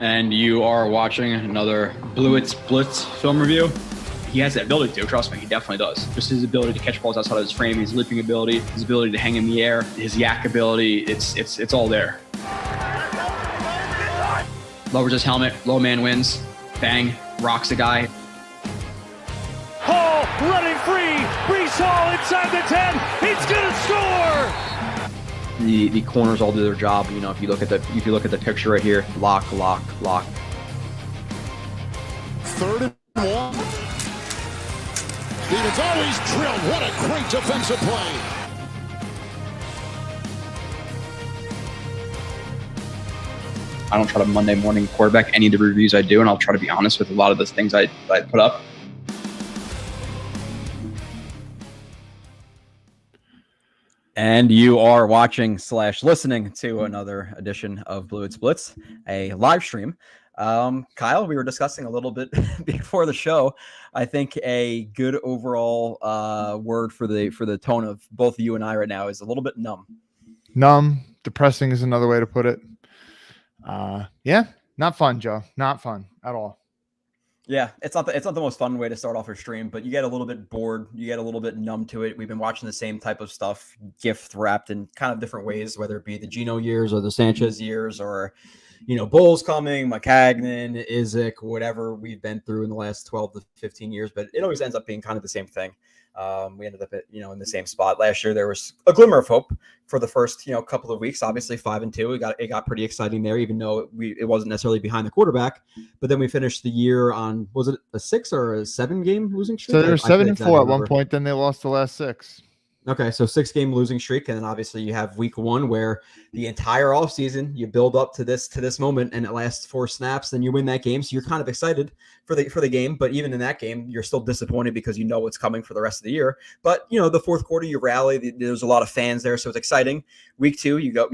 And you are watching another Blewett Blitz film review. He has that ability to, trust me, he definitely does. Just his ability to catch balls outside of his frame, his leaping ability, his ability to hang in the air, his yak ability, it's all there. Lowers his helmet, low man wins, bang, rocks a guy. Hall running free, Brees Hall inside the 10, he's gonna score! The corners all do their job. You know, if you look at the picture right here, lock. 3rd and 1. Stevens always drilled. What a great defensive play. I don't try to Monday morning quarterback any of the reviews I do, and I'll try to be honest with a lot of the things I put up. And you are watching / listening to another edition of Blewett Blitz, a live stream. Kyle, we were discussing a little bit before the show. I think a good overall word for the tone of both you and I right now is a little bit numb. Numb, depressing is another way to put it. Yeah, not fun, Joe. Not fun at all. Yeah, it's not the most fun way to start off your stream, but you get a little bit bored, you get a little bit numb to it. We've been watching the same type of stuff, gift wrapped in kind of different ways, whether it be the Geno years or the Sanchez years, or Bulls coming, McCagnon, Izek, whatever we've been through in the last 12 to 15 years. But it always ends up being kind of the same thing. We ended up at, in the same spot. Last year there was a glimmer of hope for the first couple of weeks. Obviously 5-2, it got pretty exciting there, even though it wasn't necessarily behind the quarterback. But then we finished the year on, was it a 6 or a 7 game losing streak? So they were 7-4 at one point. Then they lost the last 6. Okay, so 6 game losing streak, and then obviously you have week 1 where the entire offseason you build up to this moment, and it lasts 4 snaps, then you win that game. So you're kind of excited for the game, but even in that game, you're still disappointed because you know what's coming for the rest of the year. But the fourth quarter you rally. There's a lot of fans there, so it's exciting. Week 2, you go.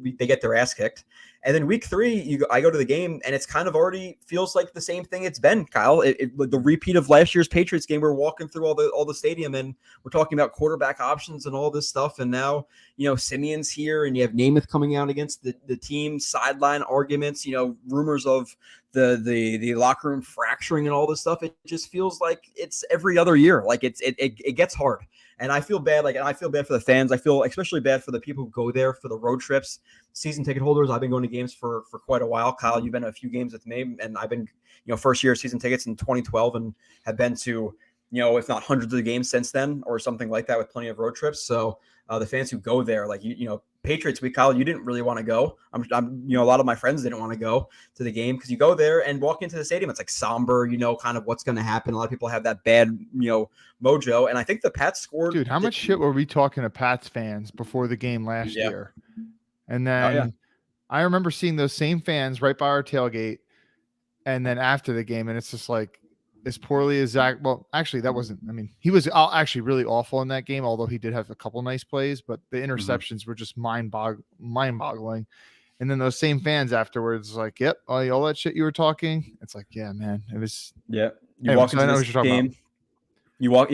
They get their ass kicked. And then week 3, I go to the game, and it's kind of already feels like the same thing it's been, Kyle. The repeat of last year's Patriots game. We're walking through all the stadium, and we're talking about quarterback options and all this stuff. And now, Simeon's here, and you have Namath coming out against the team, sideline arguments, rumors of the locker room fracturing and all this stuff. It just feels like it's every other year. Like it gets hard. And I feel bad. I feel bad for the fans. I feel especially bad for the people who go there for the road trips, season ticket holders. I've been going to games for quite a while. Kyle, you've been to a few games with me, and I've been, first year season tickets in 2012, and have been to, if not hundreds of games since then, or something like that, with plenty of road trips. So the fans who go there, Patriots week, Kyle, you didn't really want to go. A lot of my friends didn't want to go to the game because you go there and walk into the stadium. It's like somber, kind of what's going to happen. A lot of people have that bad, mojo. And I think the Pats scored. Dude, how much shit were we talking to Pats fans before the game last year? And then I remember seeing those same fans right by our tailgate. And then after the game, and it's just like, as poorly as Zach. Well, actually, that wasn't. I mean, he was actually really awful in that game, although he did have a couple nice plays. But the interceptions were just mind-boggling. And then those same fans afterwards, like, "Yep, all that shit you were talking." It's like, yeah, man, it was. Yeah, you walk into this game. You walk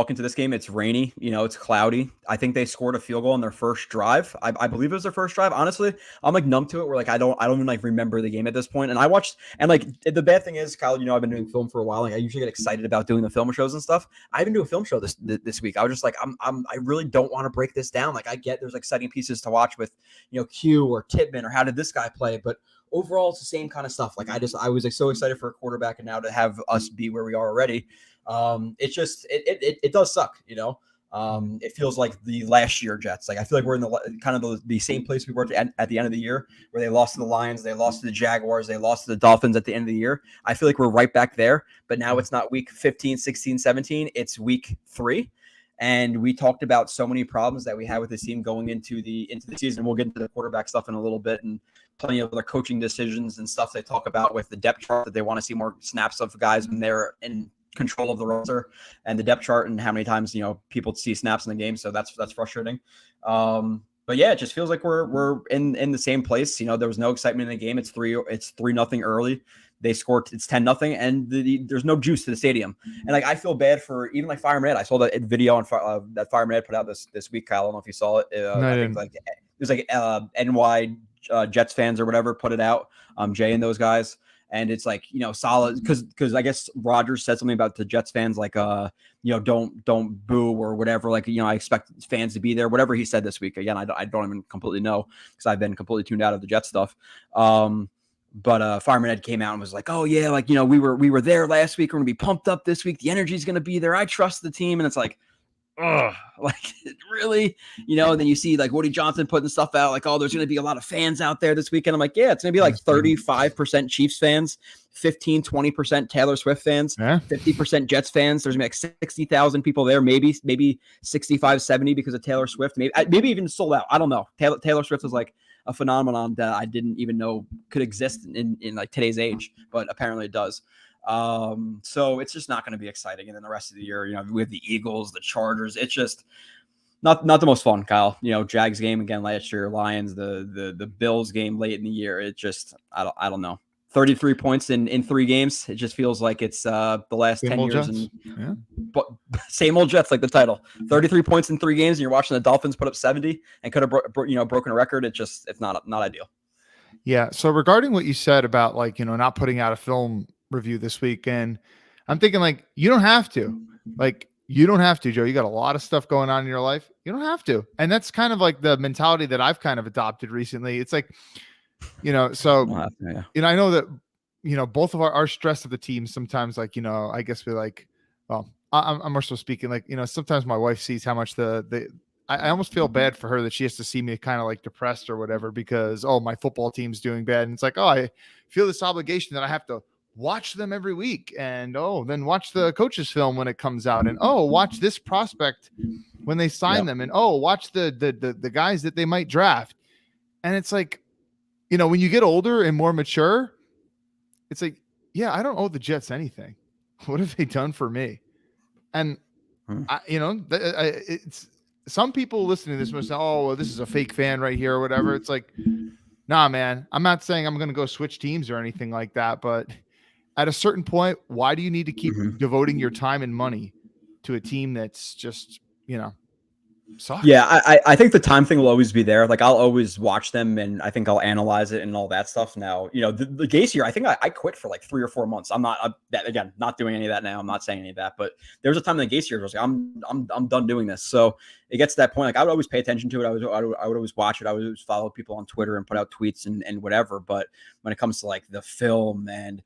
into this game. It's rainy. It's cloudy. I think they scored a field goal on their first drive. I believe it was their first drive. Honestly, I'm numb to it. We're I don't even remember the game at this point. And I watched, and the bad thing is, Kyle, I've been doing film for a while. I usually get excited about doing the film shows and stuff. I didn't do a film show this week. I was just I really don't want to break this down. I get there's exciting pieces to watch with, Q or Titman or how did this guy play, but overall it's the same kind of stuff. I was so excited for a quarterback, and now to have us be where we are already. It's just it does suck, it feels like the last year Jets. I feel like we're in the kind of the same place we were at the end of the year, where they lost to the Lions, they lost to the Jaguars, they lost to the Dolphins at the end of the year. I feel like we're right back there, but now it's not week 15, 16, 17, it's week 3. And we talked about so many problems that we had with this team going into the season. We'll get into the quarterback stuff in a little bit, and plenty of other coaching decisions and stuff they talk about with the depth chart, that they want to see more snaps of guys when they're in control of the roster, and the depth chart, and how many times people see snaps in the game. So that's frustrating. But yeah, it just feels like we're in the same place. There was no excitement in the game. It's 3-0 early. They scored. It's 10-0, and there's no juice to the stadium. And I feel bad for even Fireman Ed. I saw that video on that Fireman Ed put out this week, Kyle. I don't know if you saw it. No, I didn't. It was NY Jets fans or whatever put it out, Jay and those guys. And it's like, solid because I guess Rodgers said something about the Jets fans, like, don't boo or whatever. Like, I expect fans to be there, whatever he said this week. Again, I don't even completely know because I've been completely tuned out of the Jets stuff. But Fireman Ed came out and was like, oh yeah, like, we were there last week. We're going to be pumped up this week. The energy is going to be there. I trust the team. And it's like, ugh, like really, then you see like Woody Johnson putting stuff out like, oh, there's going to be a lot of fans out there this weekend. I'm like, yeah, it's going to be like 35% Chiefs fans, 20% Taylor Swift fans, 50% Jets fans. There's going to be like 60,000 people there, maybe 65, 70 because of Taylor Swift, maybe even sold out. I don't know. Taylor Swift is like a phenomenon that I didn't even know could exist in like today's age, but apparently it does. So it's just not going to be exciting. And then the rest of the year, we have the Eagles, the Chargers. It's just not the most fun, Kyle. Jags game again last year, Lions, the Bills game late in the year. It just, I don't know. 33 points in 3 games. It just feels like it's the last same 10 years. But same old Jets, like the title. 33 points in 3 games, and you're watching the Dolphins put up 70 and could have broken a record. It's not ideal. Yeah. So regarding what you said about like, not putting out a film review this week, and I'm thinking like, you don't have to, Joe. You got a lot of stuff going on in your life. You don't have to. And that's kind of like the mentality that I've kind of adopted recently. It's like, so, I know that, both of our stress of the team sometimes, like, I guess we like, well, I'm more so speaking like, sometimes my wife sees how much I almost feel bad for her that she has to see me kind of like depressed or whatever because, oh, my football team's doing bad. And it's like, oh, I feel this obligation that I have to watch them every week and, then watch the coach's film when it comes out and, watch this prospect when they sign them and, watch the guys that they might draft. And it's like, when you get older and more mature, it's like, yeah, I don't owe the Jets anything. What have they done for me? And it's some people listening to this must say, oh, well, this is a fake fan right here or whatever. It's like, nah, man, I'm not saying I'm going to go switch teams or anything like that. But at a certain point, why do you need to keep devoting your time and money to a team that's just, sucks? Yeah, I think the time thing will always be there. Like I'll always watch them and I think I'll analyze it and all that stuff. Now, the Gase year, I think I quit for like 3 or 4 months. I'm not not doing any of that now. I'm not saying any of that, but there was a time in the Gase year where I was like, I'm done doing this. So it gets to that point. Like I would always pay attention to it. I would always watch it. I would always follow people on Twitter and put out tweets and whatever. But when it comes to like the film and,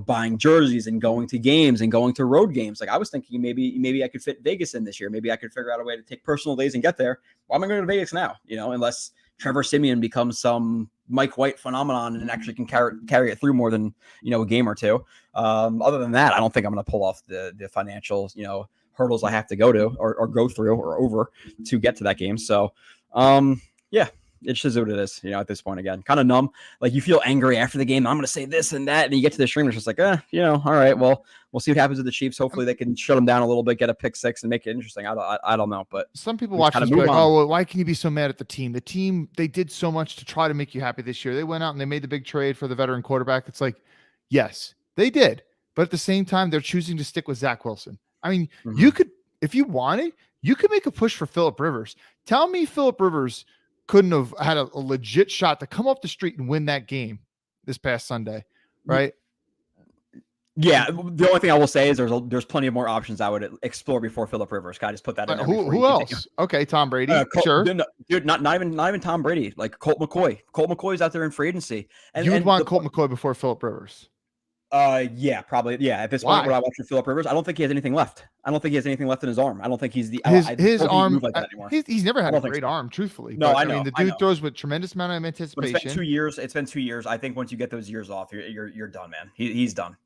buying jerseys and going to games and going to road games, like I was thinking maybe I could fit Vegas in this year. Maybe I could figure out a way to take personal days and get there. Why am I going to Vegas now? Unless Trevor Siemian becomes some Mike White phenomenon and actually can carry it through more than, a game or two. Other than that, I don't think I'm going to pull off the financial, hurdles I have to go to or go through or over to get to that game. So, yeah. It's just what it is, at this point again, kind of numb. Like you feel angry after the game. I'm going to say this and that. And you get to the stream. It's just like, all right, well, we'll see what happens with the Chiefs. Hopefully they can shut them down a little bit, get a pick 6 and make it interesting. I don't know, but some people watch this like, oh, well, why can you be so mad at the team? The team, they did so much to try to make you happy this year. They went out and they made the big trade for the veteran quarterback. It's like, yes, they did. But at the same time, they're choosing to stick with Zach Wilson. I mean, you could, if you wanted, you could make a push for Phillip Rivers. Tell me Phillip Rivers couldn't have had a legit shot to come off the street and win that game this past Sunday, right? Yeah, the only thing I will say is there's plenty of more options I would explore before Phillip Rivers. Can I just put that in there? Who else? Okay, Tom Brady. Sure. Dude, not even Tom Brady. Like Colt McCoy. Colt McCoy's out there in free agency. And you would want Colt McCoy before Phillip Rivers. Yeah, probably. Yeah, at this point, when I watch Phillip Rivers, I don't think he has anything left. I don't think he has anything left in his arm. I don't think he's his arm. Like that anymore. He's never had a great arm, truthfully. No, I know. I mean, the dude throws with tremendous amount of anticipation. But it's been 2 years. I think once you get those years off, you're done, man. He's done,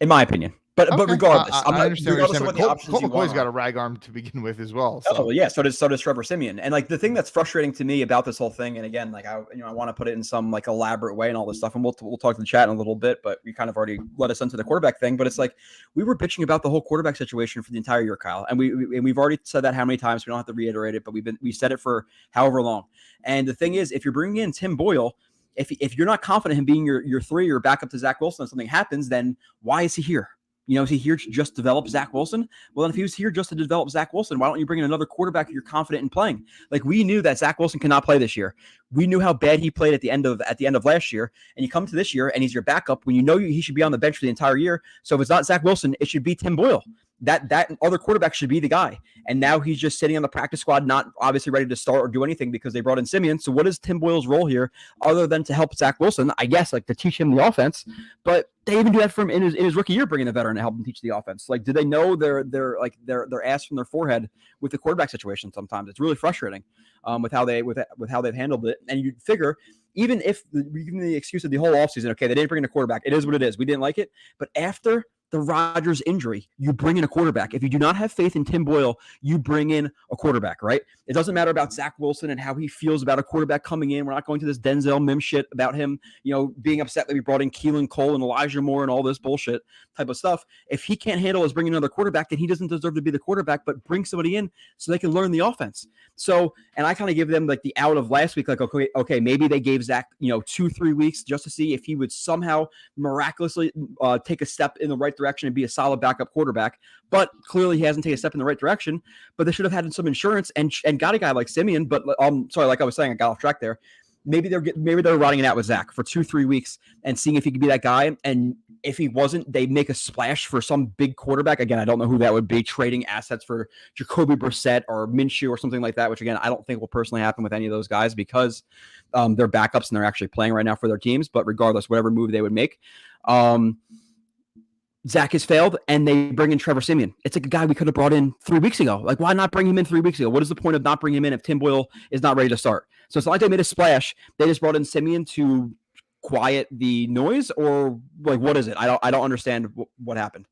in my opinion. But regardless, I understand what you're saying. Colt McCoy's got a rag arm to begin with as well. So. Oh yeah, so does Trevor Siemian. And like the thing that's frustrating to me about this whole thing, and again, like I want to put it in some like elaborate way and all this stuff, and we'll talk to the chat in a little bit. But we kind of already led us into the quarterback thing. But it's like we were bitching about the whole quarterback situation for the entire year, Kyle, and we've already said that how many times. We don't have to reiterate it, but we said it for however long. And the thing is, if you're bringing in Tim Boyle, if you're not confident in being your 3 or backup to Zach Wilson, and something happens, then why is he here? You know, is he here to just develop Zach Wilson? Well, then if he was here just to develop Zach Wilson, why don't you bring in another quarterback you're confident in playing? Like, we knew that Zach Wilson cannot play this year. We knew how bad he played at the end of last year. And you come to this year and he's your backup when you know he should be on the bench for the entire year. So if it's not Zach Wilson, it should be Tim Boyle. That other quarterback should be the guy. And now he's just sitting on the practice squad, not obviously ready to start or do anything because they brought in Simeon. So what is Tim Boyle's role here other than to help Zach Wilson? I guess, like, to teach him the offense. But they even do that for him in his rookie year, bringing a veteran to help him teach the offense. Like, do they know their ass from their forehead with the quarterback situation? Sometimes it's really frustrating with how they've handled it. And you figure, even if even the excuse of the whole offseason, okay, they didn't bring in a quarterback. It is what it is. We didn't like it. But after the Rodgers injury, you bring in a quarterback. If you do not have faith in Tim Boyle, you bring in a quarterback, right? It doesn't matter about Zach Wilson and how he feels about a quarterback coming in. We're not going to this Denzel Mim shit about him, being upset that we brought in Keelan Cole and Elijah Moore and all this bullshit type of stuff. If he can't handle us bringing another quarterback, then he doesn't deserve to be the quarterback, but bring somebody in so they can learn the offense. So, and I kind of give them like the out of last week, like, okay, maybe they gave Zach, 2-3 weeks just to see if he would somehow miraculously take a step in the right direction and be a solid backup quarterback. But clearly he hasn't taken a step in the right direction. But they should have had some insurance and got a guy like Simeon. But sorry, like I was saying, I got off track there. Maybe they're riding it out with Zach for 2-3 weeks and seeing if he could be that guy. And if he wasn't, they make a splash for some big quarterback. Again, I don't know who that would be, trading assets for Jacoby Brissett or Minshew or something like that, which, again, I don't think will personally happen with any of those guys because they're backups and they're actually playing right now for their teams. But regardless, whatever move they would make, Zach has failed, and they bring in Trevor Siemian. It's like a guy we could have brought in 3 weeks ago. Like, why not bring him in 3 weeks ago? What is the point of not bringing him in if Tim Boyle is not ready to start? So it's not like they made a splash. They just brought in Siemian to quiet the noise, or like, what is it? I don't understand what happened.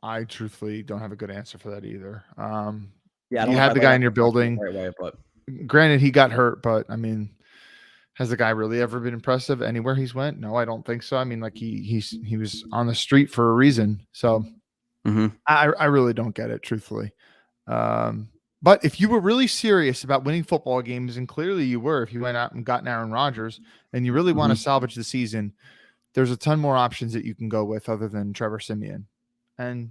I truthfully don't have a good answer for that either. Yeah, you had the guy in your building. Right way, but granted, he got hurt, but I mean, has the guy really ever been impressive anywhere he's went? No, I don't think so. I mean, like he was on the street for a reason. So I really don't get it, truthfully. But if you were really serious about winning football games, and clearly you were, if you went out and got Aaron Rodgers and you really want to salvage the season, there's a ton more options that you can go with other than Trevor Siemian. And,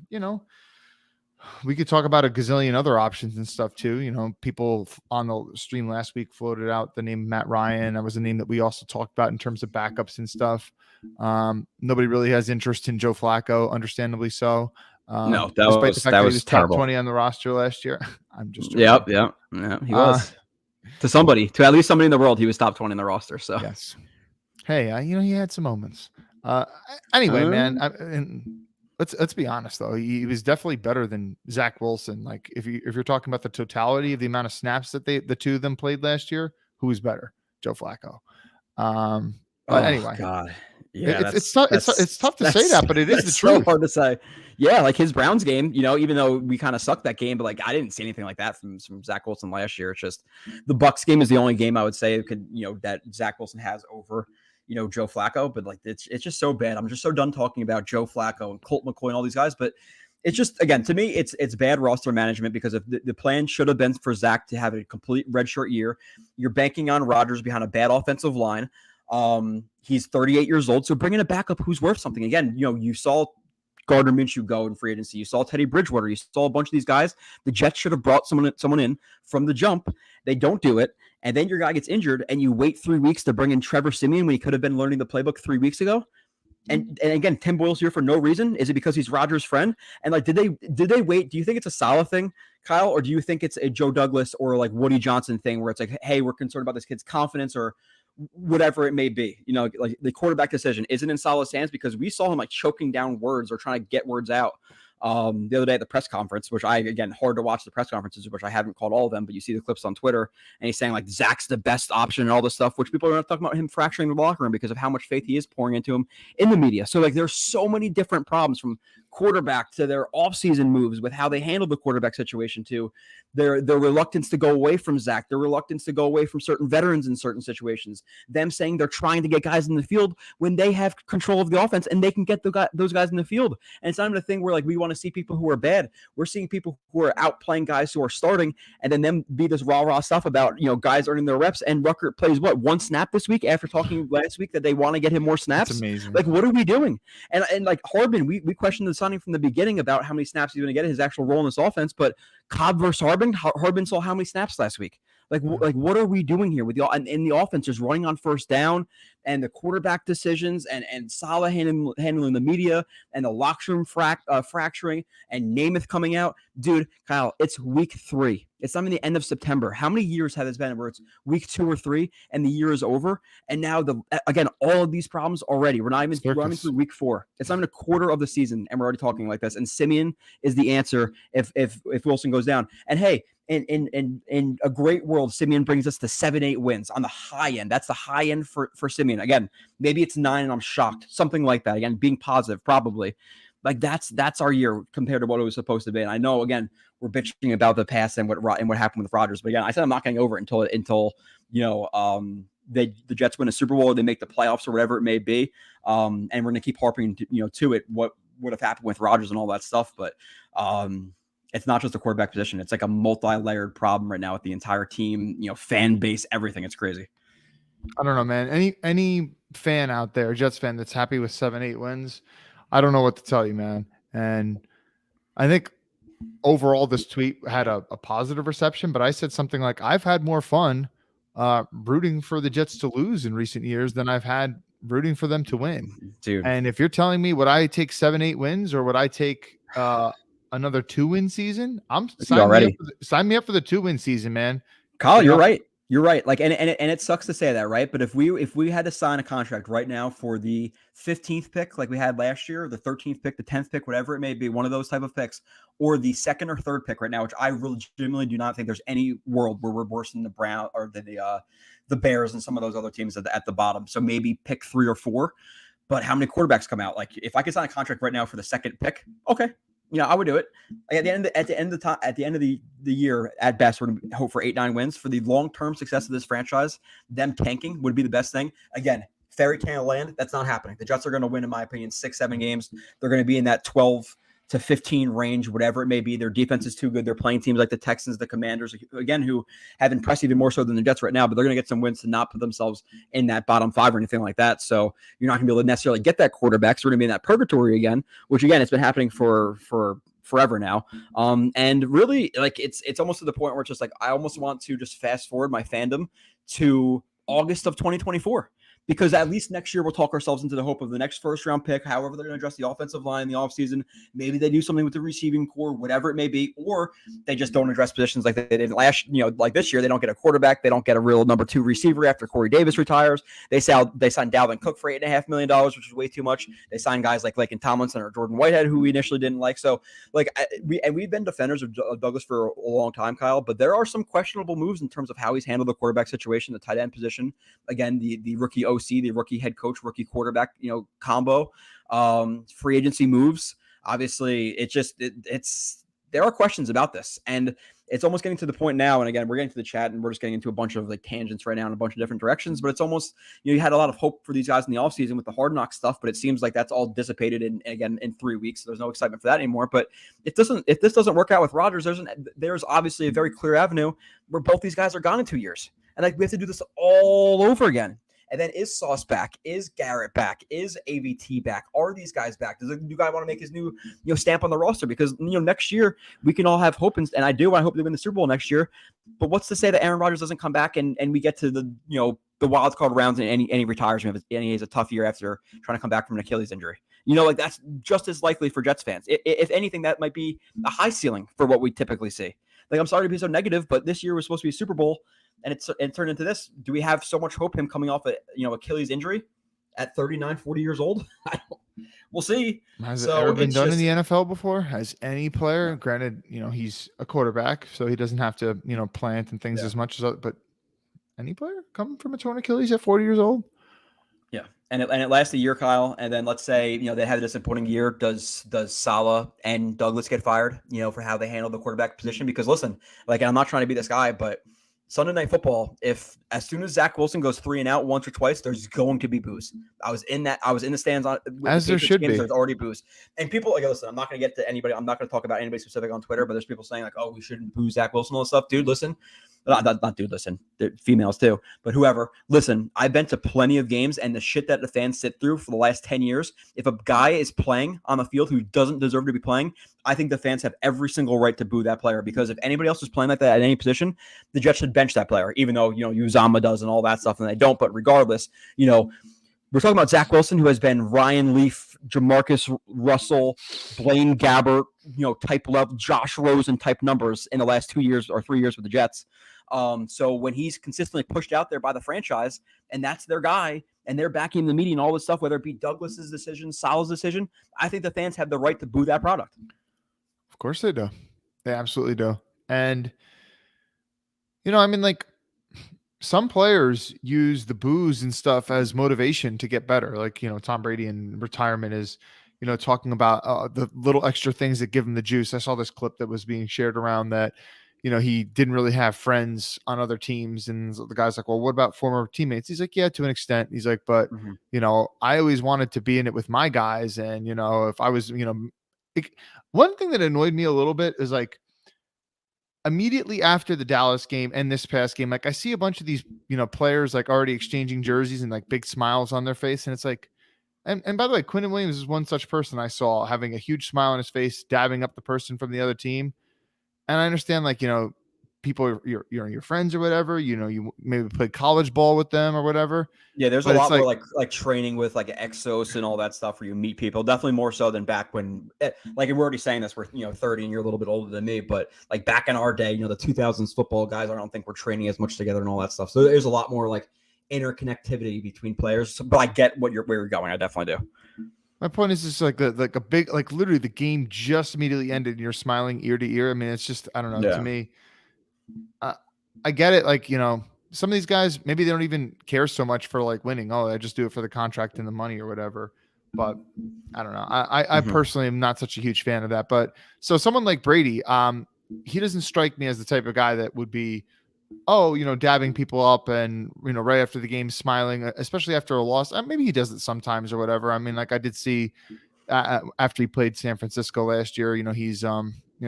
we could talk about a gazillion other options and stuff too. People on the stream last week floated out the name Matt Ryan. That was a name that we also talked about in terms of backups and stuff. Nobody really has interest in Joe Flacco, understandably so. No, that was terrible. Top 20 on the roster last year. I'm just joking. Yep. He was to at least somebody in the world. He was top 20 in the roster. So yes. Hey, he had some moments. Anyway, man. Let's be honest though. He was definitely better than Zach Wilson. Like if you're talking about the totality of the amount of snaps that the two of them played last year, who was better? Joe Flacco. But anyway, God. Yeah, it's tough to say that, but it is the truth. So hard to say. Yeah, like his Browns game, even though we kind of sucked that game, but like I didn't see anything like that from Zach Wilson last year. It's just the Bucs game is the only game I would say that Zach Wilson has over Joe Flacco, but like it's just so bad. I'm just so done talking about Joe Flacco and Colt McCoy and all these guys, but it's just, again, to me, it's bad roster management because if the plan should have been for Zach to have a complete redshirt year. You're banking on Rodgers behind a bad offensive line. He's 38 years old, so bring in a backup who's worth something. Again, you saw Gardner Minshew go in free agency. You saw Teddy Bridgewater. You saw a bunch of these guys. The Jets should have brought someone in from the jump. They don't do it. And then your guy gets injured and you wait 3 weeks to bring in Trevor Siemian when he could have been learning the playbook 3 weeks ago. And again, Tim Boyle's here for no reason. Is it because he's Rodgers' friend? And like, did they wait? Do you think it's a Saleh thing, Kyle? Or do you think it's a Joe Douglas or like Woody Johnson thing where it's like, hey, we're concerned about this kid's confidence or whatever it may be? Like the quarterback decision isn't in Saleh's hands because we saw him like choking down words or trying to get words out. The other day at the press conference, which hard to watch the press conferences, which I haven't called all of them, but you see the clips on Twitter and he's saying like Zach's the best option and all this stuff, which people are not talking about him fracturing the locker room because of how much faith he is pouring into him in the media. So like there's so many different problems from quarterback to their offseason moves with how they handle the quarterback situation to their reluctance to go away from Zach, their reluctance to go away from certain veterans in certain situations, them saying they're trying to get guys in the field when they have control of the offense and they can get those guys in the field. And it's not even a thing where like we want to see people who are bad. We're seeing people who are outplaying guys who are starting and then them be this rah stuff about, guys earning their reps. And Ruckert plays one snap this week after talking last week that they want to get him more snaps. That's amazing. Like, what are we doing? And like Hardman, we questioned this signing from the beginning about how many snaps he's going to get, his actual role in this offense. But Cobb versus Harbin, Harbin saw how many snaps last week. Like what are we doing here with the and the offense just running on first down and the quarterback decisions and Saleh handling the media and the locker room fracturing and Namath coming out? Dude, Kyle, it's week 3. It's not even the end of September. How many years have this been where it's week 2 or 3 and the year is over? And now again, all of these problems already. We're not even running through week 4. It's not even a quarter of the season, and we're already talking like this. And Simeon is the answer if Wilson goes down. And hey, in a great world, Simeon brings us to 7-8 wins on the high end. That's the high end for Simeon. Again, maybe it's 9 and I'm shocked. Something like that. Again, being positive, probably. Like that's our year compared to what it was supposed to be. And I know, again, we're bitching about the past and what happened with Rodgers. But again, I said I'm not getting over it until the Jets win a Super Bowl or they make the playoffs or whatever it may be. And we're going to keep harping to it what would have happened with Rodgers and all that stuff. But it's not just a quarterback position. It's like a multi-layered problem right now with the entire team, fan base, everything. It's crazy. I don't know, man. Any fan out there, Jets fan, that's happy with 7-8 wins, I don't know what to tell you, man. And I think overall this tweet had a positive reception, but I said something like, I've had more fun rooting for the Jets to lose in recent years than I've had rooting for them to win. Dude. And if you're telling me would I take 7-8 wins or would I take another 2-win season, I'm sign me up for the 2-win season, man. Kyle, you're right. You're right. Like, and it sucks to say that, right? But if we had to sign a contract right now for the 15th pick, like we had last year, the 13th pick, the 10th pick, whatever it may be, one of those type of picks, or the 2nd or 3rd pick right now, which I legitimately do not think there's any world where we're worse than the Brown or the Bears and some of those other teams at the bottom. So maybe pick 3 or 4. But how many quarterbacks come out? Like, if I could sign a contract right now for the 2nd pick, okay. I would do it. At the end of the year, at best, we're going to hope for 8-9 wins. For the long-term success of this franchise, them tanking would be the best thing. Again, fairy tale land, that's not happening. The Jets are going to win, in my opinion, 6-7 games. They're going to be in that 12 to 15 range, whatever it may be. Their defense is too good. They're playing teams like the Texans, the Commanders, again, who have impressed even more so than the Jets right now, but they're going to get some wins to not put themselves in that bottom 5 or anything like that. So you're not going to be able to necessarily get that quarterback. So we're going to be in that purgatory again, which again, it's been happening for forever now. And really, like, it's almost to the point where it's just like, I almost want to just fast forward my fandom to August of 2024. Because at least next year we'll talk ourselves into the hope of the next first-round pick, however they're going to address the offensive line in the offseason. Maybe they do something with the receiving core, whatever it may be, or they just don't address positions like they did like this year. They don't get a quarterback. They don't get a real number 2 receiver after Corey Davis retires. They signed Dalvin Cook for $8.5 million, which is way too much. They signed guys like Laken Tomlinson or Jordan Whitehead, who we initially didn't like. So, we've been defenders of Douglas for a long time, Kyle, but there are some questionable moves in terms of how he's handled the quarterback situation, the tight end position. Again, the rookie OC, the rookie head coach, rookie quarterback, combo, free agency moves. Obviously, there are questions about this, and it's almost getting to the point now. And again, we're getting to the chat, and we're just getting into a bunch of like tangents right now in a bunch of different directions. But it's almost, you had a lot of hope for these guys in the offseason with the Hard Knock stuff, but it seems like that's all dissipated in 3 weeks. So there's no excitement for that anymore. But if this doesn't work out with Rodgers, there's obviously a very clear avenue where both these guys are gone in 2 years, and like we have to do this all over again. And then is Sauce back? Is Garrett back? Is AVT back? Are these guys back? Does the new guy want to make his new stamp on the roster? Because next year we can all have hope, and I do. I hope they win the Super Bowl next year. But what's to say that Aaron Rodgers doesn't come back and we get to the wild card rounds and he retires and he has a tough year after trying to come back from an Achilles injury? That's just as likely for Jets fans. If anything, that might be a high ceiling for what we typically see. Like, I'm sorry to be so negative, but this year was supposed to be a Super Bowl, and it turned into this. Do we have so much hope him coming off Achilles injury at 39, 40 years old? We'll see. Has it ever been done in the NFL before? Has any player, granted, he's a quarterback, so he doesn't have to, plant and things as much as, but any player come from a torn Achilles at 40 years old? Yeah. And it lasts a year, Kyle. And then let's say, they had a disappointing year. Does Saleh and Douglas get fired, for how they handle the quarterback position? Because listen, and I'm not trying to be this guy, but Sunday Night Football, if as soon as Zach Wilson goes 3 and out once or twice, there's going to be boos. I was in the stands as there should be. There's already boos. And people listen, I'm not going to get to anybody. I'm not going to talk about anybody specific on Twitter, but there's people saying oh, we shouldn't boo Zach Wilson and all this stuff. Dude, listen, Not dude, listen, females too, but whoever, listen, I've been to plenty of games, and the shit that the fans sit through for the last 10 years, if a guy is playing on the field who doesn't deserve to be playing, I think the fans have every single right to boo that player, because if anybody else is playing like that at any position, the Jets should bench that player, even though, Uzama does and all that stuff, and they don't. But regardless, we're talking about Zach Wilson, who has been Ryan Leaf, Jamarcus Russell, Blaine Gabbert, type level, Josh Rosen type numbers in the last 2 years or 3 years with the Jets. So when he's consistently pushed out there by the franchise, and that's their guy, and they're backing the media and all this stuff, whether it be Douglas's decision, Sal's decision, I think the fans have the right to boo that product. Of course they do. They absolutely do. And, some players use the boos and stuff as motivation to get better. Like, Tom Brady in retirement is, talking about the little extra things that give him the juice. I saw this clip that was being shared around that, he didn't really have friends on other teams. And the guy's like, well, what about former teammates? He's like, yeah, to an extent. He's like, but, I always wanted to be in it with my guys. And, if I was, one thing that annoyed me a little bit is like, immediately after the Dallas game and this past game, like I see a bunch of these, players like already exchanging jerseys and like big smiles on their face. And it's like, and by the way, Quinnen Williams is one such person I saw having a huge smile on his face, dabbing up the person from the other team. And I understand, like, people, your friends or whatever, you maybe played college ball with them or whatever. Yeah, there's a lot more like training with like Exos and all that stuff where you meet people. Definitely more so than back when, like we're already saying this, we're 30 and you're a little bit older than me, but like back in our day, the 2000s football guys, I don't think we're training as much together and all that stuff. So there's a lot more like interconnectivity between players. But I get where you're going. I definitely do. My point is just like a big, like literally the game just immediately ended and you're smiling ear to ear. I mean, it's just, I don't know, to me, I get it. Like, some of these guys, maybe they don't even care so much for like winning. Oh, I just do it for the contract and the money or whatever. But I don't know. I personally am not such a huge fan of that. But so someone like Brady, he doesn't strike me as the type of guy that would be, dabbing people up and, right after the game smiling, especially after a loss. Maybe he does it sometimes or whatever. I mean, like I did see after he played San Francisco last year, he's,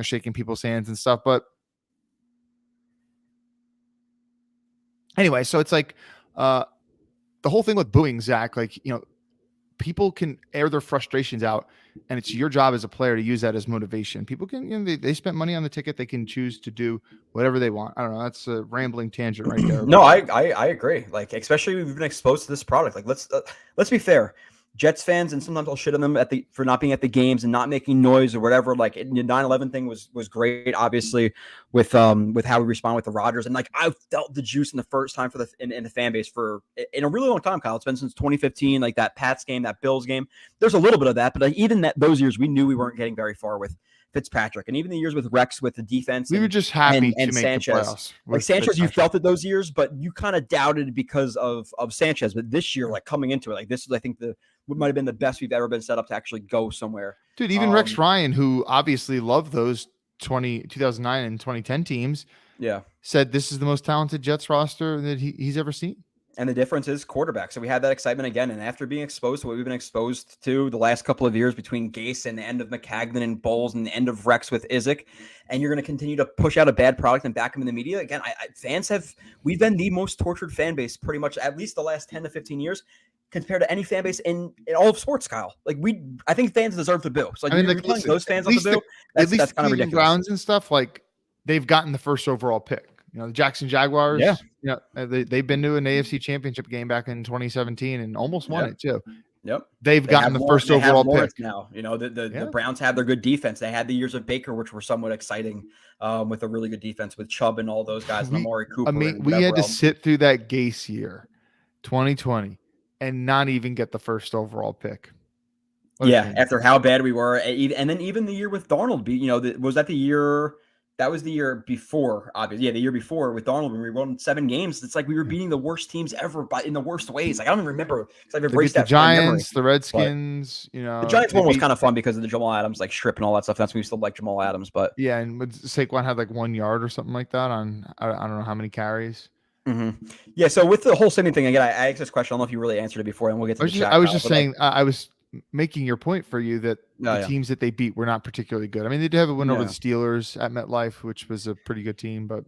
shaking people's hands and stuff. But anyway, so it's like the whole thing with booing Zach, like, people can air their frustrations out, and it's your job as a player to use that as motivation. People can, they spent money on the ticket. They can choose to do whatever they want. I don't know. That's a rambling tangent right there. No, I agree. Like, especially we've been exposed to this product. Like, let's be fair. Jets fans, and sometimes I'll shit on them for not being at the games and not making noise or whatever. Like the 9/11 thing was great, obviously, with how we respond with the Rodgers. And like I felt the juice in the first time in the fan base in a really long time, Kyle. It's been since 2015, like that Pats game, that Bills game. There's a little bit of that, but like even those years, we knew we weren't getting very far with Fitzpatrick, and even the years with Rex with the defense. We were just happy and to make Sanchez. The playoffs. Like Sanchez, you felt it those years, but you kind of doubted because of Sanchez. But this year, like coming into it, like this is, I think, what might have been the best we've ever been set up to actually go somewhere. Dude, even Rex Ryan, who obviously loved those 2009 and 2010 teams, said this is the most talented Jets roster that he's ever seen. And the difference is quarterback. So we had that excitement again. And after being exposed to what we've been exposed to the last couple of years between Gase and the end of McCagnon and Bowles and the end of Rex with Izek, and you're going to continue to push out a bad product and back him in the media. Again, we've been the most tortured fan base pretty much at least the last 10 to 15 years compared to any fan base in all of sports, Kyle. Like I think fans deserve to boo. So like, listen, those fans on the boo, that's kind of ridiculous. Browns and stuff, like they've gotten the first overall pick. The Jackson Jaguars, they've been to an AFC championship game back in 2017 and almost won it too. Yep. They've gotten the first overall pick now. The Browns have their good defense. They had the years of Baker, which were somewhat exciting, with a really good defense with Chubb and all those guys, and Amari Cooper. I mean, we had to sit through that Gase year, 2020, and not even get the first overall pick. After how bad we were, and then even the year with Darnold, was that the year? That was the year before, obviously. Yeah, the year before with Darnold when we won 7 games. It's like we were beating the worst teams ever, but in the worst ways. Like I don't even remember because I've embraced that. The Giants, the Redskins, the Giants one was kind of fun because of the Jamal Adams like strip and all that stuff. That's when we still like Jamal Adams, but yeah, and Saquon had like 1 yard or something like that on I don't know how many carries. Mm-hmm. Yeah, so with the whole sending thing again, I asked this question. I don't know if you really answered it before, and we'll get to I was just saying, I was making your point for you that the teams that they beat were not particularly good. I mean, they did have a win over the Steelers at MetLife, which was a pretty good team, but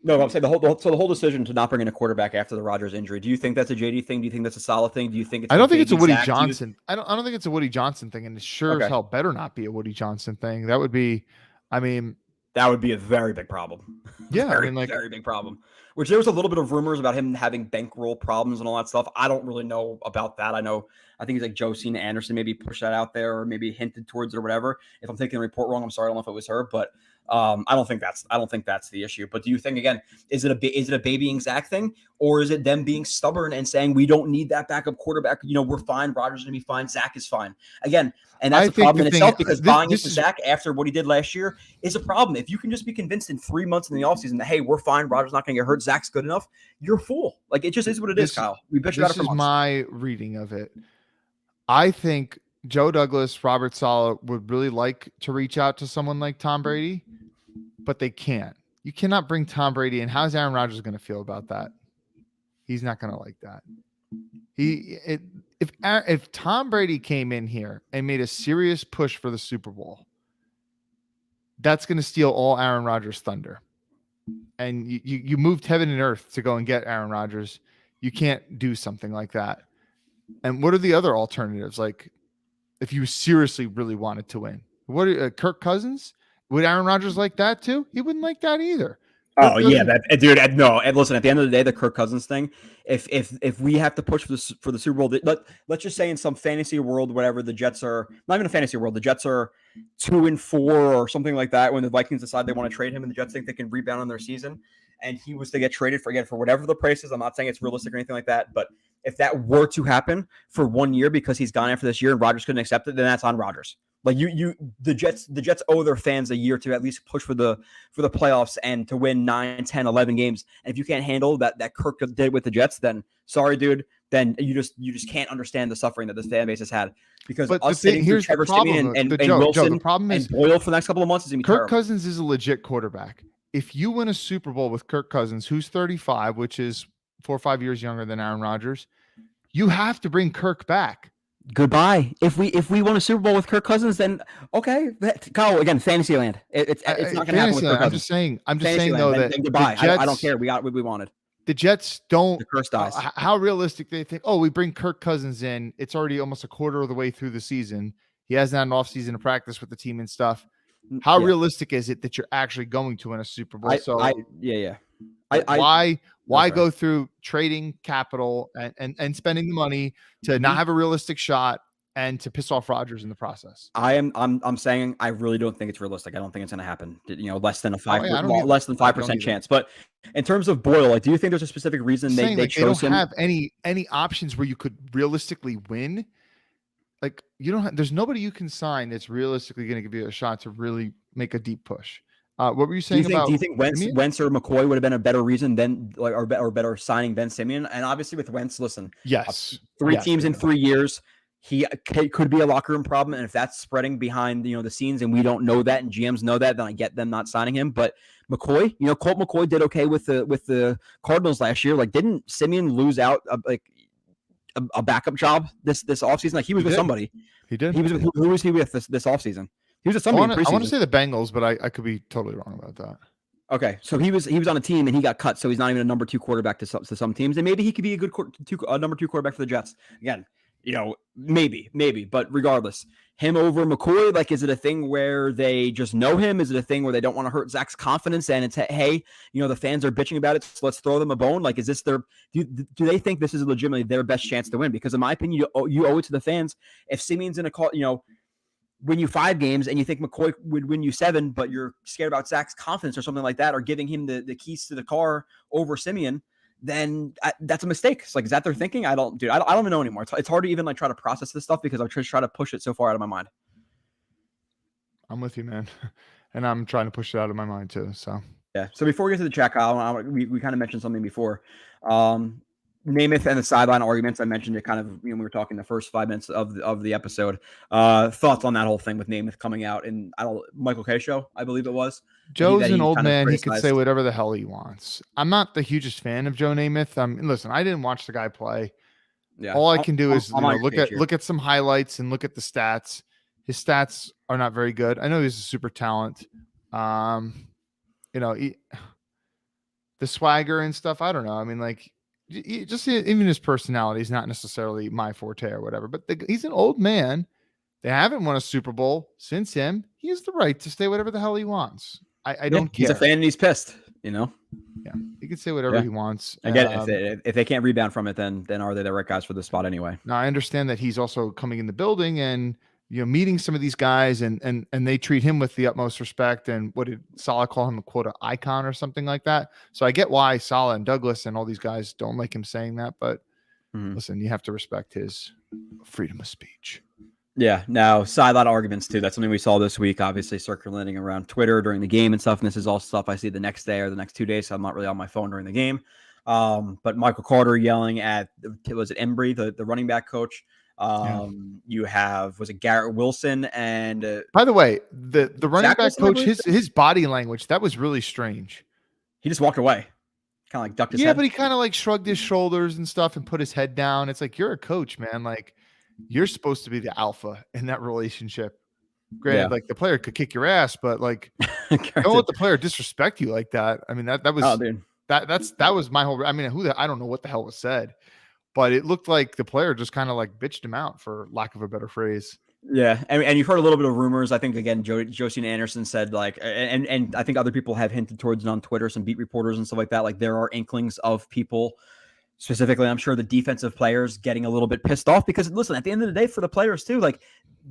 No, I'm saying the whole decision to not bring in a quarterback after the Rodgers injury. Do you think that's a JD thing? Do you think that's a solid thing? Do you think it's? I don't think it's a Woody Zach Johnson. I don't think it's a Woody Johnson thing, and it sure as hell better not be a Woody Johnson thing. That would be, I mean, that would be a very big problem. Yeah, very, very big problem. Which there was a little bit of rumors about him having bankroll problems and all that stuff. I don't really know about that. I think he's like Josina Anderson maybe pushed that out there or maybe hinted towards it or whatever. If I'm taking the report wrong, I'm sorry. I don't know if it was her, but I don't think that's the issue. But do you think, again, is it a babying Zach thing, or is it them being stubborn and saying we don't need that backup quarterback? We're fine. Rodgers is going to be fine. Zach is fine. Again, and that's a problem in itself because buying into Zach after what he did last year is a problem. If you can just be convinced in 3 months in the offseason that, hey, we're fine, Rodgers not going to get hurt, Zach's good enough, you're a fool. Like, it just is what it is, Kyle. We bitch about it for months. This is my reading of it. I think Joe Douglas, Robert Saleh would really like to reach out to someone like Tom Brady, but they can't. You cannot bring Tom Brady in. How's Aaron Rodgers going to feel about that? He's not going to like that. If Tom Brady came in here and made a serious push for the Super Bowl, that's going to steal all Aaron Rodgers' thunder. And you moved heaven and earth to go and get Aaron Rodgers. You can't do something like that. And what are the other alternatives? Like, if you seriously really wanted to win, Kirk Cousins? Would Aaron Rodgers like that too? He wouldn't like that either. Oh yeah, dude. No, and listen. At the end of the day, the Kirk Cousins thing. If we have to push for the Super Bowl, let's just say in some fantasy world, whatever, the Jets are not even a fantasy world. The Jets are 2-4 or something like that. When the Vikings decide they want to trade him, and the Jets think they can rebound on their season, and he was to get traded for whatever the price is. I'm not saying it's realistic or anything like that, but if that were to happen for 1 year because he's gone after this year and Rodgers couldn't accept it, then that's on Rodgers. Like the Jets owe their fans a year to at least push for the playoffs and to win 9, 10, 11 games. And if you can't handle that Kirk did with the Jets, then sorry, dude. Then you just can't understand the suffering that this fan base has had. Because us sitting through Trevor Siemian and Wilson the problem is, and Boyle for the next couple of months is going to be Kirk Cousins is a legit quarterback. If you win a Super Bowl with Kirk Cousins, who's 35, which is 4 or 5 years younger than Aaron Rodgers, you have to bring Kirk back. Goodbye. If we won a Super Bowl with Kirk Cousins, then okay. Kyle, again, Fantasyland. It's not going to happen with Kirk Cousins. I'm just saying though that goodbye. Jets, I don't care. We got what we wanted. The Jets don't. The curse dies. How realistic they think? Oh, we bring Kirk Cousins in. It's already almost a quarter of the way through the season. He hasn't had an offseason to practice with the team and stuff. How realistic is it that you're actually going to win a Super Bowl? Why go through trading capital and spending the money to not have a realistic shot and to piss off Rodgers in the process? I'm saying I really don't think it's realistic. I don't think it's going to happen. Less than 5% chance. But in terms of Boyle, like, do you think there's a specific reason they chose him? They don't have any options where you could realistically win. Like, you don't have, there's nobody you can sign that's realistically going to give you a shot to really make a deep push. What were you saying about? Do you think Wentz or McCoy would have been a better reason than or better signing Ben Simeon? And obviously with Wentz, listen, yes, three teams in 3 years, he could be a locker room problem. And if that's spreading behind the scenes and we don't know that and GMs know that, then I get them not signing him. But McCoy, Colt McCoy did okay with the Cardinals last year. Like, didn't Simeon lose out a backup job this offseason? Like, he was with somebody. He did. He was who was he with this offseason? He was at somebody. I want to say the Bengals, but I could be totally wrong about that. Okay, so he was on a team and he got cut, so he's not even a number 2 quarterback to some teams, and maybe he could be a good number 2 quarterback for the Jets. Again, maybe, but regardless, him over McCoy, like, is it a thing where they just know him? Is it a thing where they don't want to hurt Zach's confidence and it's, hey, the fans are bitching about it, so let's throw them a bone? Like, is this do they think this is legitimately their best chance to win? Because in my opinion, you owe it to the fans. If Simeon's in a call, win you 5 games and you think McCoy would win you 7, but you're scared about Zach's confidence or something like that, or giving him the keys to the car over Simeon, then that's a mistake. It's like, is that their thinking? I don't even know anymore. It's hard to even try to process this stuff because I'm just trying to push it so far out of my mind. I'm with you, man. And I'm trying to push it out of my mind too. So yeah. So before we get to the chat, Kyle, we kind of mentioned something before. Namath and the sideline arguments. I mentioned it kind of we were talking the first 5 minutes of the episode. Thoughts on that whole thing with Namath coming out and Michael K show, I believe it was. Joe's an old man. He can say whatever the hell he wants. I'm not the hugest fan of Joe Namath. Listen, I didn't watch the guy play. Yeah. All I can do is look at some highlights and look at the stats. His stats are not very good. I know he's a super talent. the swagger and stuff. I don't know. I mean, like, just even his personality is not necessarily my forte or whatever. But he's an old man. They haven't won a Super Bowl since him. He has the right to say whatever the hell he wants. I don't care. He's a fan and he's pissed. Yeah, he can say whatever he wants. Again, if they can't rebound from it, then are they the right guys for the spot anyway? Now I understand that he's also coming in the building and meeting some of these guys, and they treat him with the utmost respect. And what did Saleh call him, a quota icon or something like that? So I get why Saleh and Douglas and all these guys don't like him saying that, but listen, you have to respect his freedom of speech. Yeah. Now, sideline arguments too. That's something we saw this week, obviously circulating around Twitter during the game and stuff. And this is all stuff I see the next day or the next 2 days. So I'm not really on my phone during the game. But Michael Carter yelling at, was it Embry, the running back coach? You have, was it Garrett Wilson? And by the way, the running back coach, his body language, that was really strange. He just walked away, kind of like ducked his head. Yeah, but he kind of like shrugged his shoulders and stuff and put his head down. It's like, you're a coach, man. Like, you're supposed to be the alpha in that relationship. Granted, like the player could kick your ass, but like, don't let the player disrespect you like that. I mean, that was that was my whole. I mean, I don't know what the hell was said, but it looked like the player just kind of like bitched him out, for lack of a better phrase. Yeah, and you've heard a little bit of rumors. I think again, Josina Anderson said like, and I think other people have hinted towards it on Twitter, some beat reporters and stuff like that. Like there are inklings of people. Specifically, I'm sure the defensive players getting a little bit pissed off because, listen, at the end of the day, for the players too, like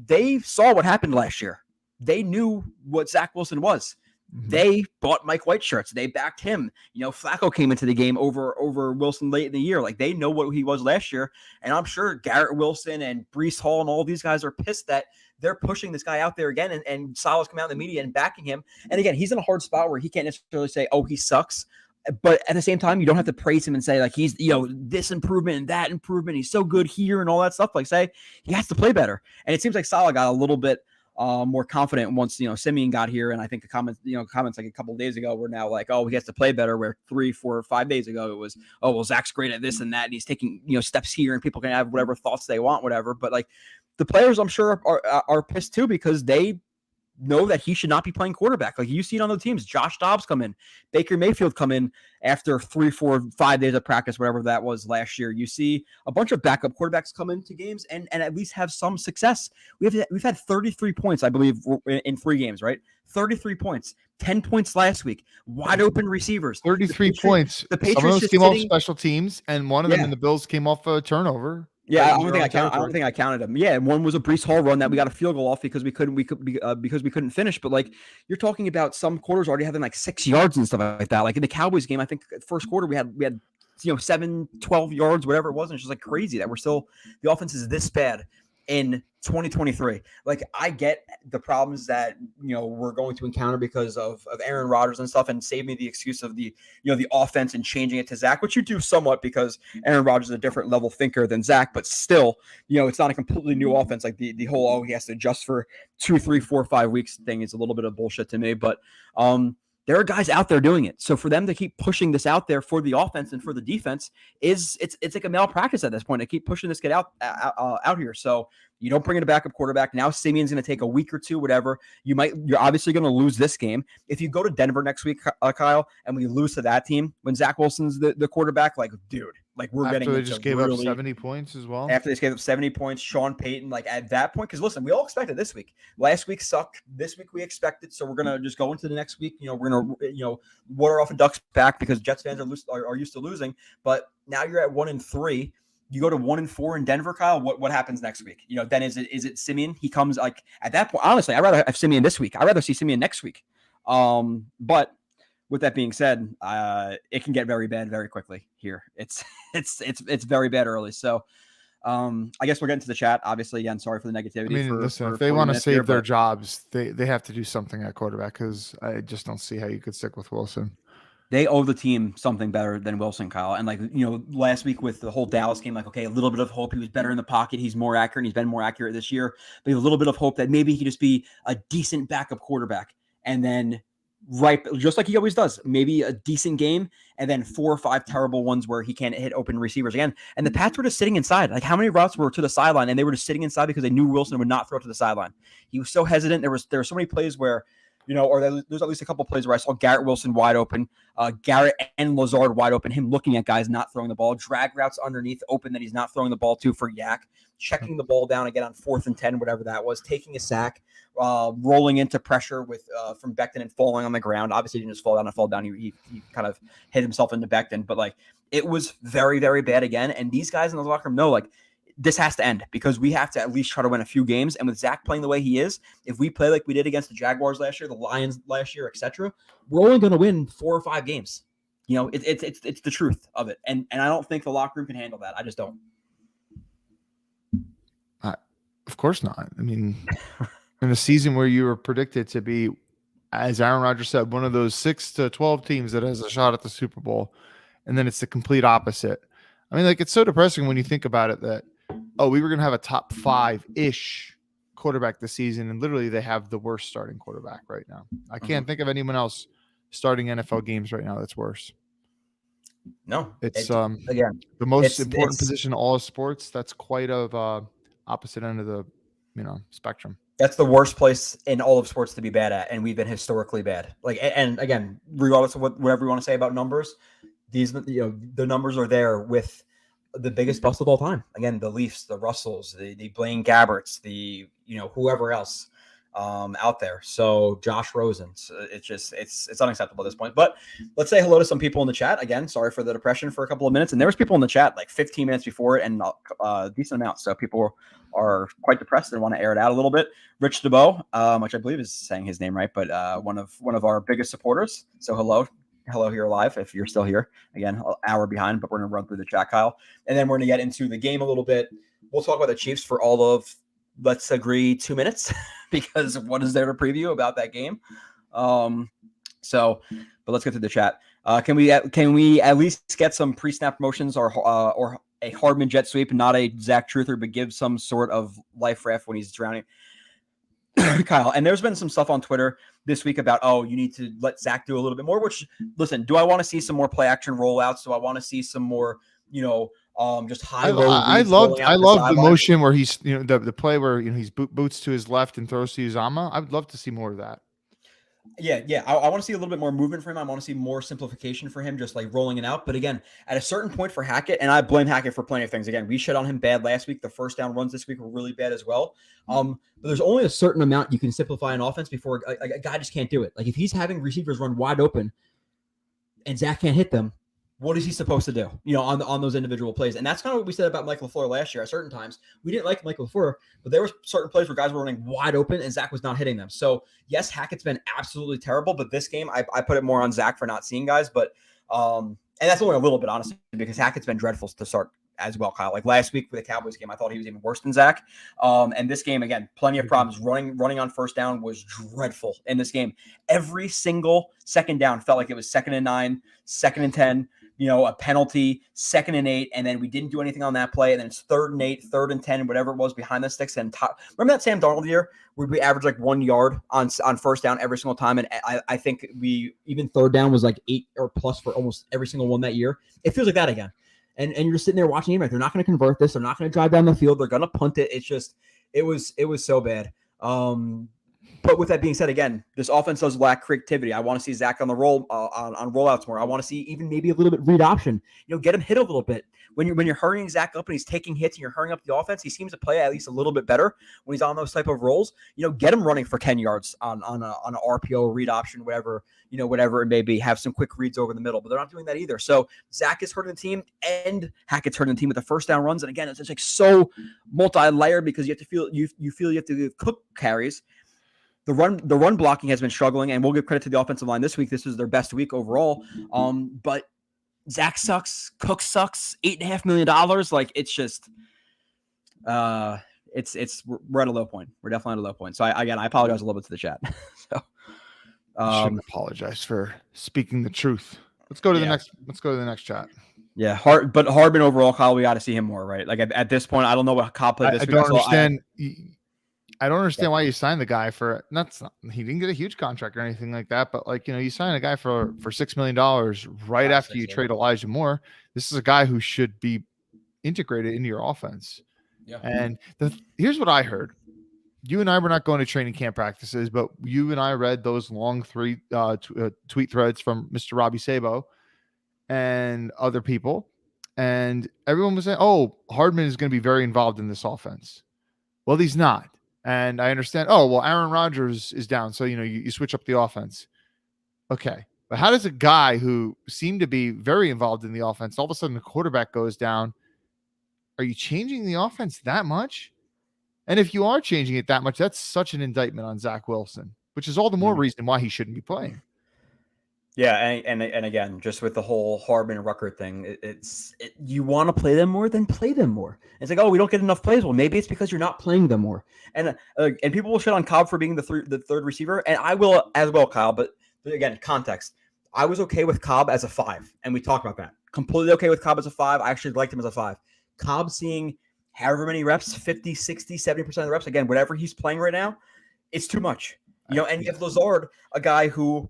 they saw what happened last year. They knew what Zach Wilson was. Mm-hmm. They bought Mike White shirts. They backed him. Flacco came into the game over Wilson late in the year. Like they know what he was last year. And I'm sure Garrett Wilson and Breece Hall and all these guys are pissed that they're pushing this guy out there again. And Saleh's coming out in the media and backing him. And again, he's in a hard spot where he can't necessarily say, oh, he sucks. But at the same time, you don't have to praise him and say like he's this improvement and that improvement. He's so good here and all that stuff. Like say he has to play better. And it seems like Saleh got a little bit more confident once Simeon got here. And I think the comments like a couple of days ago were now like, oh, he has to play better. Where 3, 4, 5 days ago it was, oh well, Zach's great at this and that, and he's taking steps here, and people can have whatever thoughts they want, whatever. But like the players, I'm sure are pissed too because they know that he should not be playing quarterback. Like you see it on the teams. Josh Dobbs come in, Baker Mayfield come in after 3, 4, 5 days of practice, whatever that was last year. You see a bunch of backup quarterbacks come into games and at least have some success. We've had 33 points, I believe, in 3 games, right? 33 points, 10 points last week, wide open receivers. 33 points. The Patriots some of those came off special teams, and one of them in the Bills came off a turnover. Yeah, I don't think I counted them. Yeah, one was a Breece Hall run that we got a field goal off because we couldn't finish. But like you're talking about some quarters already having like 6 yards and stuff like that. Like in the Cowboys game, I think first quarter we had 7, 12 yards, whatever it was, and it's just like crazy that the offense is this bad in 2023. Like I get the problems that we're going to encounter because of Aaron Rodgers and stuff, and save me the excuse of the the offense and changing it to Zach, which you do somewhat because Aaron Rodgers is a different level thinker than Zach, but still it's not a completely new offense. Like the whole he has to adjust for 2, 3, 4, 5 weeks thing is a little bit of bullshit to me. But there are guys out there doing it. So for them to keep pushing this out there for the offense and for the defense it's like a malpractice at this point. They keep pushing this kid out here. So you don't bring in a backup quarterback. Now Simeon's going to take a week or two, whatever. You're obviously going to lose this game. If you go to Denver next week, Kyle, and we lose to that team when Zach Wilson's the quarterback, like, dude, like we're after getting they just gave up 70 points as well. After they gave up 70 points, Sean Payton, like at that point, because listen, we all expected this week. Last week sucked. This week we expected, so we're gonna just go into the next week. We're gonna water off a duck's back because Jets fans are used to losing. But now you're at 1-3. You go to 1-4 in Denver, Kyle. What happens next week? Then is it Simeon? He comes like at that point. Honestly, I'd rather have Simeon this week. I'd rather see Simeon next week. But with that being said, it can get very bad very quickly here. It's very bad early. So I guess we'll get into the chat. Obviously, again, sorry for the negativity. I mean, listen, if they want to save their jobs, they have to do something at quarterback because I just don't see how you could stick with Wilson. They owe the team something better than Wilson, Kyle. And like, last week with the whole Dallas game, like, okay, a little bit of hope. He was better in the pocket. He's more accurate. And he's been more accurate this year. But a little bit of hope that maybe he could just be a decent backup quarterback. And then just like he always does, maybe a decent game and then 4 or 5 terrible ones where he can't hit open receivers again. And the Pats were just sitting inside. Like how many routes were to the sideline and they were just sitting inside because they knew Wilson would not throw to the sideline. He was so hesitant. There were so many plays where or there's at least a couple plays where I saw Garrett Wilson wide open, Garrett and Lazard wide open, him looking at guys not throwing the ball, drag routes underneath open that he's not throwing the ball to for Yak, checking the ball down again on 4th and 10, whatever that was, taking a sack, rolling into pressure with from Becton and falling on the ground. Obviously, he didn't just fall down and fall down. He kind of hit himself into Becton, but like it was very, very bad again. And these guys in the locker room know like this has to end because we have to at least try to win a few games. And with Zach playing the way he is, if we play like we did against the Jaguars last year, the Lions last year, etc., we're only going to win 4 or 5 games. It's the truth of it. And I don't think the locker room can handle that. I just don't. Of course not. I mean, in a season where you were predicted to be, as Aaron Rodgers said, one of those 6 to 12 teams that has a shot at the Super Bowl, and then it's the complete opposite. I mean, like, it's so depressing when you think about it that, we were going to have a top 5-ish quarterback this season, and literally they have the worst starting quarterback right now. I can't think of anyone else starting NFL games right now that's worse. No. It's again the most important position in all of sports. That's quite of opposite end of the spectrum. That's the worst place in all of sports to be bad at, and we've been historically bad. Like, and again, regardless of whatever you want to say about numbers, the numbers are there with the biggest bust of all time. Again, the Leafs, the Russells, the Blaine Gabberts, the whoever else out there. So Josh Rosen. It's unacceptable at this point. But let's say hello to some people in the chat. Again, sorry for the depression for a couple of minutes. And there was people in the chat like 15 minutes before it and a decent amount. So people are quite depressed and want to air it out a little bit. Rich DeBow, which I believe is saying his name right, but one of our biggest supporters. So hello here live if you're still here. Again, an hour behind, but we're going to run through the chat, Kyle. And then we're going to get into the game a little bit. We'll talk about the Chiefs for all of, let's agree, 2 minutes because what is there to preview about that game? But let's get to the chat. Can we at least get some pre-snap motions or a Hardman jet sweep, not a Zach Truther, but give some sort of life raft when he's drowning? Kyle, and there's been some stuff on Twitter this week about, you need to let Zach do a little bit more, which, listen, do I want to see some more play action rollouts? Do I want to see some more, just high low? I love the motion where he's, the play where, he's boots to his left and throws to Uzama. I would love to see more of that. Yeah. I want to see a little bit more movement for him. I want to see more simplification for him, just like rolling it out. But again, at a certain point for Hackett, and I blame Hackett for plenty of things. Again, we shit on him bad last week. The first down runs this week were really bad as well. But there's only a certain amount you can simplify an offense before a guy just can't do it. Like if he's having receivers run wide open and Zach can't hit them, what is he supposed to do, on those individual plays? And that's kind of what we said about Mike LaFleur last year. At certain times, we didn't like Mike LaFleur, but there were certain plays where guys were running wide open and Zach was not hitting them. So, yes, Hackett's been absolutely terrible, but this game, I put it more on Zach for not seeing guys. But and that's only a little bit, honestly, because Hackett's been dreadful to start as well, Kyle. Like last week with the Cowboys game, I thought he was even worse than Zach. And this game, again, plenty of problems. Running on first down was dreadful in this game. Every single second down felt like it was 2nd and 9, 2nd and 10. A penalty, 2nd and 8, and then we didn't do anything on that play, and then it's 3rd and 8, 3rd and 10, whatever it was behind the sticks. And remember that Sam Darnold year where we averaged like 1 yard on first down every single time, and I think we even 3rd down was like 8 or plus for almost every single one that year. It feels like that again, and you're sitting there watching him like they're not going to convert this, they're not going to drive down the field, they're going to punt it. It's just it was so bad. But with that being said, again, this offense does lack creativity. I want to see Zach on the roll on rollouts more. I want to see even maybe a little bit read option. Get him hit a little bit. When you're hurrying Zach up and he's taking hits and you're hurrying up the offense, he seems to play at least a little bit better when he's on those type of rolls. Get him running for 10 yards on an RPO read option, whatever it may be. Have some quick reads over the middle, but they're not doing that either. So Zach is hurting the team and Hackett's hurting the team with the first down runs. And again, it's just like so multi-layered because you have to feel you have to cook carries. The run blocking has been struggling, and we'll give credit to the offensive line this week. This is their best week overall. But Zach sucks. Cook sucks. $8.5 million. Like it's just, we're at a low point. We're definitely at a low point. So I apologize a little bit to the chat. I shouldn't apologize for speaking the truth. Let's go to the next chat. Yeah, but Hardman overall, Kyle, we got to see him more, right? Like at this point, I don't know what Kyle played this week. I don't understand why you signed the guy for he didn't get a huge contract or anything like that, but you sign a guy for $6 million right after you trade Elijah Moore. This is a guy who should be integrated into your offense. Yeah. And here's what I heard. you and I were not going to training camp practices, but you and I read those long tweet threads from Mr. Robbie Sabo and other people. And everyone was saying, oh, Hardman is going to be very involved in this offense. Well, he's not. And I understand, oh, well, Aaron Rodgers is down. So, you switch up the offense. Okay. But how does a guy who seemed to be very involved in the offense, all of a sudden the quarterback goes down? Are you changing the offense that much? And if you are changing it that much, that's such an indictment on Zach Wilson, which is all the more reason why he shouldn't be playing. Yeah, and again, just with the whole Hardman Rucker thing, you want to play them more, then play them more. It's like, oh, we don't get enough plays. Well, maybe it's because you're not playing them more. And people will shit on Cobb for being the third receiver, and I will as well, Kyle. But again, context. I was okay with Cobb as a 5, and we talked about that. Completely okay with Cobb as a 5. I actually liked him as a 5. Cobb seeing however many reps, 50, 60, 70% of the reps, again, whatever he's playing right now, it's too much. And you have Lazard, a guy who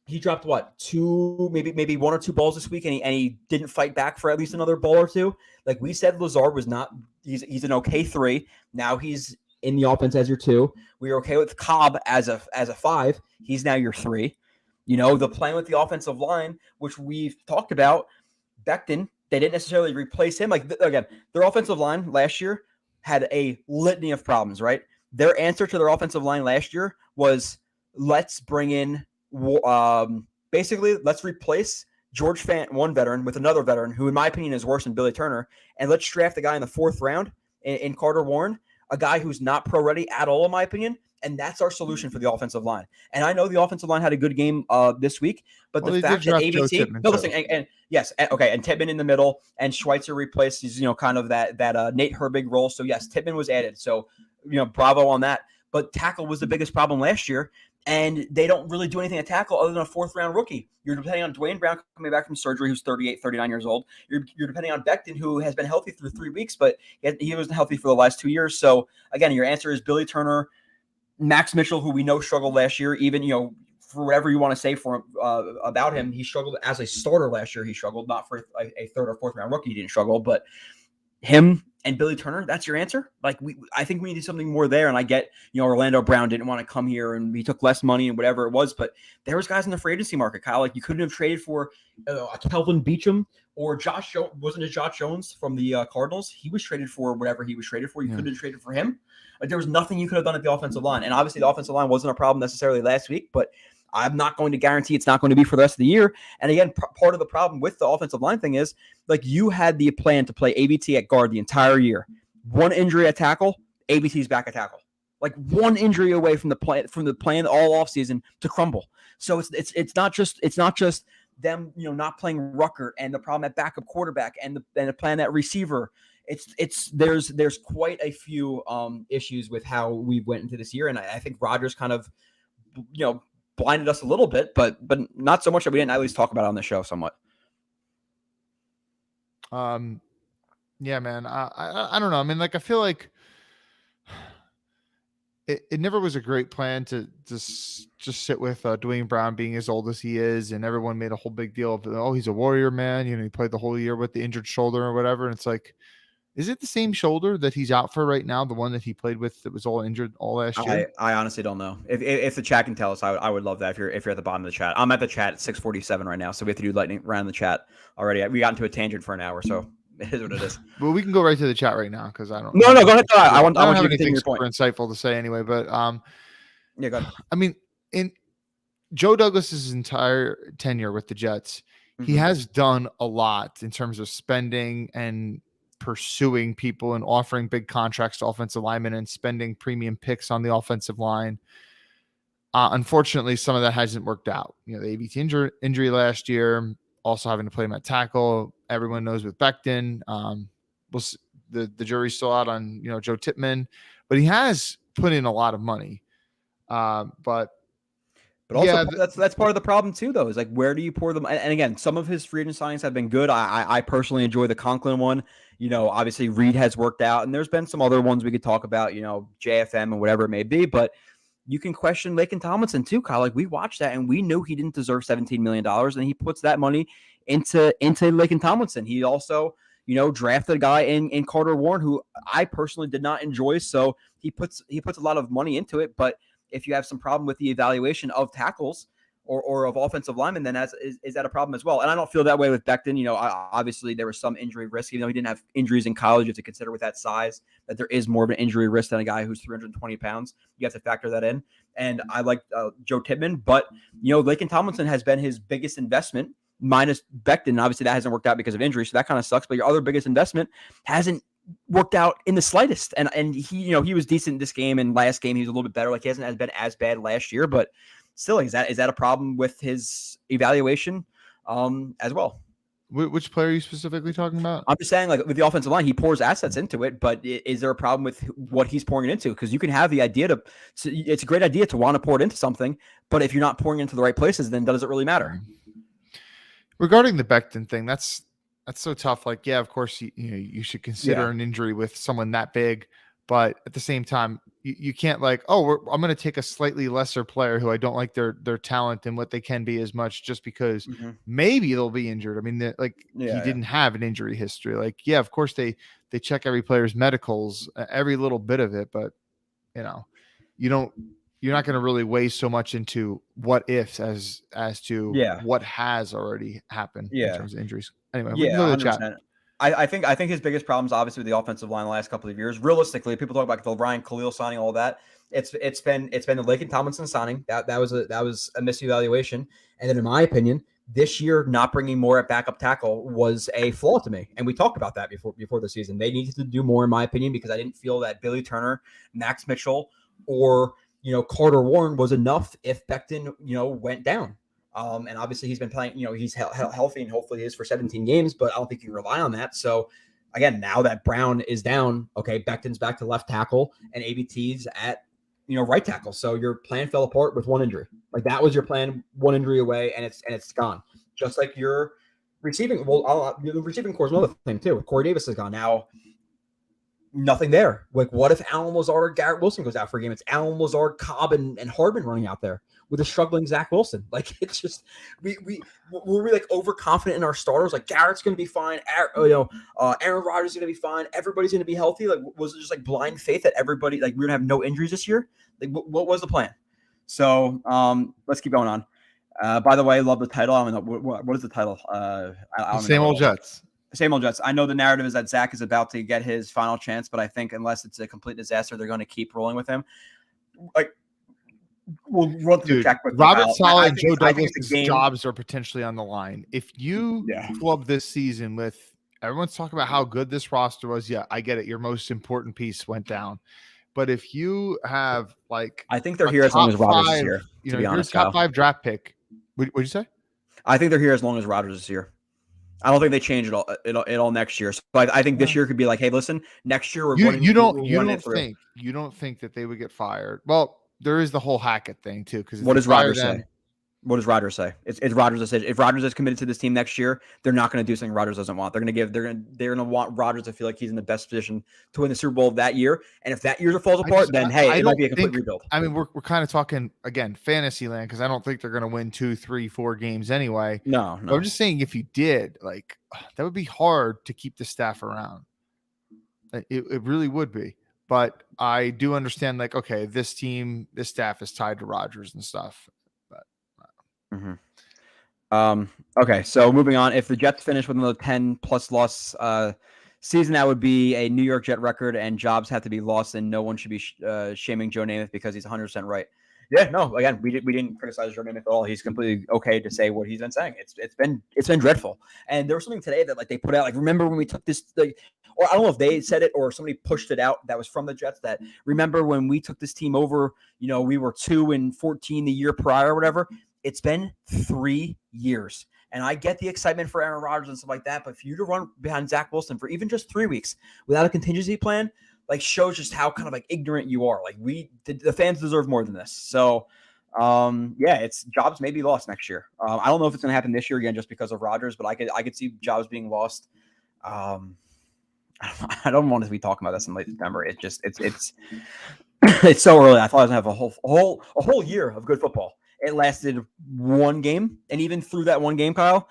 he dropped two, maybe 1 or 2 balls this week, and he didn't fight back for at least another ball or 2. Like we said, Lazard was not. He's an okay 3. Now he's in the offense as your 2. We were okay with Cobb as a 5. He's now your 3. The plan with the offensive line, which we've talked about, Becton, they didn't necessarily replace him. Like again, their offensive line last year had a litany of problems. Right, their answer to their offensive line last year was let's bring in. Basically, let's replace George Fant, one veteran, with another veteran who, in my opinion, is worse than Billy Turner, and let's draft a guy in the 4th round in Carter Warren, a guy who's not pro ready at all, in my opinion, and that's our solution for the offensive line. And I know the offensive line had a good game this week, but the fact that ABC, and Tippmann in the middle, and Schweitzer replaces, kind of that Nate Herbig role. So yes, Tippmann was added. So bravo on that. But tackle was the biggest problem last year. And they don't really do anything at tackle other than a 4th-round rookie. You're depending on Dwayne Brown coming back from surgery, who's 38, 39 years old. You're depending on Becton, who has been healthy through 3 weeks, but he wasn't healthy for the last 2 years. So, again, your answer is Billy Turner, Max Mitchell, who we know struggled last year. Even, for whatever you want to say for about him, he struggled as a starter last year. He struggled, not for a 3rd or 4th-round rookie. He didn't struggle, but him and Billy Turner, that's your answer? Like, I think we need something more there. And I get, Orlando Brown didn't want to come here and he took less money and whatever it was, but there was guys in the free agency market, Kyle. Like, you couldn't have traded for a Kelvin Beachum or Josh Jones. Wasn't it Josh Jones from the Cardinals? He was traded for whatever he was traded for. You couldn't have traded for him. Like, there was nothing you could have done at the offensive line. And obviously the offensive line wasn't a problem necessarily last week, but I'm not going to guarantee it's not going to be for the rest of the year. And again, part of the problem with the offensive line thing is, like, you had the plan to play ABT at guard the entire year. 1 injury at tackle, ABT's back at tackle. Like 1 injury away from the plan all offseason to crumble. So it's not just them, not playing Rucker and the problem at backup quarterback and the plan at receiver. There's quite a few issues with how we went into this year, and I think Rodgers kind of blinded us a little bit, but not so much that we didn't at least talk about it on the show somewhat. Yeah, man. I don't know. I mean, like, I feel like it never was a great plan to just sit with Dwayne Brown being as old as he is, and everyone made a whole big deal of, oh, he's a Warrior, man. He played the whole year with the injured shoulder or whatever. And it's like, is it the same shoulder that he's out for right now? The one that he played with that was all injured all last year? I honestly don't know. If the chat can tell us, I would love that. If you're at the bottom of the chat, I'm at the chat at 6:47 right now, so we have to do lightning round in the chat already. We got into a tangent for an hour, so it is what it is. Well, we can go right to the chat right now because I don't. No, go ahead. I want you to anything continue your super point. Insightful to say anyway, but yeah, go ahead. I mean, in Joe Douglas's entire tenure with the Jets, he has done a lot in terms of spending and pursuing people and offering big contracts to offensive linemen and spending premium picks on the offensive line. Unfortunately, some of that hasn't worked out. The ABT injury last year, also having to play him at tackle. Everyone knows with Becton. The jury's still out on Joe Tippmann, but he has put in a lot of money. But also, yeah, that's part of the problem too, though, is like, where do you pour them? And again, some of his free agent signings have been good. I personally enjoy the Conklin one. Obviously Reed has worked out, and there's been some other ones we could talk about, JFM and whatever it may be. But you can question Laken Tomlinson too, Kyle. Like, we watched that, and we knew he didn't deserve $17 million, and he puts that money into Laken Tomlinson. He also, drafted a guy in Carter Warren who I personally did not enjoy. So he puts a lot of money into it. But if you have some problem with the evaluation of tackles or of offensive linemen, then is that a problem as well? And I don't feel that way with Becton. Obviously there was some injury risk, even though he didn't have injuries in college. You have to consider with that size that there is more of an injury risk than a guy who's 320 pounds. You have to factor that in. And I like Joe Tippmann, but Laken Tomlinson has been his biggest investment minus Becton. Obviously that hasn't worked out because of injury. So that kind of sucks, but your other biggest investment hasn't worked out in the slightest. And he was decent this game, and last game he was a little bit better. Like he hasn't been as bad last year, but still, is that a problem with his evaluation as well? Which player are you specifically talking about? I'm just saying, like with the offensive line, he pours assets into it, but is there a problem with what he's pouring it into? Because you can have the idea it's a great idea to want to pour it into something, but if you're not pouring into the right places, then does it really matter? Regarding the Becton thing, that's so tough. Like, yeah, of course, you should consider an injury with someone that big, but at the same time, you can't I'm going to take a slightly lesser player who I don't like their talent and what they can be as much just because maybe they'll be injured. I mean, he didn't have an injury history. Like, yeah, of course they check every player's medicals, every little bit of it, but you're not going to really weigh so much into what ifs as to what has already happened in terms of injuries. Anyway, we can go to the chat. I think his biggest problems, obviously, with the offensive line the last couple of years. Realistically, people talk about the Ryan Khalil signing, all that. It's been the Laken Tomlinson signing that was a misevaluation. And then, in my opinion, this year not bringing more at backup tackle was a flaw to me. And we talked about that before the season. They needed to do more, in my opinion, because I didn't feel that Billy Turner, Max Mitchell, or Carter Warren was enough if Becton went down. And obviously he's been playing, he's healthy and hopefully he is for 17 games, but I don't think you can rely on that. So again, now that Brown is down, okay, Becton's back to left tackle and ABT's at, right tackle. So your plan fell apart with one injury. Like that was your plan, one injury away, and it's gone. Just like your receiving, the receiving core is another thing too. Corey Davis is gone now. Nothing there. Like, what if Alan Lazard or Garrett Wilson goes out for a game? It's Alan Lazard, Cobb, and Hardman running out there with a struggling Zach Wilson. Like, it's just we're like overconfident in our starters. Like, Garrett's going to be fine. Aaron Rodgers is going to be fine. Everybody's going to be healthy. Like, was it just like blind faith that everybody we're going to have no injuries this year? Like, what was the plan? So let's keep going on. By the way, I love the title. I don't know what is the title. Same old Jets. Same old Jets. I know the narrative is that Zach is about to get his final chance, but I think unless it's a complete disaster, they're going to keep rolling with him. Like, we'll run through the check. Robert Saleh and Joe Douglas' jobs are potentially on the line. If you club this season with everyone's talking about how good this roster was, I get it. Your most important piece went down. But if you have I think they're here as long as Rodgers is here. To be honest, top 5 draft pick. What'd you say? I think they're here as long as Rodgers is here. I don't think they change it all next year. So I think this year could be like, hey, listen, next year we're you don't think that they would get fired. Well, there is the whole Hackett thing too. Because what does Rodgers say? What does Rodgers say? It's Rodgers' decision. If Rodgers is committed to this team next year, they're not going to do something Rodgers doesn't want. They're going to want Rodgers to feel like he's in the best position to win the Super Bowl that year. And if that year falls apart, then it might be a complete rebuild. I mean, we're kind of talking again fantasy land because I don't think they're going to win 2, 3, 4 games anyway. No. But I'm just saying if you did, that would be hard to keep the staff around. It really would be. But I do understand, okay, this staff is tied to Rodgers and stuff. Okay, so moving on. If the Jets finish with another 10+ loss season, that would be a New York Jet record, and jobs have to be lost, and no one should be shaming Joe Namath because he's 100% right. Yeah, no. Again, we didn't criticize Joe Namath at all. He's completely okay to say what he's been saying. It's been dreadful. And there was something today that they put out. Remember when we took this? Or I don't know if they said it or somebody pushed it out that was from the Jets. That remember when we took this team over? We were 2-14 the year prior or whatever. It's been 3 years. And I get the excitement for Aaron Rodgers and stuff like that. But for you to run behind Zach Wilson for even just 3 weeks without a contingency plan, shows just how kind of ignorant you are. The fans deserve more than this. So, it's jobs may be lost next year. I don't know if it's going to happen this year again just because of Rodgers, but I could see jobs being lost. I don't want to be talking about this in late September. It's it's so early. I thought I was going to have a whole year of good football. It lasted one game, and even through that one game, Kyle,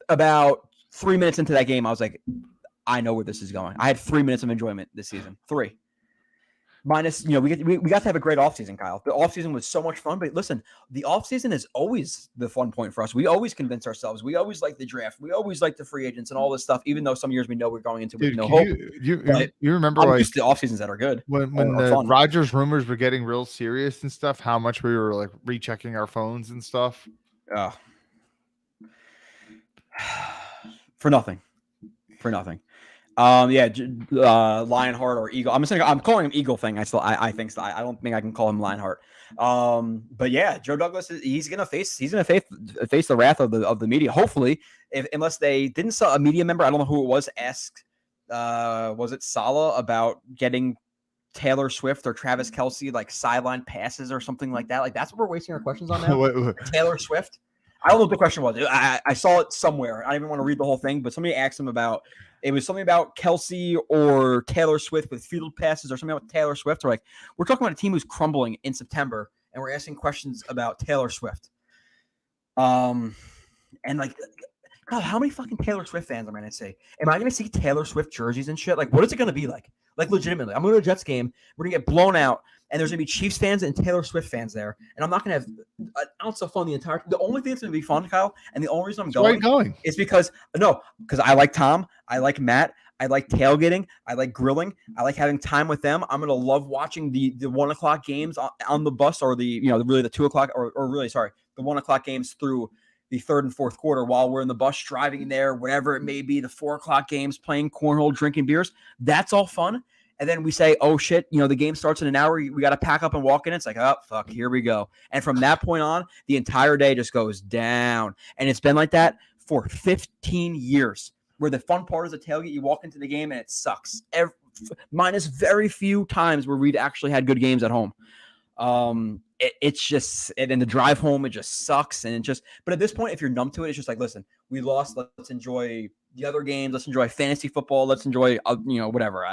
about 3 minutes into that game, I was like, I know where this is going. I had 3 minutes of enjoyment this season. 3. Minus, we got to have a great offseason, Kyle. The offseason was so much fun. But listen, the offseason is always the fun point for us. We always convince ourselves. We always like the draft. We always like the free agents and all this stuff, even though some years we know we're going into with no hope. You remember I'm used to the offseasons that are good. When the Rodgers rumors were getting real serious and stuff, how much we were like rechecking our phones and stuff? For nothing. Lionheart or Eagle. I'm calling him Eagle thing. I think so. I don't think I can call him Lionheart. But yeah, Joe Douglas he's gonna face the wrath of the media. Hopefully, unless they didn't saw a media member, I don't know who it was, asked was it Saleh about getting Taylor Swift or Travis Kelce like sideline passes or something like that. Like that's what we're wasting our questions on now. Taylor Swift. I don't know what the question was. I saw it somewhere. I didn't even want to read the whole thing, but somebody asked him about. It was something about Kelce or Taylor Swift with field passes or something about Taylor Swift. Or like, we're talking about a team who's crumbling in September, and we're asking questions about Taylor Swift. And like, God, how many fucking Taylor Swift fans am I going to see? Am I going to see Taylor Swift jerseys and shit? Like, what is it going to be like? Like, legitimately, I'm going to a Jets game. We're going to get blown out, and there's going to be Chiefs fans and Taylor Swift fans there. And I'm not going to have an ounce of fun the entire – the only thing that's going to be fun, Kyle, and the only reason I'm going is because I like Tom. I like Matt. I like tailgating. I like grilling. I like having time with them. I'm going to love watching the 1 o'clock games on the bus or the 2 o'clock or the 1 o'clock games through the third and fourth quarter while we're in the bus driving there, whatever it may be, the 4 o'clock games, playing cornhole, drinking beers. That's all fun. And then we say, oh, shit, the game starts in an hour. We got to pack up and walk in. It's like, oh, fuck, here we go. And from that point on, the entire day just goes down. And it's been like that for 15 years, where the fun part is the tailgate. You walk into the game and it sucks. Minus very few times where we'd actually had good games at home. It's just, and then the drive home, it just sucks. And but at this point, if you're numb to it, it's just like, listen, we lost. Let's enjoy the other games. Let's enjoy fantasy football. Let's enjoy, whatever.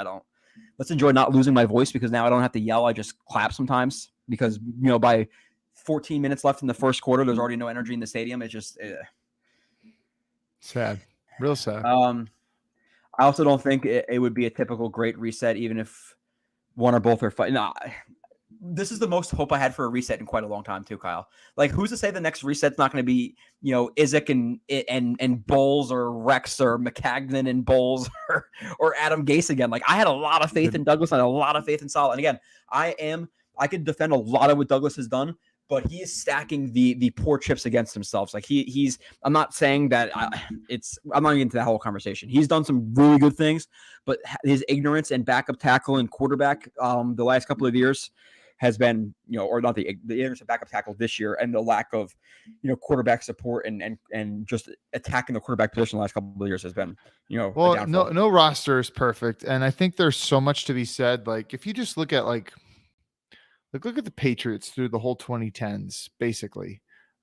Let's enjoy not losing my voice because now I don't have to yell. I just clap sometimes because, by 14 minutes left in the first quarter, there's already no energy in the stadium. It's just sad, real sad. I also don't think it would be a typical great reset, even if one or both are fighting. No, this is the most hope I had for a reset in quite a long time too, Kyle. Like, who's to say the next reset's not going to be, Isaac and Bowles or Rex or McCagnon and Bowles or Adam Gase again. Like, I had a lot of faith in Douglas. I had a lot of faith in Saleh. And again, I could defend a lot of what Douglas has done, but he is stacking the poor chips against himself. Like he's. I'm not saying that I'm not getting into that whole conversation. He's done some really good things, but his ignorance and backup tackle and quarterback the last couple of years has been, or not the ignorance of backup tackle this year, and the lack of, quarterback support and just attacking the quarterback position the last couple of years has been, well, no roster is perfect, and I think there's so much to be said. Like, if you just look at look at the Patriots through the whole 2010s, basically,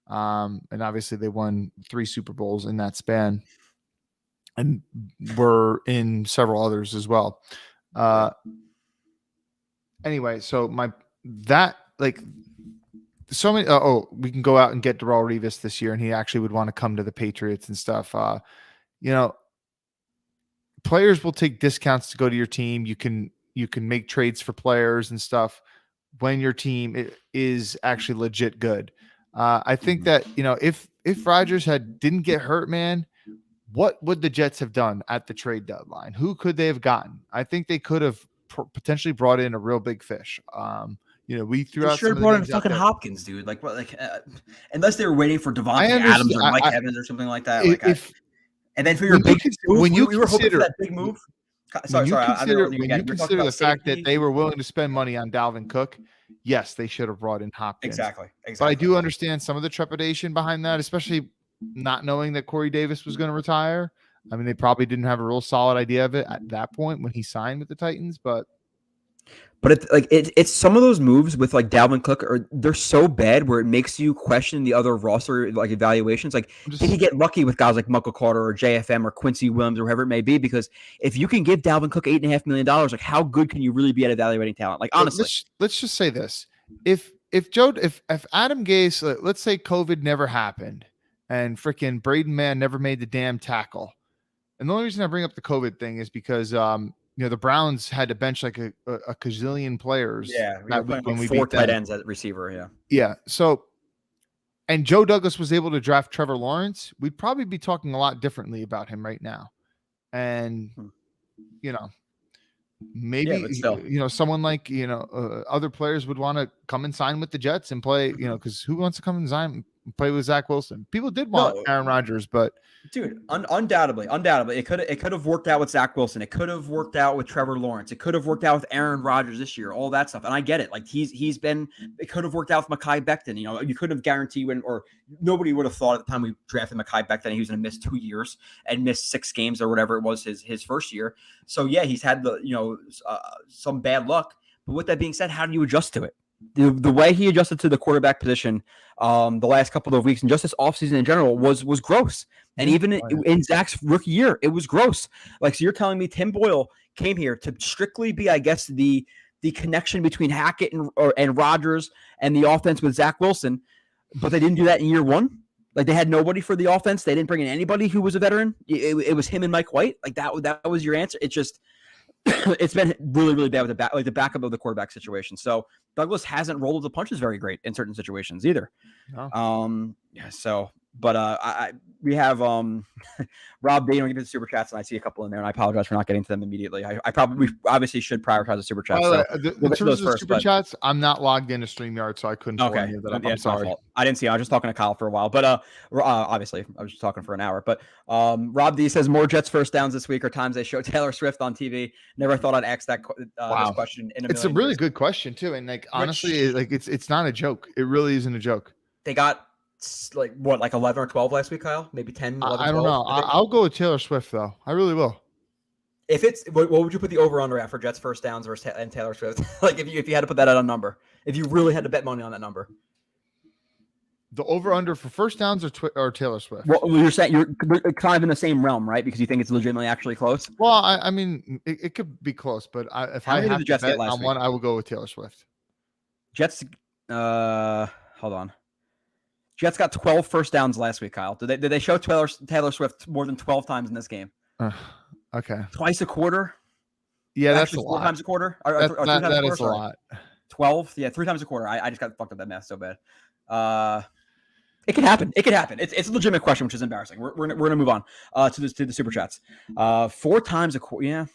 and obviously they won 3 Super Bowls in that span, and were in several others as well. Anyway, so so many. We can go out and get Darrelle Revis this year, and he actually would want to come to the Patriots and stuff. Players will take discounts to go to your team. You can make trades for players and stuff when your team is actually legit good. I think that if Rodgers didn't get hurt, man, what would the Jets have done at the trade deadline? Who could they have gotten? I think they could have potentially brought in a real big fish. We threw out some brought in fucking Hopkins, dude. Like, what? Like, unless they were waiting for Devontae Adams or Mike Evans or something like that. And then for your big move, when you were hoping for that big move. Sorry. When you consider the fact that they were willing to spend money on Dalvin Cook, yes, they should have brought in Hopkins. Exactly. But I do understand some of the trepidation behind that, especially not knowing that Corey Davis was going to retire. I mean, they probably didn't have a real solid idea of it at that point when he signed with the Titans, but it's some of those moves with like Dalvin Cook they're so bad where it makes you question the other roster like evaluations. Like, did he get lucky with guys like Michael Carter or JFM or Quincy Williams or whoever it may be? Because if you can give Dalvin Cook $8.5 million, like, how good can you really be at evaluating talent? Like, honestly, let's just say this: if Adam Gase, let's say COVID never happened and freaking Braden Mann never made the damn tackle, And the only reason I bring up the COVID thing is because the Browns had to bench like a gazillion players. Yeah, we were playing when we 4 beat tight them. ends at receiver. Yeah. Yeah. So, and Joe Douglas was able to draft Trevor Lawrence. We'd probably be talking a lot differently about him right now. And maybe someone like other players would want to come and sign with the Jets and play. Because who wants to come and play with Zach Wilson? People did want Aaron Rodgers, but dude, undoubtedly, it could have worked out with Zach Wilson. It could have worked out with Trevor Lawrence. It could have worked out with Aaron Rodgers this year. All that stuff, and I get it. Like it could have worked out with Mekhi Becton. You couldn't have guaranteed or nobody would have thought at the time we drafted Mekhi Becton he was going to miss 2 years and miss 6 games or whatever it was his first year. So yeah, he's had some bad luck. But with that being said, how do you adjust to it? The way he adjusted to the quarterback position the last couple of weeks and just this offseason in general was gross. And even in Zach's rookie year, it was gross. Like, so you're telling me Tim Boyle came here to strictly be, I guess, the connection between Hackett and Rodgers and the offense with Zach Wilson, but they didn't do that in year 1? Like, they had nobody for the offense. They didn't bring in anybody who was a veteran. It was him and Mike White. Like, that was your answer. It's just it's been really, really bad with the backup of the quarterback situation. So Douglas hasn't rolled with the punches very great in certain situations either. No. We have Rob Day get to the super chats, and I see a couple in there, and I apologize for not getting to them immediately. We obviously should prioritize the super chats. In terms of super chats, I'm not logged into StreamYard, so I couldn't. Okay, I'm sorry. I didn't see. I was just talking to Kyle for a while, but obviously I was just talking for an hour. But Rob D says more Jets first downs this week are times they show Taylor Swift on TV. Never thought I'd ask that this question. It's a really good question too, and honestly, it's not a joke. It really isn't a joke. They got 11 or 12 last week, Kyle? Maybe 10, 11, I don't know. I'll go with Taylor Swift, though. I really will. If it's what would you put the over-under at for Jets first downs and Taylor Swift? Like, if you had to put that at a number, if you really had to bet money on that number, the over-under for first downs or Taylor Swift? Well, you're saying you're kind of in the same realm, right? Because you think it's legitimately actually close. Well, I mean, it could be close, but if I have to bet on one, I will go with Taylor Swift. Jets. Hold on. Jets got 12 first downs last week, Kyle. Did they show Taylor Swift more than 12 times in this game? Okay. Twice a quarter? Yeah, that's a lot. 4 times a quarter? That is a lot. 12? Yeah, 3 times a quarter. I just got fucked up that math so bad. It could happen. It's a legitimate question, which is embarrassing. We're gonna move on to the super chats. 4 times a quarter. Yeah.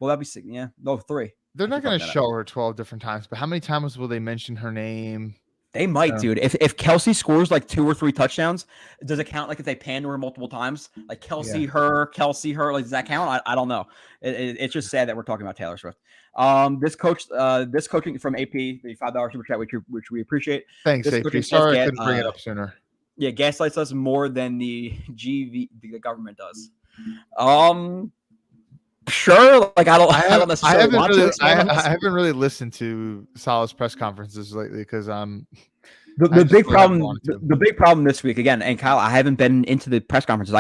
Well, that'd be 6. Yeah. No, 3. They're not going to show her 12 different times, but how many times will they mention her name? They might, dude. If Kelsey scores like 2 or 3 touchdowns, does it count like if they pan to her multiple times? Like Kelsey, her. Like, does that count? I don't know. It's just sad that we're talking about Taylor Swift. This coaching from AP, the $5 super chat, which we appreciate. Thanks, AP. Sorry I couldn't bring it up sooner. Yeah, gaslights us more than the government does. Sure. Like, I don't necessarily want to. I haven't really listened to Salah's press conferences lately because the big problem this week again, and Kyle, I haven't been into the press conferences.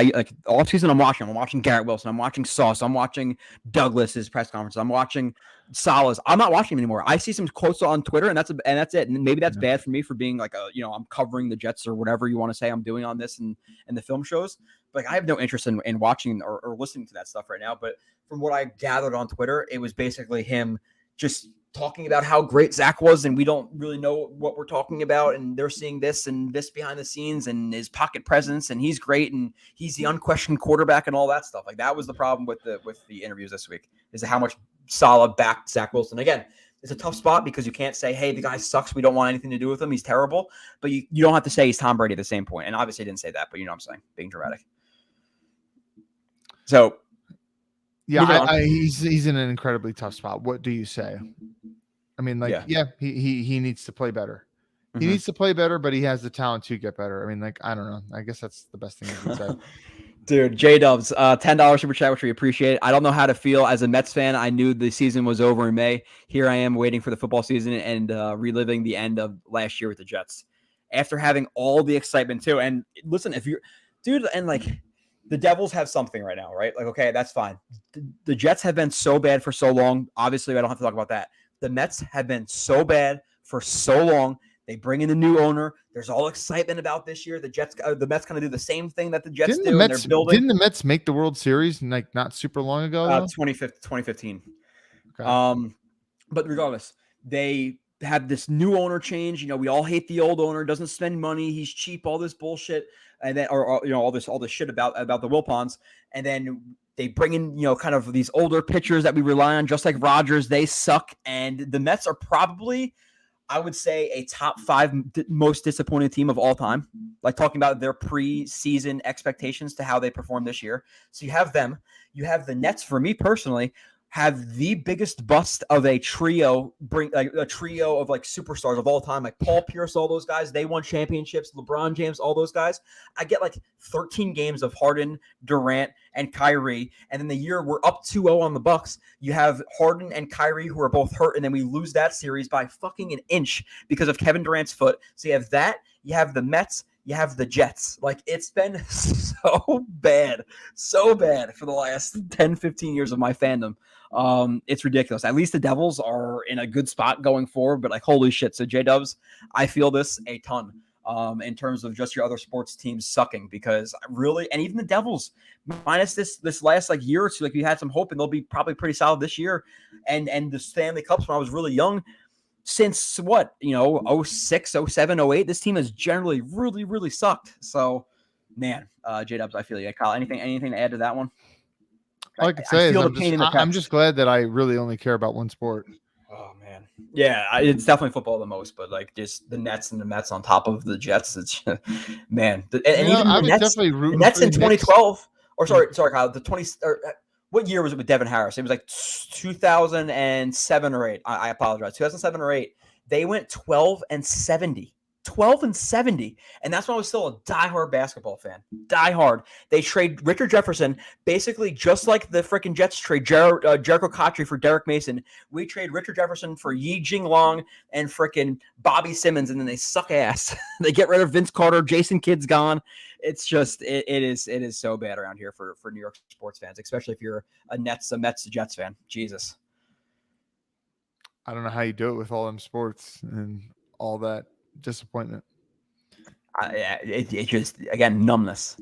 All season I'm watching Garrett Wilson, I'm watching Sauce, I'm watching Douglas's press conferences, I'm watching Salah's. I'm not watching him anymore. I see some quotes on Twitter, and that's it. And maybe that's bad for me for being like I'm covering the Jets or whatever you want to say I'm doing on this and the film shows. But I have no interest in watching or listening to that stuff right now. But from what I gathered on Twitter, it was basically him just talking about how great Zach was, and we don't really know what we're talking about, and they're seeing this and this behind the scenes and his pocket presence, and he's great, and he's the unquestioned quarterback and all that stuff. Like, that was the problem with the interviews this week, is how much Salah backed Zach Wilson. Again, it's a tough spot because you can't say, hey, the guy sucks, we don't want anything to do with him, he's terrible, but you don't have to say he's Tom Brady at the same point. And obviously I didn't say that, but you know what I'm saying, being dramatic. So yeah, he's in an incredibly tough spot. What do you say? I mean, he needs to play better. He needs to play better, but he has the talent to get better. I mean, I don't know. I guess that's the best thing you can say. Dude, J-Dubs, $10 super chat, which we appreciate. I don't know how to feel as a Mets fan. I knew the season was over in May. Here I am waiting for the football season and reliving the end of last year with the Jets. After having all the excitement, too. And listen, if you're – dude, and the Devils have something right now, right? Like, okay, that's fine. The Jets have been so bad for so long. Obviously, I don't have to talk about that. The Mets have been so bad for so long They bring in a new owner. There's all excitement about this year. The Mets kind of do the same thing that the Jets do. And they're building. Didn't the Mets make the World Series like not super long ago? 2015. Okay. But regardless, they have this new owner change. You know, we all hate the old owner. Doesn't spend money. He's cheap. All this bullshit, and then or you know all this shit about the Wilpons, and then they bring in kind of these older pitchers that we rely on, just like Rogers. They suck, and the Mets are probably, I would say, a top 5 most disappointing team of all time. Like talking about their preseason expectations to how they performed this year. So you have them. You have the Nets. For me personally, have the biggest bust of a trio, a trio of like superstars of all time, like Paul Pierce, all those guys. They won championships. LeBron James, all those guys. I get like 13 games of Harden, Durant, and Kyrie, and then the year we're up 2-0 on the Bucks, you have Harden and Kyrie who are both hurt, and then we lose that series by fucking an inch because of Kevin Durant's foot. So you have that. You have the Mets. You have the Jets. Like, it's been so bad for the last 10, 15 years of my fandom. It's ridiculous. At least the Devils are in a good spot going forward, but like, holy shit. So J-Dubs, I feel this a ton in terms of just your other sports teams sucking, because really, and even the Devils, minus this last like year or two, like we had some hope and they'll be probably pretty solid this year. And the Stanley Cups when I was really young, since what, 06, 07, 08, this team has generally really, really sucked. So, man, J-Dubs, I feel you. Kyle, anything to add to that one? All I can say is I'm just glad that I really only care about one sport. Oh, man. Yeah, it's definitely football the most, but like just the Nets and the Mets on top of the Jets, it's, man. And even the Nets, the Nets in 2012, or sorry, Kyle, what year was it with Devin Harris? It was like 2007 or 8. I apologize. 2007 or 8. They went 12-70. 12-70. And that's when I was still a diehard basketball fan. Diehard. They trade Richard Jefferson, basically just like the freaking Jets trade Jericho Cotchery for Derek Mason. We trade Richard Jefferson for Yi Jing Long and freaking Bobby Simmons, and then they suck ass. They get rid of Vince Carter. Jason Kidd's gone. It's just it is so bad around here for New York sports fans, especially if you're a Mets, Jets fan. Jesus. I don't know how you do it with all them sports and all that disappointment. It just, again, numbness.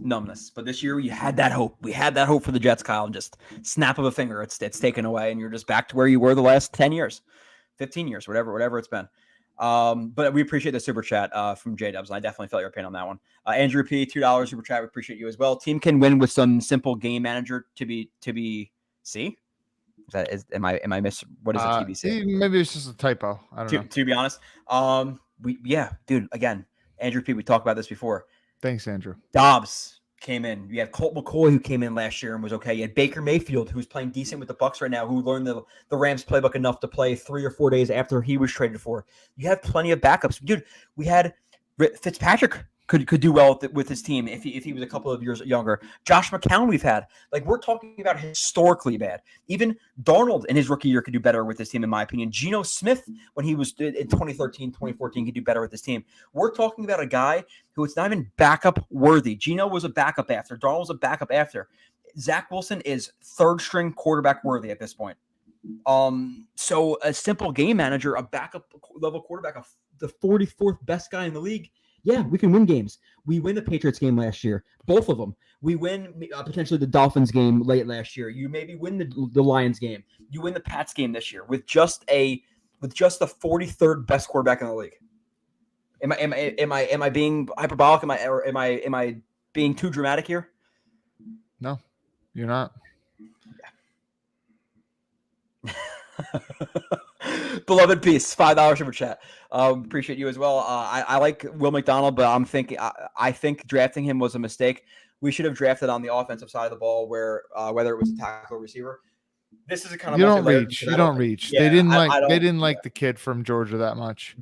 But this year we had that hope. We had that hope for the Jets, Kyle, and just snap of a finger, it's taken away, and you're just back to where you were the last 10 years, 15 years, whatever it's been. But we appreciate the super chat from J-Dubs, and I definitely felt your pain on that one. Andrew P, $2 super chat. We appreciate you as well. Team can win with some simple game manager to be C. What is a TBC? Maybe it's just a typo. I don't know. To be honest, dude. Again, Andrew P. We talked about this before. Thanks, Andrew. Dobbs came in. You had Colt McCoy who came in last year and was okay. You had Baker Mayfield who's playing decent with the Bucks right now, who learned the Rams playbook enough to play 3 or 4 days after he was traded for. You have plenty of backups, dude. We had Fitzpatrick could do well with his team if he was a couple of years younger. Josh McCown we've had. Like, we're talking about historically bad. Even Darnold in his rookie year could do better with this team, in my opinion. Geno Smith, when he was in 2013, 2014, could do better with this team. We're talking about a guy who it's not even backup worthy. Geno was a backup after. Darnold was a backup after. Zach Wilson is third-string quarterback worthy at this point. So a simple game manager, a backup level quarterback, the 44th best guy in the league, yeah, we can win games. We win the Patriots game last year, both of them. We win potentially the Dolphins game late last year. You maybe win the Lions game. You win the Pats game this year with just the 43rd best quarterback in the league. Am I being hyperbolic? Am I being too dramatic here? No, you're not. Yeah. Beloved Peace, $5 super chat. Appreciate you as well. I like Will McDonald, but I think drafting him was a mistake. We should have drafted on the offensive side of the ball, where whether it was a tackle or receiver. This is a kind of you don't reach. Yeah, they didn't like the kid from Georgia that much,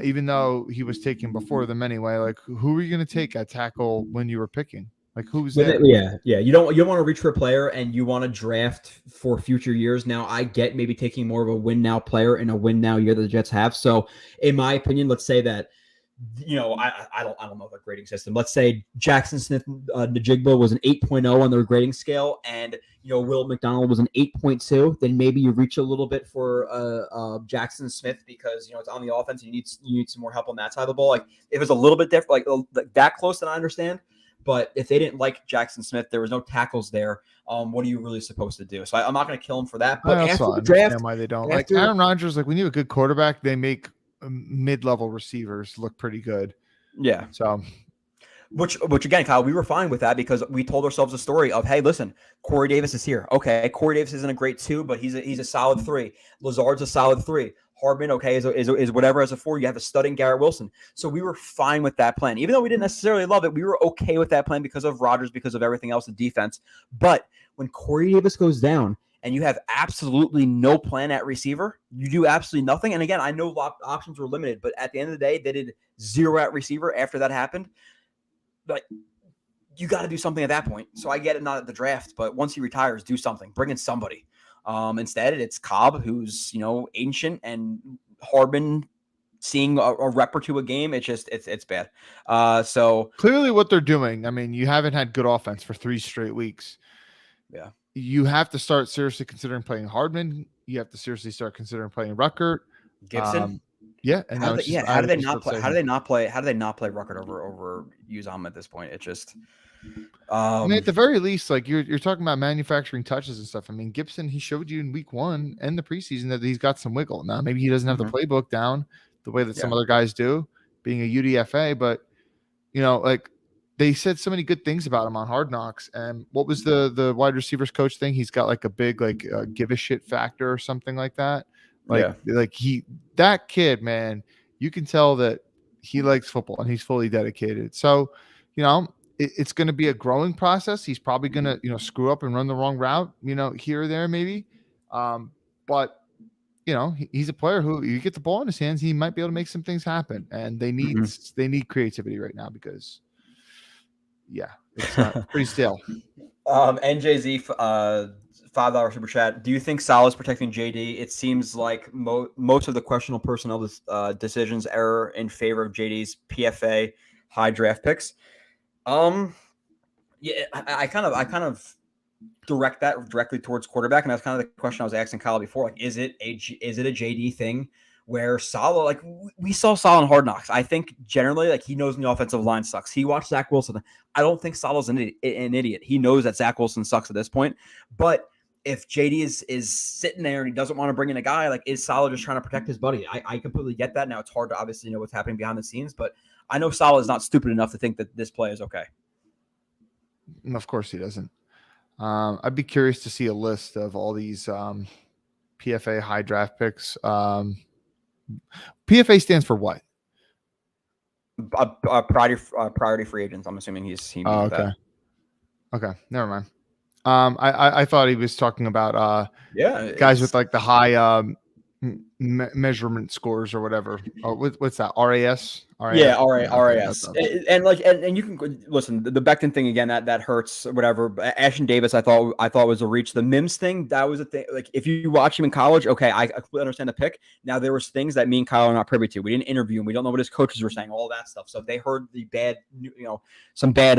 even though he was taken before them anyway. Like, who were you going to take at tackle when you were picking? Like, who's that? Yeah. You don't want to reach for a player, and you want to draft for future years. Now, I get maybe taking more of a win now player in a win now year that the Jets have. So, in my opinion, let's say that I don't know their grading system. Let's say Jackson Smith Najigba was an 8.0 on their grading scale, and Will McDonald was an 8.2. Then maybe you reach a little bit for Jackson Smith because it's on the offense. And you need some more help on that side of the ball. Like if it was a little bit different, like that close, then I understand. But if they didn't like Jackson Smith, there was no tackles there. What are you really supposed to do? So I'm not going to kill him for that. But after the draft, why they don't like Aaron Rodgers? Like we need a good quarterback. They make mid-level receivers look pretty good. Yeah. So, which again, Kyle, we were fine with that because we told ourselves a story of, hey, listen, Corey Davis is here. Okay, Corey Davis isn't a great 2, but he's a solid 3. Lazard's a solid 3. Hardman, okay, is whatever as a 4. You have a studding Garrett Wilson. So we were fine with that plan. Even though we didn't necessarily love it, we were okay with that plan because of Rodgers, because of everything else, the defense. But when Corey Davis goes down and you have absolutely no plan at receiver, you do absolutely nothing. And again, I know options were limited, but at the end of the day, they did 0 at receiver after that happened. But you got to do something at that point. So I get it, not at the draft, but once he retires, do something. Bring in somebody. Instead, it's Cobb, who's ancient, and Hardman seeing a rep or 2 a game. It's bad. So clearly, what they're doing. I mean, you haven't had good offense for 3 straight weeks. Yeah, you have to start seriously considering playing Hardman. You have to seriously start considering playing Ruckert, Gibson. Yeah, and how do they not play Ruckert over Uzomah at this point? It just. I mean, at the very least, like you're talking about manufacturing touches and stuff. I mean, Gibson, he showed you in week 1 and the preseason that he's got some wiggle. Now, maybe he doesn't have the playbook down the way that some other guys do, being a UDFA, but like they said so many good things about him on Hard Knocks. And what was the wide receivers coach thing? He's got like a big give a shit factor or something like that. That kid, man, you can tell that he likes football and he's fully dedicated. So, it's going to be a growing process. He's probably going to, screw up and run the wrong route, here or there, maybe. But, he's a player who you get the ball in his hands, he might be able to make some things happen. And they need creativity right now because, it's pretty stale. NJZ, $5 super chat. Do you think Salah's protecting JD? It seems like most of the questionable personnel decisions error in favor of JD's PFA high draft picks. I kind of direct that directly towards quarterback, and that's kind of the question I was asking Kyle before. Like, is it a JD thing where Salah, like we saw Salah in Hard Knocks? I think generally, like he knows when the offensive line sucks. He watched Zach Wilson. I don't think Salah's an idiot. He knows that Zach Wilson sucks at this point. But if JD is sitting there and he doesn't want to bring in a guy, like is Salah just trying to protect his buddy? I completely get that. Now it's hard to obviously know what's happening behind the scenes, but I know Salah is not stupid enough to think that this play is okay. Of course he doesn't. I'd be curious to see a list of all these PFA high draft picks. PFA stands for what? Priority free agents. I'm assuming he means okay. that. Okay, never mind. I thought he was talking about guys with like the high measurement scores or whatever. What's that? RAS? Yeah, RAS. And you can listen, the Becton thing again, that hurts, whatever. Ashton Davis, I thought was a reach. The Mims thing, that was a thing. Like if you watch him in college, okay, I completely understand the pick. Now there was things that me and Kyle are not privy to. We didn't interview him. We don't know what his coaches were saying, all that stuff. So if they heard the bad, some bad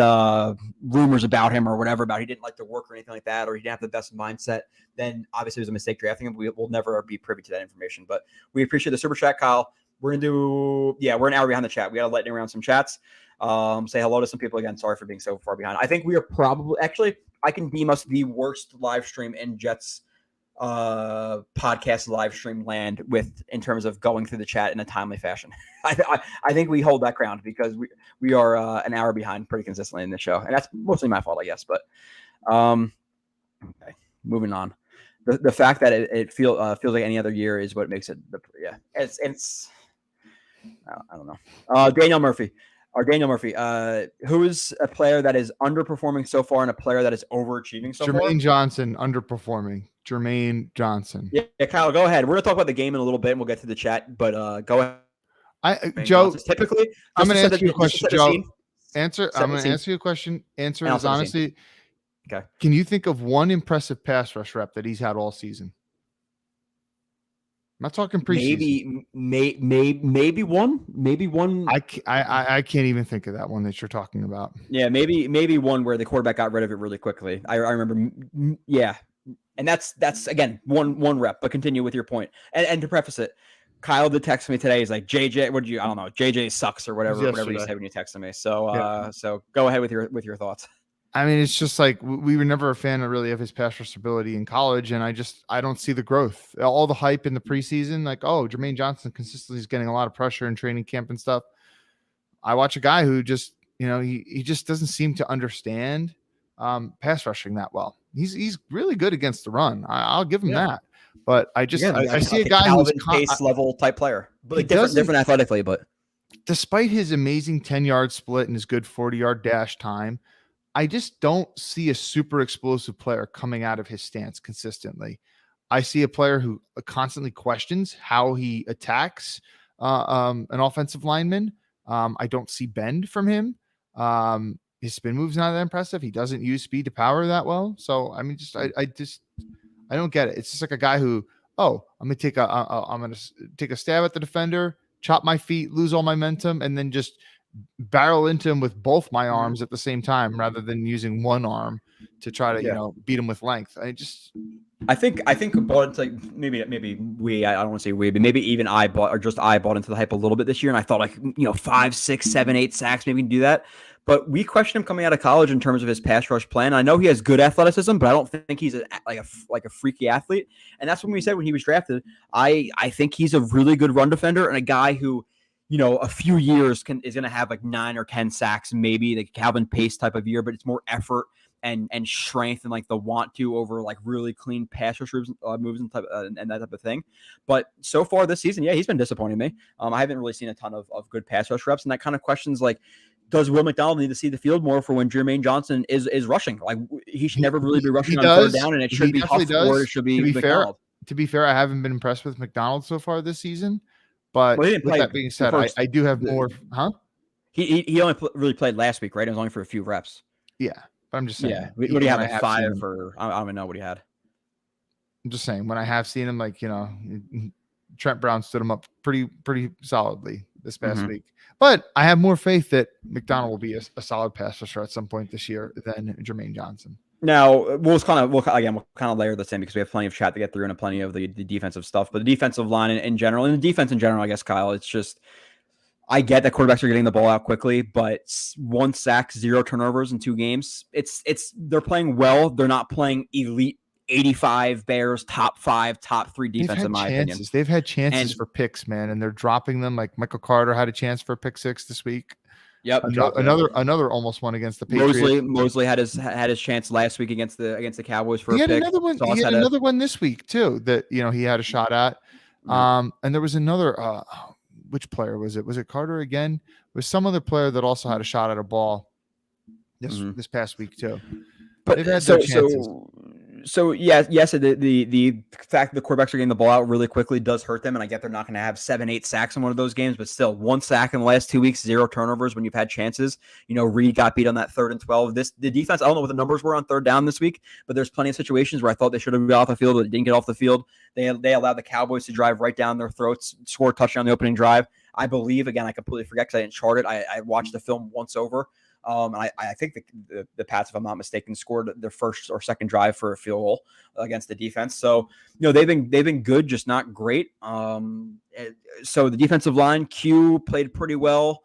rumors about him or whatever, about he didn't like to work or anything like that, or he didn't have the best mindset, then obviously it was a mistake drafting him. We'll never be privy to that information. But we appreciate the super chat, Kyle. We're going to do, we're an hour behind the chat. We got to let around some chats. Say hello to some people again. Sorry for being so far behind. I think we are probably, actually, I can deem us the worst live stream in Jets podcast live stream land in terms of going through the chat in a timely fashion. I think we hold that ground because we are an hour behind pretty consistently in the show. And that's mostly my fault, I guess. But okay, moving on. The fact that it feels like any other year is what makes it. It's I don't know. Daniel Murphy, who is a player that is underperforming so far and a player that is overachieving so far? Jermaine Johnson underperforming. Jermaine Johnson. Yeah, Kyle, go ahead. We're gonna talk about the game in a little bit, and we'll get to the chat. But go ahead. Joe, typically, I'm going to ask you a question, Joe. I'm going to ask you a question. Answer is honestly. Okay. Can you think of one impressive pass rush rep that he's had all season? not talking preseason. Maybe one. I can't even think of that one that you're talking about. Yeah, maybe one where the quarterback got rid of it really quickly. I remember. Yeah, and that's again one rep. But continue with your point. And to preface it, Kyle did text me today. He's like, JJ, what did you? I don't know. JJ sucks or whatever you said when you texted me. So so go ahead with your thoughts. I mean, it's just like we were never a fan of really of his pass rush ability in college, and I don't see the growth. All the hype in the preseason, like, oh, Jermaine Johnson consistently is getting a lot of pressure in training camp and stuff. I watch a guy who just, he just doesn't seem to understand pass rushing that well. He's really good against the run. I'll give him that. But I see a guy who's pace level type player, but like different athletically. But despite his amazing 10-yard split and his good 40-yard dash time, I just don't see a super explosive player coming out of his stance consistently. I see a player who constantly questions how he attacks an offensive lineman. I don't see bend from him. His spin move's not that impressive. He doesn't use speed to power that well. So I mean, I don't get it. It's just like a guy who, I'm gonna take a stab at the defender, chop my feet, lose all my momentum, and then just barrel into him with both my arms at the same time, rather than using one arm to try to beat him with length. I think bought into, like, maybe I don't want to say we, but maybe even I bought into the hype a little bit this year, and I thought, like, 5, 6, 7, 8 sacks, maybe we can do that. But we questioned him coming out of college in terms of his pass rush plan. I know he has good athleticism, but I don't think he's like a freaky athlete. And that's when we said when he was drafted, I think he's a really good run defender and a guy who, a few years is going to have like 9 or 10 sacks, maybe like Calvin Pace type of year, but it's more effort and strength and like the want to over like really clean pass rush moves and that type of thing. But so far this season, he's been disappointing me. I haven't really seen a ton of good pass rush reps, and that kind of questions like, does Will McDonald need to see the field more for when Jermaine Johnson is rushing? Like, he should never really be rushing on third down, and it should be Huff or it should be McDonald. To be fair, I haven't been impressed with McDonald so far this season. But with that being said, I do have more. Huh? He only really played last week, right? It was only for a few reps. Yeah, but I'm just saying. Yeah, what do you have? Like 5 or I don't even know what he had. I'm just saying, when I have seen him, like, Trent Brown stood him up pretty solidly this past week. But I have more faith that McDonald will be a solid pass rusher at some point this year than Jermaine Johnson. Now we'll kind of layer this in because we have plenty of chat to get through and plenty of the defensive stuff. But the defensive line in general, and the defense in general, I guess, Kyle, it's just, I get that quarterbacks are getting the ball out quickly, but 1 sack, 0 turnovers in 2 games. They're playing well. They're not playing elite 85 Bears, top 5, top 3 defense, in my opinion. They've had chances for picks, man, and they're dropping them. Like Michael Carter had a chance for a pick 6 this week. Yep. Another almost one against the Patriots. Mosley had his chance last week against the Cowboys for a pick. He had another one this week too that he had a shot at. And there was another which player was it? Was it Carter again? It was some other player that also had a shot at a ball this past week too. But they've had their chances. So yes, the fact that the quarterbacks are getting the ball out really quickly does hurt them, and I get they're not going to have 7, 8 sacks in one of those games, but still 1 sack in the last 2 weeks, 0 turnovers when you've had chances. Reed got beat on that 3rd and 12. The defense, I don't know what the numbers were on 3rd down this week, but there's plenty of situations where I thought they should have got off the field, but they didn't get off the field. They allowed the Cowboys to drive right down their throats, score a touchdown on the opening drive. I believe, again, I completely forget because I didn't chart it. I watched the film once over. I think the Pats, if I'm not mistaken, scored their first or second drive for a field goal against the defense. So, they've been good, just not great. So the defensive line, Q played pretty well.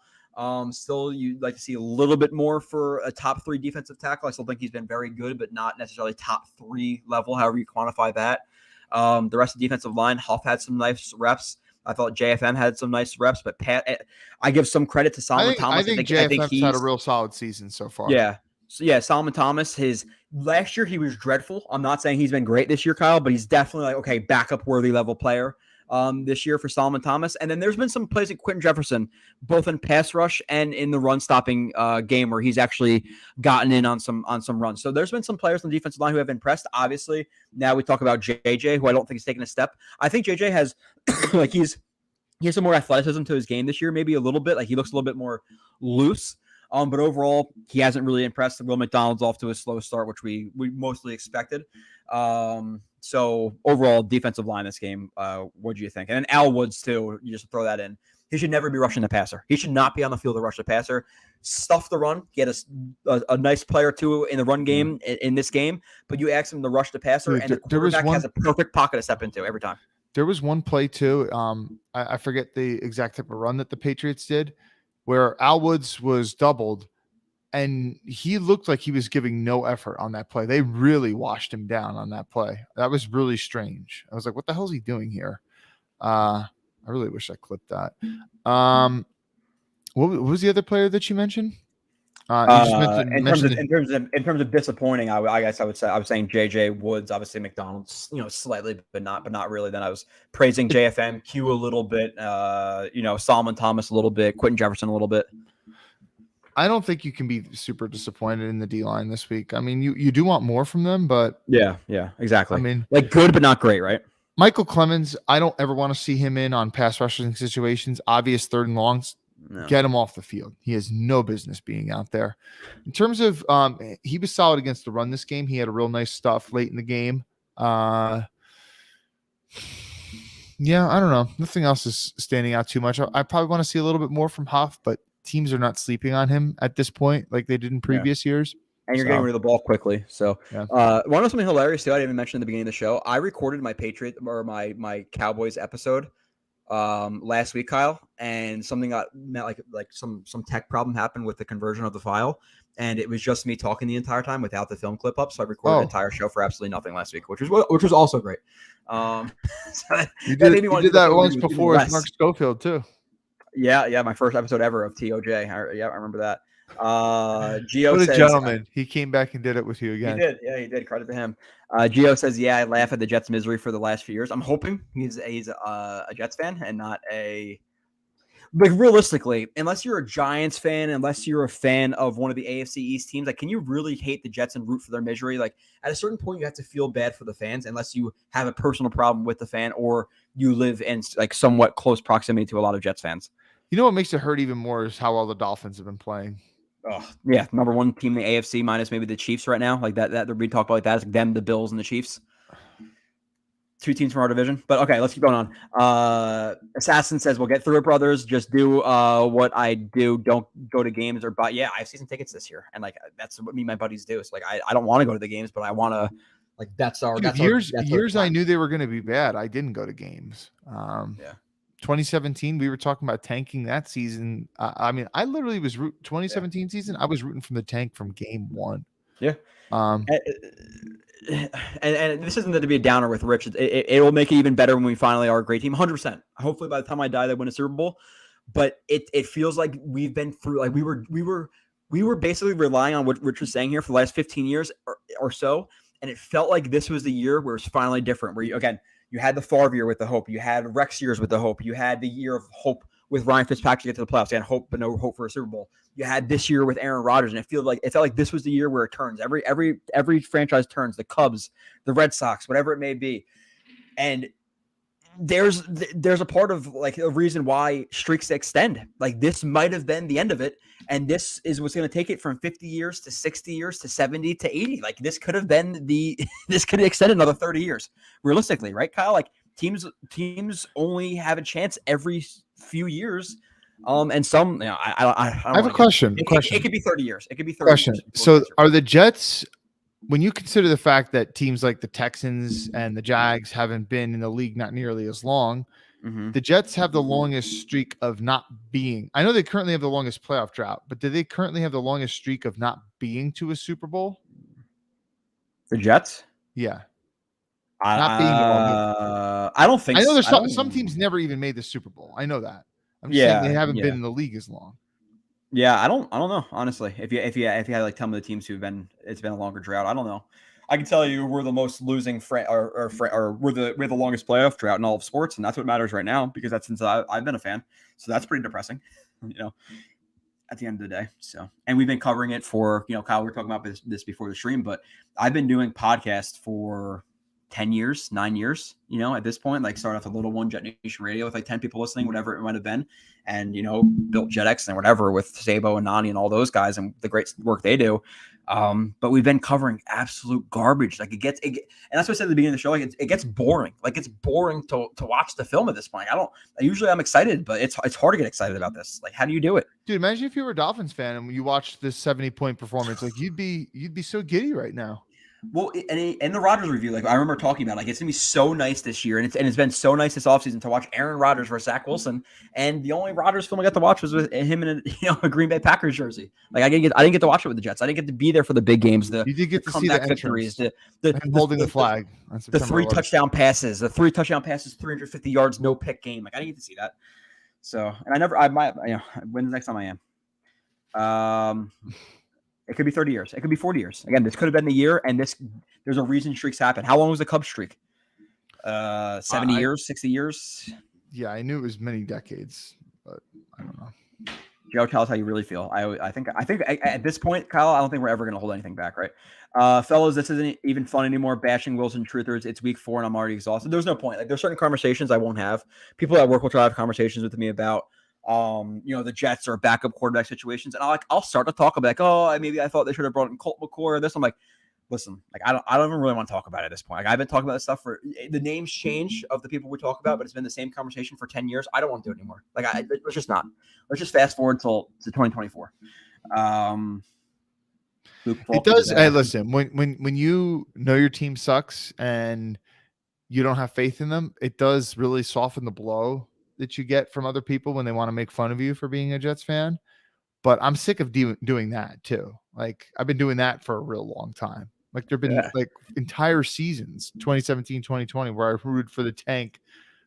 Still, you'd like to see a little bit more for a top 3 defensive tackle. I still think he's been very good, but not necessarily top 3 level, however you quantify that. The rest of the defensive line, Huff had some nice reps. I thought JFM had some nice reps, but I give some credit to Solomon Thomas. I think JFM's had a real solid season so far. Yeah. So Solomon Thomas, his last year he was dreadful. I'm not saying he's been great this year, Kyle, but he's definitely like, backup worthy level player this year for Solomon Thomas. And then there's been some plays at Quentin Jefferson, both in pass rush and in the run stopping game where he's actually gotten in on some runs. So there's been some players on the defensive line who have impressed. Obviously, now we talk about JJ, who I don't think is taking a step. I think JJ has like he has some more athleticism to his game this year, maybe a little bit. Like he looks a little bit more loose. But overall, he hasn't really impressed. Will McDonald's off to a slow start, which we mostly expected. So overall defensive line this game, what do you think? And then Al Woods too. You just throw that in. He should never be rushing the passer. He should not be on the field to rush the passer. Stuff the run. Get a nice player or two in the run game in this game, but you ask him to rush the passer, and the quarterback has a perfect pocket to step into every time. There was one play too. I forget the exact type of run that the Patriots did, where Al Woods was doubled, and he looked like he was giving no effort on that play. They really washed him down on that play. That was really strange. I was like, what the hell is he doing here? I really wish I clipped that. What was the other player that you mentioned? In terms of disappointing, I guess I was saying JJ Woods, obviously McDonald's, slightly, but not really. Then I was praising JFM, Q a little bit, Solomon Thomas a little bit, Quentin Jefferson a little bit. I don't think you can be super disappointed in the D-line this week. I mean, you do want more from them, but yeah, exactly. I mean, like good, but not great, right? Michael Clemens, I don't ever want to see him in on pass rushing situations, obvious third and longs. No. Get him off the field. He has no business being out there. In terms of, he was solid against the run this game. He had a real nice stuff late in the game. Yeah, I don't know. Nothing else is standing out too much. I probably want to see a little bit more from Huff, but teams are not sleeping on him at this point like they did in previous years. And you're getting rid of the ball quickly. So, want to know something hilarious too? I didn't even mention at the beginning of the show. I recorded my my Cowboys episode last week, Kyle, and something got like some tech problem happened with the conversion of the file, and it was just me talking the entire time without the film clip up. So I recorded the entire show for absolutely nothing last week, which was also great. So you did that once before with Mark Schofield too. Yeah, my first episode ever of TOJ. I remember that. Gio what a says, gentleman. He came back and did it with you again. He did. Yeah, he did. Credit to him. Gio says, yeah, I laugh at the Jets' misery for the last few years. I'm hoping he's a Jets fan and not a – like realistically, unless you're a Giants fan, unless you're a fan of one of the AFC East teams, like can you really hate the Jets and root for their misery? Like at a certain point, you have to feel bad for the fans unless you have a personal problem with the fan or you live in like somewhat close proximity to a lot of Jets fans. You know what makes it hurt even more is how well the Dolphins have been playing. Oh, yeah, number one team in the AFC minus maybe the Chiefs right now. Like that we talk about like that. It's like them, the Bills, and the Chiefs. Two teams from our division. But okay, let's keep going on. Assassin says, we'll get through it, brothers. Just do what I do. Don't go to games or buy. Yeah, I have season tickets this year. And like that's what me and my buddies do. So like I don't want to go to the games, but I want to like that's our years I knew they were going to be bad. I didn't go to games. 2017, we were talking about tanking that season. I mean, I literally was 2017 season. I was rooting from the tank from game one. Yeah. And this isn't to be a downer with Rich. It will make it even better when we finally are a great team. 100%. Hopefully by the time I die, they win a Super Bowl. But it feels like we've been through, like we were basically relying on what Rich was saying here for the last 15 years or so. And it felt like this was the year where it's finally different, where you had the Favre year with the hope. You had Rex years with the hope. You had the year of hope with Ryan Fitzpatrick to get to the playoffs. You had hope, but no hope for a Super Bowl. You had this year with Aaron Rodgers, and it felt like this was the year where it turns. Every franchise turns. The Cubs, the Red Sox, whatever it may be. And there's a part of like a reason why streaks extend. Like this might have been the end of it, and this is what's going to take it from 50 years to 60 years to 70 to 80. Like this could have been this could extend another 30 years realistically, right, Kyle? Like teams only have a chance every few years. And some, I have a question. It could be 30 years. It could be 30 question. years. So are the Jets, when you consider the fact that teams like the Texans and the Jags haven't been in the league not nearly as long, the Jets have the longest streak of not being. I know they currently have the longest playoff drought, but do they currently have the longest streak of not being to a Super Bowl? The Jets? Yeah. Not being I don't think I know so. Some teams never even made the Super Bowl. I know that. I'm just saying they haven't been in the league as long. Yeah, I don't know, honestly. If you had to like tell me the teams it's been a longer drought, I don't know. I can tell you we're the most losing or we're the longest playoff drought in all of sports, and that's what matters right now because that's since I've been a fan. So that's pretty depressing, at the end of the day. So, and we've been covering it for, Kyle, we were talking about this before the stream, but I've been doing podcasts for 10 years, 9 years, at this point, like started off a little one Jet Nation Radio with like 10 people listening, whatever it might have been. And, built JetX and whatever with Sabo and Nani and all those guys and the great work they do. But we've been covering absolute garbage. Like and that's what I said at the beginning of the show. Like it gets boring. Like it's boring to watch the film at this point. Usually I'm excited, but it's hard to get excited about this. Like, how do you do it? Dude, imagine if you were a Dolphins fan and you watched this 70-point performance. Like you'd be so giddy right now. Well, and in the Rodgers review, like I remember talking about, like it's gonna be so nice this year, and it's been so nice this offseason to watch Aaron Rodgers versus Zach Wilson. And the only Rodgers film I got to watch was with him in a Green Bay Packers jersey. Like I didn't get to watch it with the Jets. I didn't get to be there for the big games. You did get to see the victories, the holding the flag, the 3 touchdown passes, 350 yards, no pick game. Like I didn't get to see that. So, and I might, when's the next time I am? It could be 30 years. It could be 40 years. Again, this could have been the year, and there's a reason streaks happen. How long was the Cubs streak? 70 years, 60 years? Yeah, I knew it was many decades, but I don't know. Joe, tell us how you really feel. I think at this point, Kyle, I don't think we're ever going to hold anything back, right? Fellas, this isn't even fun anymore. Bashing Wilson truthers. It's week 4, and I'm already exhausted. There's no point. Like, there's certain conversations I won't have. People at work will try to have conversations with me about the Jets or backup quarterback situations. And I'll start to talk about maybe I thought they should have brought in Colt McCoy or this. I'm like, listen, like I don't even really want to talk about it at this point. Like I've been talking about this stuff the names change of the people we talk about, but it's been the same conversation for 10 years. I don't want to do it anymore. Like let's just fast forward to 2024. It does. Hey, listen, when you know your team sucks and you don't have faith in them, it does really soften the blow that you get from other people when they want to make fun of you for being a Jets fan. But I'm sick of doing that too. Like I've been doing that for a real long time. Like there've been like entire seasons, 2017, 2020, where I rooted for the tank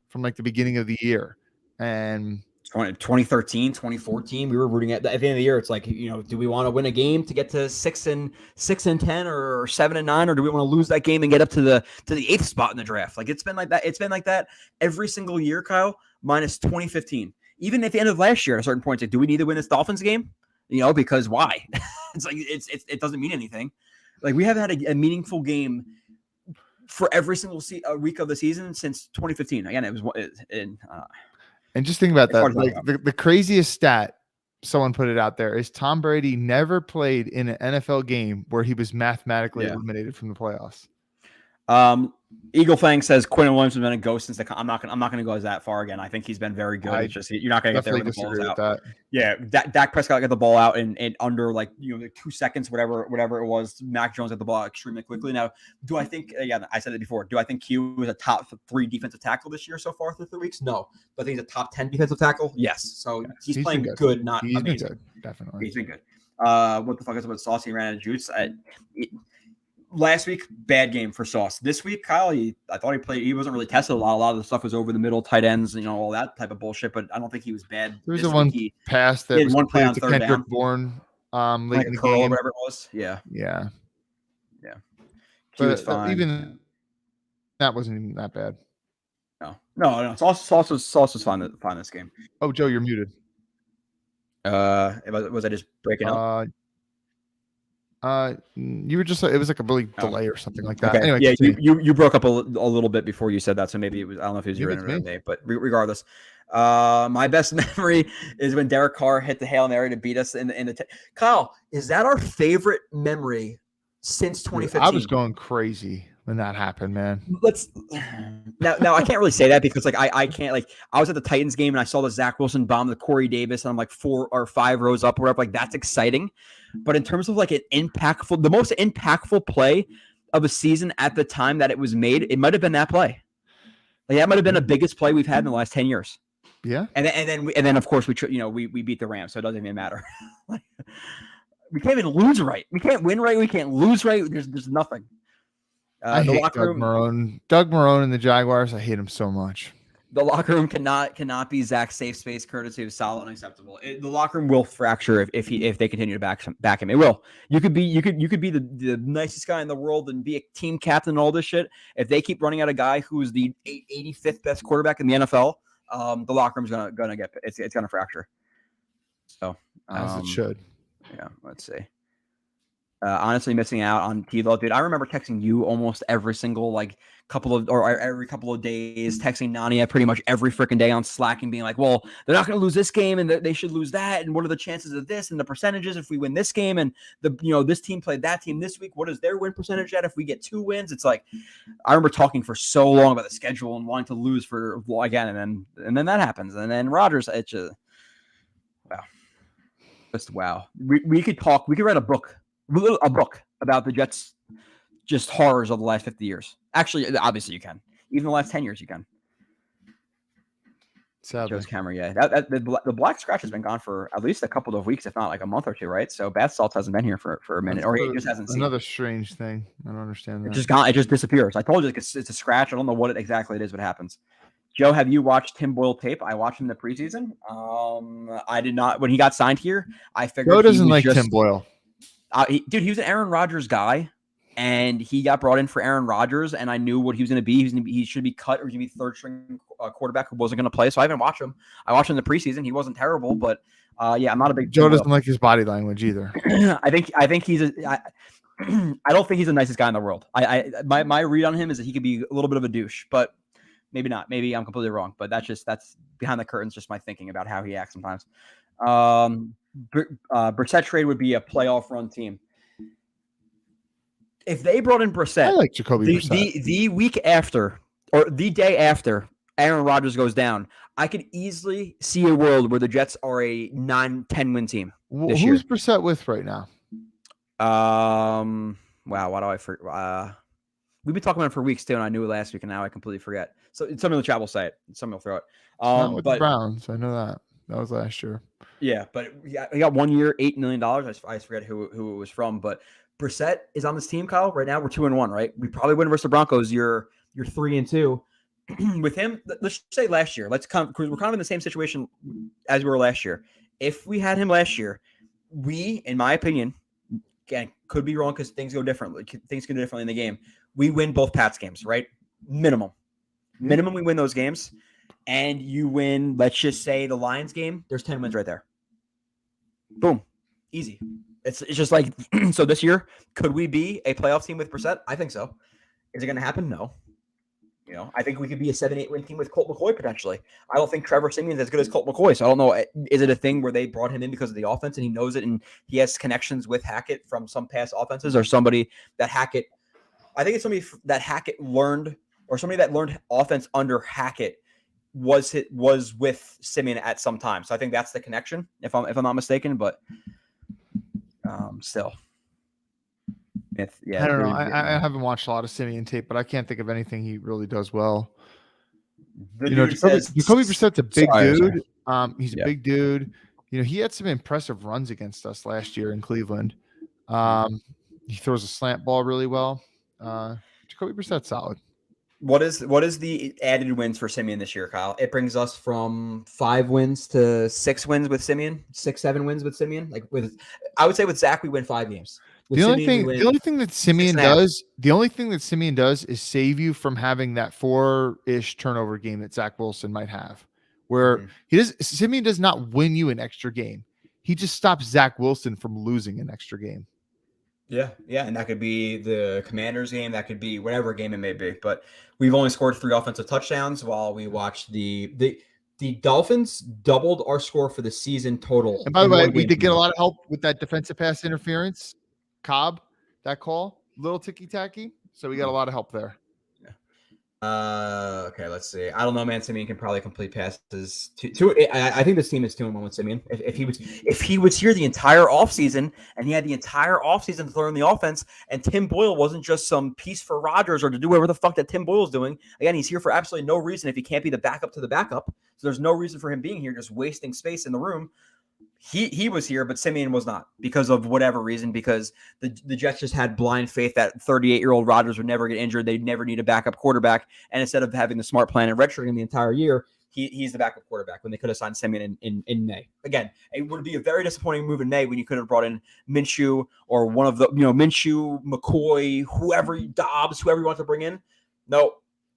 from like the beginning of the year. And 2013, 2014, we were rooting at the end of the year. It's like, do we want to win a game to get to 6 and 10 or 7 and 9, or do we want to lose that game and get up to the 8th spot in the draft? Like it's been like that. It's been like that every single year, Kyle, minus 2015. Even at the end of last year, at a certain point, like, do we need to win this Dolphins game? Because why? It's like it doesn't mean anything. Like we haven't had a meaningful game for every single week of the season since 2015. Again, it was and just think about that. Like the craziest stat, someone put it out there, is Tom Brady never played in an NFL game where he was mathematically eliminated from the playoffs. Eagle Fang says Quinn Williams has been a ghost since I'm not gonna go as that far again. I think he's been very good. It's just you're not gonna get there when the ball's out. That. Yeah, Dak Prescott got the ball out in under like 2 seconds, whatever it was. Mac Jones got the ball out extremely quickly. Now, do I think? I said it before. Do I think Q is a top 3 defensive tackle this year so far through 3 weeks? No, but I think he's a top 10 defensive tackle. Yes, so he's playing good, not amazing. Been good, definitely. He's been good. What the fuck is about Saucy ran out of juice? Last week, bad game for Sauce. This week, Kyle, I thought he played. He wasn't really tested a lot. A lot of the stuff was over the middle, tight ends, all that type of bullshit. But I don't think he was bad. There was one pass that was one play on to third Kendrick down. Bourne, late like in the curl game, or whatever it was. Yeah. Q was fine. Even that wasn't even that bad. No. Sauce was fine this game. Oh, Joe, you're muted. Was I just breaking up? You were just it was like a really delay or something like that. Okay. Anyway, yeah, you broke up a little bit before you said that, so maybe it was. I don't know if it was your internet today, but regardless, my best memory is when Derek Carr hit the Hail Mary to beat us in the. Kyle, is that our favorite memory since 2015? I was going crazy when that happened, man. Now I can't really say that because I can't I was at the Titans game and I saw the Zach Wilson bomb the Corey Davis and I'm like 4 or 5 rows up or whatever. Like that's exciting, but in terms of the most impactful play of a season at the time that it was made, it might have been that play. Like that might have been the biggest play we've had in the last 10 years. Yeah, and then of course we beat the Rams, so it doesn't even matter. We can't even lose right. We can't win right. We can't lose right. There's nothing. I hate Doug Marone. Doug Marone and the Jaguars. I hate him so much. The locker room cannot be Zach's safe space. Courtesy of solid and acceptable. The locker room will fracture if they continue to back him. It will. You could be the nicest guy in the world and be a team captain and all this shit. If they keep running out a guy who's the 85th best quarterback in the NFL, the locker room's gonna get it's gonna fracture. So as it should. Yeah. Let's see. Honestly, missing out on T-Law, dude. I remember texting you almost every single every couple of days, texting Nania pretty much every freaking day on Slack and being like, "Well, they're not going to lose this game, and they should lose that, and what are the chances of this, and the percentages if we win this game, and this team played that team this week. What is their win percentage at if we get 2 wins?" It's like I remember talking for so long about the schedule and wanting to lose for again, and then that happens, and then Rodgers, it's just wow, just wow. We could write a book about the Jets, just horrors of the last 50 years. Actually, obviously you can. Even the last 10 years you can. Sadly. Joe's camera, yeah. The black scratch has been gone for at least a couple of weeks, if not like a month or two, right? So Bath Salts hasn't been here for a minute, or he just hasn't seen another strange thing. I don't understand that. It's just gone. It just disappears. I told you it's a scratch. I don't know what exactly it is, what happens. Joe, have you watched Tim Boyle tape? I watched him in the preseason. I did not. When he got signed here, I figured Joe doesn't like Tim Boyle. Dude, he was an Aaron Rodgers guy, and he got brought in for Aaron Rodgers, and I knew what he was going to be. He should be cut, or he's going to be third string quarterback who wasn't going to play. So I haven't watched him. I watched him in the preseason. He wasn't terrible, but yeah, I'm not a big. Joe doesn't like his body language either. I think he's I don't think he's the nicest guy in the world. My read on him is that he could be a little bit of a douche, but maybe not. Maybe I'm completely wrong, but that's behind the curtains. Just my thinking about how he acts sometimes. Brissett trade would be a playoff run team. If they brought in Brissett, I like Jacoby Brissett. The week after or the day after Aaron Rodgers goes down, I could easily see a world where the Jets are a 9-10 win team this year. Who's Brissett with right now? Wow, why do I forget? We've been talking about it for weeks too, and I knew it last week, and now I completely forget. So some of the chat will say it, some will throw it. Not with the Browns, I know that. That was last year. Yeah, but he got 1 year, $8 million. I forget who it was from, but Brissett is on this team, Kyle. Right now, we're 2-1, right? We probably win versus the Broncos. You're 3-2. With him, let's say last year. We're kind of in the same situation as we were last year. If we had him last year, we, in my opinion, again, could be wrong because things go differently. Things can go differently in the game. We win both Pats games, right? Minimum, we win those games. And you win, let's just say the Lions game, there's 10 wins right there. Boom. Easy. It's just like, so this year, could we be a playoff team with Brissett? I think so. Is it going to happen? No. I think we could be a 7-8 win team with Colt McCoy potentially. I don't think Trevor Siemian's as good as Colt McCoy. So I don't know. Is it a thing where they brought him in because of the offense and he knows it and he has connections with Hackett from some past offenses, or somebody that Hackett, I think it's somebody that Hackett learned, or somebody that learned offense under Hackett was with Siemian at some time. So I think that's the connection, if I'm not mistaken, but still. I don't know. I haven't watched a lot of Siemian tape, but I can't think of anything he really does well. Jacoby Brissett's a big dude. He's a big dude. He had some impressive runs against us last year in Cleveland. He throws a slant ball really well. Jacoby Brissett's solid. What is the added wins for Siemian this year, Kyle? It brings us from 5 wins to 6 wins with Siemian, 6-7 wins with Siemian. I would say with Zach, we win 5 games. The only thing that Siemian does is save you from having that 4-ish turnover game that Zach Wilson might have, where Siemian does not win you an extra game. He just stops Zach Wilson from losing an extra game. Yeah, and that could be the Commanders game. That could be whatever game it may be. But we've only scored 3 offensive touchdowns while we watched the Dolphins doubled our score for the season total. And by the way, we did get a lot of help with that defensive pass interference. Cobb, that call, little ticky-tacky. So we got a lot of help there. Okay, let's see. I don't know, man. Siemian can probably complete passes. I think this team is 2-1 with Siemian. If he was here the entire offseason and he had the entire offseason to learn the offense, and Tim Boyle wasn't just some piece for Rodgers or to do whatever the fuck that Tim Boyle's doing. Again, he's here for absolutely no reason if he can't be the backup to the backup. So there's no reason for him being here, just wasting space in the room. He was here, but Siemian was not because of whatever reason, because the Jets just had blind faith that 38-year-old Rodgers would never get injured. They'd never need a backup quarterback. And instead of having the smart plan and redshirting the entire year, he's the backup quarterback when they could have signed Siemian in May. Again, it would be a very disappointing move in May when you could have brought in Minshew or one of the, Minshew, McCoy, Dobbs, whoever you want to bring in. No,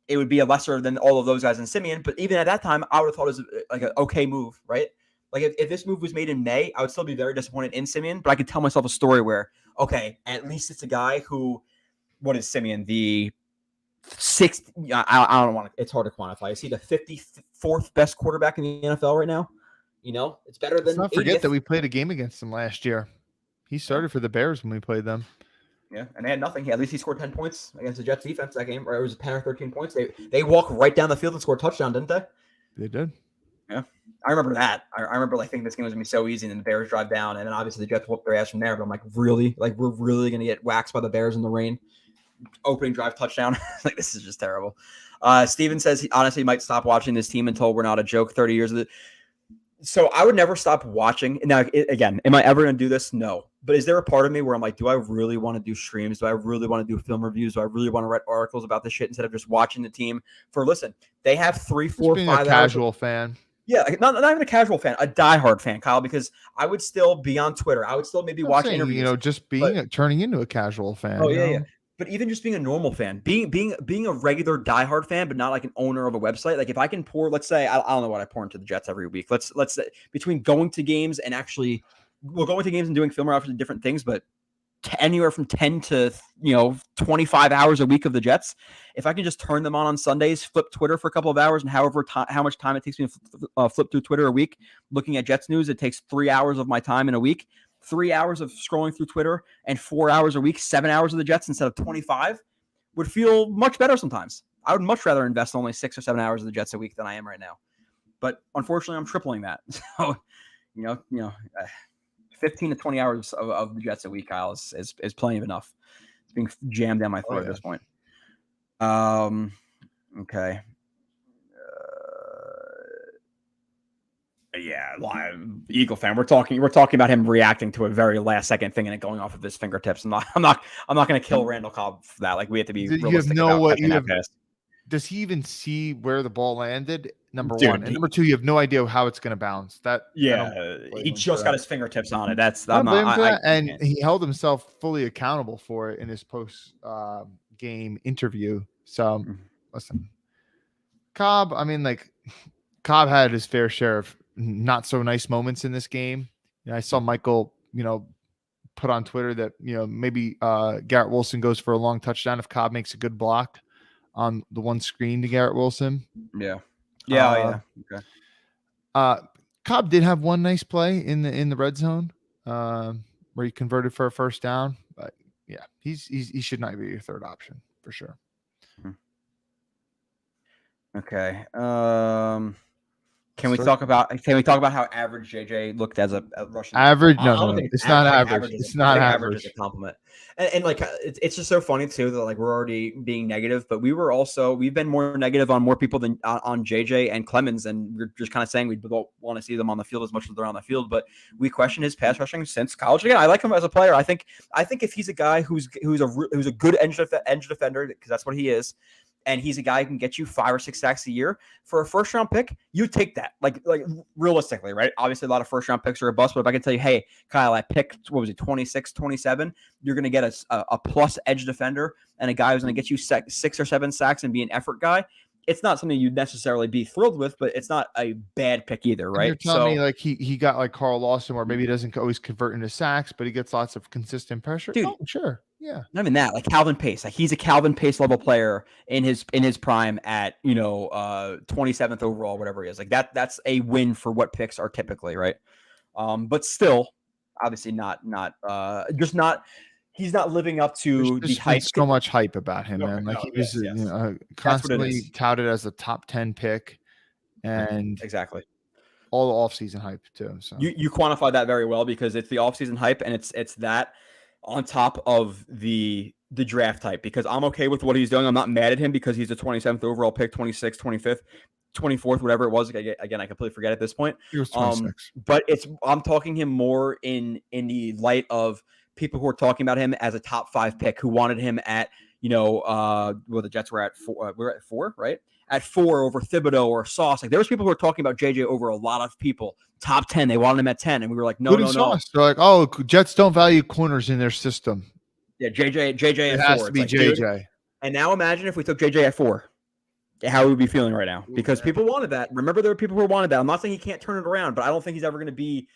it would be a lesser than all of those guys in Siemian. But even at that time, I would have thought it was like an okay move, right? Like if this move was made in May, I would still be very disappointed in Simeon, but I could tell myself a story where, okay, at least it's a guy who, what is Simeon? The sixth, I don't want to, it's hard to quantify. Is he the 54th best quarterback in the NFL right now? It's better than. Let's not forget 80th. that we played a game against them last year. He started for the Bears when we played them. Yeah, and they had nothing. At least he scored 10 points against the Jets defense that game, or it was 10 or 13 points. They walked right down the field and scored a touchdown, didn't they? They did. Yeah, I remember that. I remember thinking this game was gonna be so easy, and then the Bears drive down, and then obviously the Jets whooped their ass from there. But I'm like, really? Like we're really gonna get waxed by the Bears in the rain? Opening drive touchdown. Like this is just terrible. Steven says he honestly might stop watching this team until we're not a joke. 30 years of it. So I would never stop watching. Now, again, am I ever going to do this? No. But is there a part of me where I'm like, do I really want to do streams? Do I really want to do film reviews? Do I really want to write articles about this shit instead of just watching the team? Listen, they have 3, 4, 5 hours. Casual fan. Yeah, not even a casual fan, a diehard fan, Kyle, because I would still be on Twitter. I would still maybe watch interviews. Just turning into a casual fan. Oh, yeah. But even just being a normal fan, being a regular diehard fan, but not like an owner of a website. Like if I can pour, let's say, I don't know what I pour into the Jets every week. Let's say between going to games and actually, going to games and doing film are obviously different things, but anywhere from 10 to 25 hours a week of the Jets. If I can just turn them on Sundays, flip Twitter for a couple of hours, and how much time it takes me to flip through Twitter a week, looking at Jets news, it takes 3 hours of my time in a week. 3 hours of scrolling through Twitter and 4 hours a week, 7 hours of the Jets instead of 25 would feel much better sometimes. I would much rather invest only 6 or 7 hours of the Jets a week than I am right now. But unfortunately, I'm tripling that. So, 15 to 20 hours of the Jets a week, Kyle, is plenty of enough. It's being jammed down my throat at this point. Okay. Yeah, live Eagle fan. We're talking about him reacting to a very last second thing and it going off of his fingertips. I'm not going to kill Randall Cobb for that. Like we have to be realistic about does he even see where the ball landed? Number one, and number two, you have no idea how it's going to bounce. He just got his fingertips on it. And he held himself fully accountable for it in his post game interview. So listen, Cobb. I mean, Cobb had his fair share of not so nice moments in this game. I saw Michael, put on Twitter that, maybe Garrett Wilson goes for a long touchdown if Cobb makes a good block on the one screen to Garrett Wilson. Yeah. Okay. Cobb did have one nice play in the red zone where he converted for a first down, but yeah, he should not be your third option for sure. Okay. Can we talk about how average JJ looked as a Russian? Average? No, it's not average. It's not average. It's a compliment. And it's just so funny too that we're already being negative, but we've been more negative on more people than on JJ and Clemens, and we're just kind of saying we don't want to see them on the field as much as they're on the field, but we question his pass rushing since college. Again, I like him as a player. I think if he's a guy who's a good edge defender, because that's what he is. And he's a guy who can get you 5 or 6 sacks a year for a first round pick. You take that, like realistically, right? Obviously, a lot of first round picks are a bust. But if I can tell you, hey, Kyle, I picked 26, 27, you're going to get a plus edge defender and a guy who's going to get you 6 or 7 sacks and be an effort guy. It's not something you'd necessarily be thrilled with, but it's not a bad pick either, right? And you're telling me he got Carl Lawson, where maybe he doesn't always convert into sacks, but he gets lots of consistent pressure. Dude, sure. Yeah. Not even that, Calvin Pace. He's a Calvin Pace level player in his prime at 27th overall, whatever he is. That's a win for what picks are typically, right? But still, obviously he's not living up to the hype. So much hype about him, man. He was constantly touted as a top 10 pick, and exactly all the offseason hype too. So you quantify that very well, because it's the offseason hype, and it's that on top of the draft hype, because I'm okay with what he's doing. I'm not mad at him because he's a 27th overall pick, 26th, 25th, 24th, whatever it was. Again, I completely forget at this point. He was 26. But I'm talking him more in the light of people who are talking about him as a top 5 pick, who wanted him at, the Jets were at 4, we're at 4, right? At 4 over Thibodeau or Sauce. There was people who were talking about JJ over a lot of people. Top 10, they wanted him at 10, and we were like, no. Sauce. They're like, oh, Jets don't value corners in their system. Yeah, JJ it at 4. Has to be JJ. Dude. And now imagine if we took JJ at 4. how he would be feeling right now, because people wanted that. Remember, there were people who wanted that. I'm not saying he can't turn it around, but I don't think he's ever going to be.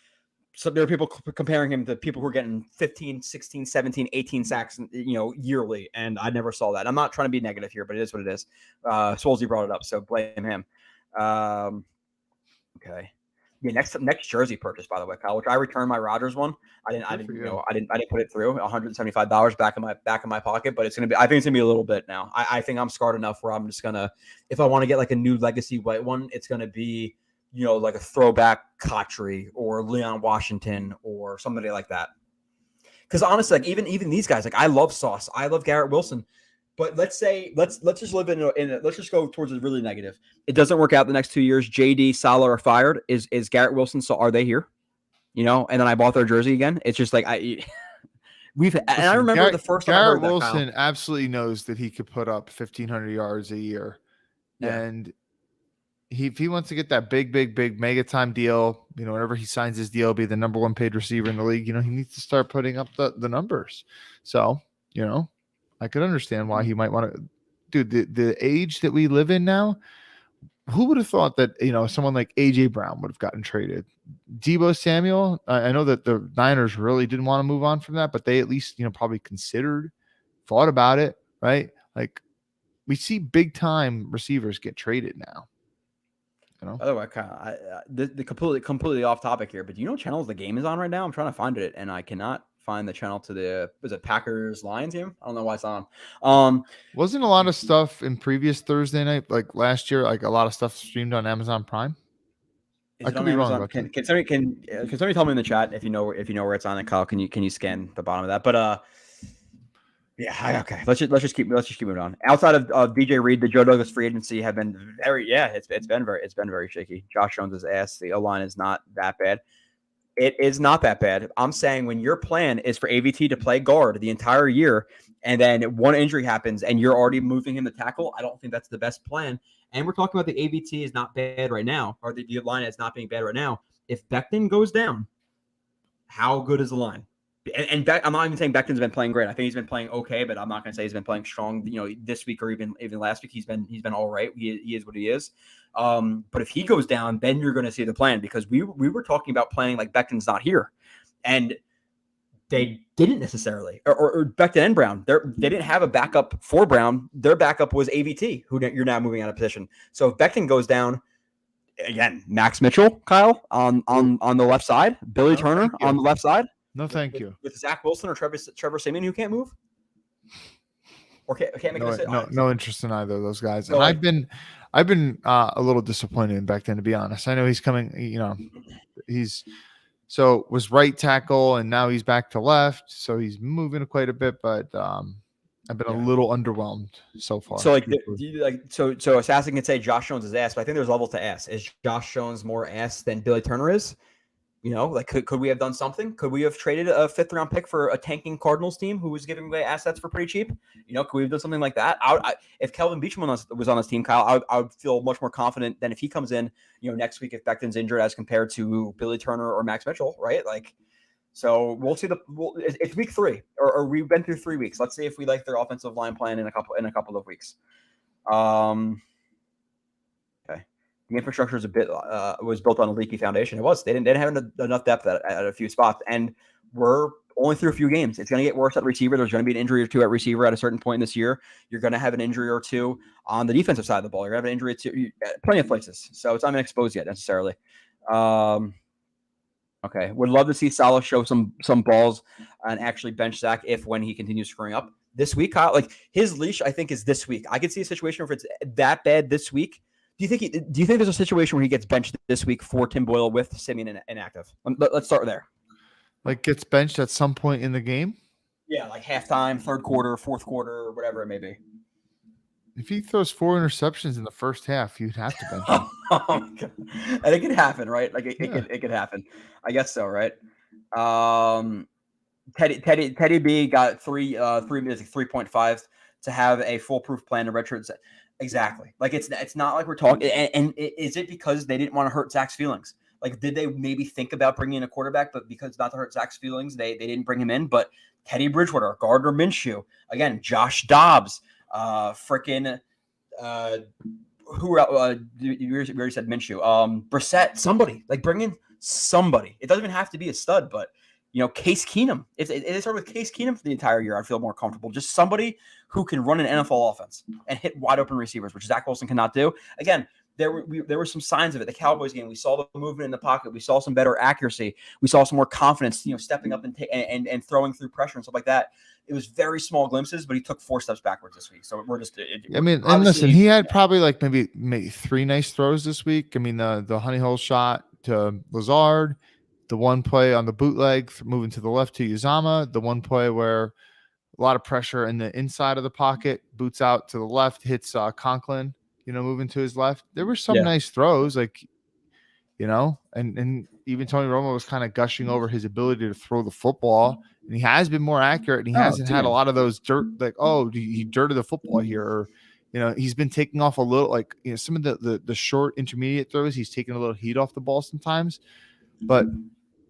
So there are people comparing him to people who are getting 15, 16, 17, 18 sacks, yearly. And I never saw that. I'm not trying to be negative here, but it is what it is. Swolesy brought it up, so blame him. Okay. Yeah, next jersey purchase, by the way, Kyle, which I returned my Rodgers one. I didn't put it through. $175 back in my pocket, but it's gonna be. I think it's gonna be a little bit now. I think I'm scarred enough where I'm just gonna, if I want to get like a new legacy white one, it's gonna be, like a throwback Cotry or Leon Washington or somebody like that. Because honestly, like even these guys, like I love Sauce, I love Garrett Wilson. But let's just live let's just go towards the really negative. It doesn't work out the next 2 years. JD, Salah are fired. Is Garrett Wilson? So are they here? And then I bought their jersey again. It's just like I remember the first time Garrett Wilson absolutely knows that he could put up 1,500 yards a year, and if he wants to get that big mega time deal, whenever he signs his deal, be the number one paid receiver in the league. He needs to start putting up the numbers. So I could understand why he might want to. Dude, the age that we live in now, who would have thought that someone like AJ Brown would have gotten traded? Deebo Samuel, I know that the Niners really didn't want to move on from that, but they at least probably thought about it, right? Like we see big time receivers get traded now. By the way, the completely off topic here, but do you know what channels the game is on right now? I'm trying to find it, and I cannot find the channel to the Packers Lions game. I don't know why it's on. Wasn't a lot of stuff in previous Thursday night, like last year, like a lot of stuff streamed on Amazon Prime? I could be wrong about that. Can somebody tell me in the chat if you know where it's on? And Kyle, can you scan the bottom of that? But okay. Let's just keep moving on. Outside of DJ Reed, the Joe Douglas free agency have been it's been very shaky. Josh Jones' ass. The O-line is not that bad. It is not that bad. I'm saying when your plan is for AVT to play guard the entire year, and then one injury happens and you're already moving him to tackle, I don't think that's the best plan. And we're talking about the AVT is not bad right now, or the line is not being bad right now. If Becton goes down, how good is the line? And I'm not even saying Becton's been playing great. I think he's been playing okay, but I'm not going to say he's been playing strong. This week or even last week, he's been all right. He is what he is. But if he goes down, then you're going to see the plan, because we were talking about planning like Becton's not here, and they didn't necessarily, or Becton and Brown. They didn't have a backup for Brown. Their backup was AVT, who you're now moving out of position. So if Becton goes down, again, Max Mitchell, Kyle on the left side, Billy Turner on the left side. No, thank you. With Zach Wilson or Trevor Siemian, who can't move, or can't make a decision. No interest in either of those guys. So and I've been a little disappointed in Becton, to be honest. I know he's coming. Was right tackle, and now he's back to left, so he's moving quite a bit. But I've been a little underwhelmed so far. So so Assassin can say Josh Jones is ass, but I think there's levels to ass. Is Josh Jones more ass than Billy Turner is? Could we have done something? Could we have traded a 5th round pick for a tanking Cardinals team who was giving away assets for pretty cheap? Could we have done something like that? If Kelvin Beachum was on this team, Kyle, I would feel much more confident than if he comes in, next week if Becton's injured as compared to Billy Turner or Max Mitchell, right? So we'll see. It's week 3, or we've been through 3 weeks. Let's see if we like their offensive line plan in a couple of weeks. The infrastructure is was built on a leaky foundation. It was. They didn't have enough depth at a few spots, and we're only through a few games. It's going to get worse at receiver. There's going to be an injury or two at receiver at a certain point this year. You're going to have an injury or two on the defensive side of the ball. You're going to have an injury to plenty of places. So it's not been exposed yet necessarily. Okay, would love to see Salah show some balls and actually bench Zach when he continues screwing up this week. Kyle, his leash, I think, is this week. I could see a situation where if it's that bad this week. Do you think there's a situation where he gets benched this week for Tim Boyle with Siemian inactive? Let's start there. Gets benched at some point in the game? Yeah, halftime, third quarter, fourth quarter, whatever it may be. If he throws 4 interceptions in the first half, you'd have to bench him. Oh my God. And it could happen, right? It could happen. I guess so, right? Teddy B got 3.5 to have a foolproof plan to redshirt. Exactly. It's not like we're talking. And is it because they didn't want to hurt Zach's feelings? Did they maybe think about bringing in a quarterback, but because not to hurt Zach's feelings, they didn't bring him in? But Teddy Bridgewater, Gardner Minshew, again, Josh Dobbs, who you already said Minshew, Brissett, somebody like bring in somebody. It doesn't even have to be a stud, but Case Keenum. It started with Case Keenum for the entire year. I feel more comfortable. Just somebody who can run an NFL offense and hit wide open receivers, which Zach Wilson cannot do. Again, there were some signs of it. The Cowboys game, we saw the movement in the pocket. We saw some better accuracy. We saw some more confidence, stepping up and throwing through pressure and stuff like that. It was very small glimpses, but he took 4 steps backwards this week. So we're just. And listen, he had probably like maybe 3 nice throws this week. I mean, the honey hole shot to Lazard, the one play on the bootleg moving to the left to Uzama, the one play where a lot of pressure in the inside of the pocket, boots out to the left, hits Conklin, moving to his left. There were some nice throws, like, and even Tony Romo was kind of gushing over his ability to throw the football. And he has been more accurate, and he hasn't had a lot of those dirt, like, he dirted the football here. Or, he's been taking off a little, like, some of the short intermediate throws, he's taking a little heat off the ball sometimes. But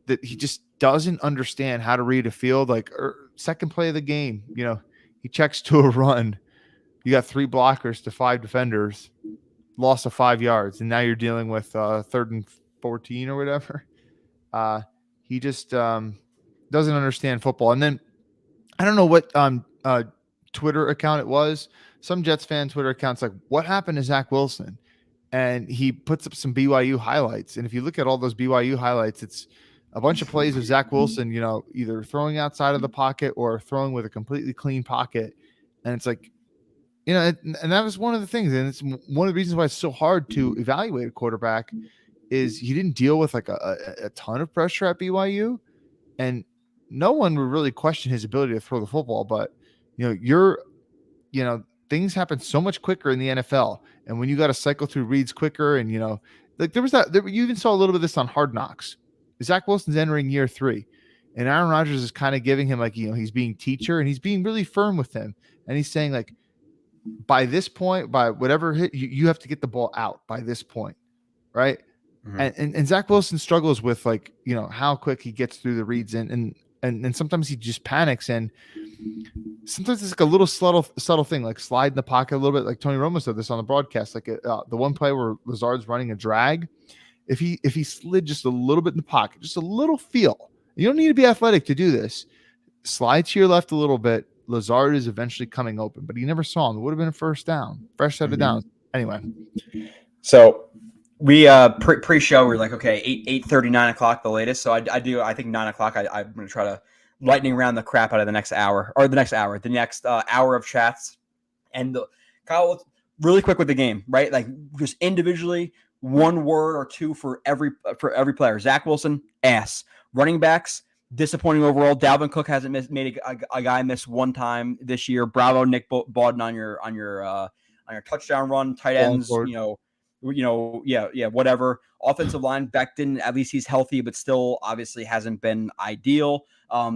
that he just doesn't understand how to read a field. Like, second play of the game, he checks to a run. You got 3 blockers to 5 defenders, loss of 5 yards, and now you're dealing with 3rd and 14 or whatever. He just doesn't understand football. And then I don't know what Twitter account it was. Some Jets fan Twitter account's like, what happened to Zach Wilson? And he puts up some BYU highlights. And if you look at all those BYU highlights, it's a bunch of plays of Zach Wilson, either throwing outside of the pocket or throwing with a completely clean pocket. And it's like, and that was one of the things. And it's one of the reasons why it's so hard to evaluate a quarterback is he didn't deal with like a ton of pressure at BYU. And no one would really question his ability to throw the football, but things happen so much quicker in the NFL. And when you got to cycle through reads quicker, and like there was you even saw a little bit of this on Hard Knocks. Zach Wilson's entering year 3, and Aaron Rodgers is kind of giving him, like, he's being teacher, and he's being really firm with him. And he's saying, like, by this point, by whatever hit, you have to get the ball out by this point. Right. Mm-hmm. And Zach Wilson struggles with, like, how quick he gets through the reads, and sometimes he just panics, and sometimes it's like a little subtle thing, like slide in the pocket a little bit. Like Tony Romo said this on the broadcast, like the one play where Lazard's running a drag. If he slid just a little bit in the pocket, just a little feel, you don't need to be athletic to do this. Slide to your left a little bit. Lazard is eventually coming open, but he never saw him. It would have been a first down, fresh set of downs. Anyway. So we pre-show, we're like, okay, 8:30, 9 o'clock, the latest. So I think 9 o'clock, I'm going to try to lightning round the crap out of the next hour of chats. And Kyle, really quick with the game, right? Like, just individually, 1 word or 2 for every player. Zach Wilson, ass. Running backs, disappointing overall. Dalvin Cook hasn't made a guy miss 1 time this year. Bravo, Nick Bawden on your touchdown run. Tight ends, whatever. Offensive line, Becton, at least he's healthy, but still obviously hasn't been ideal.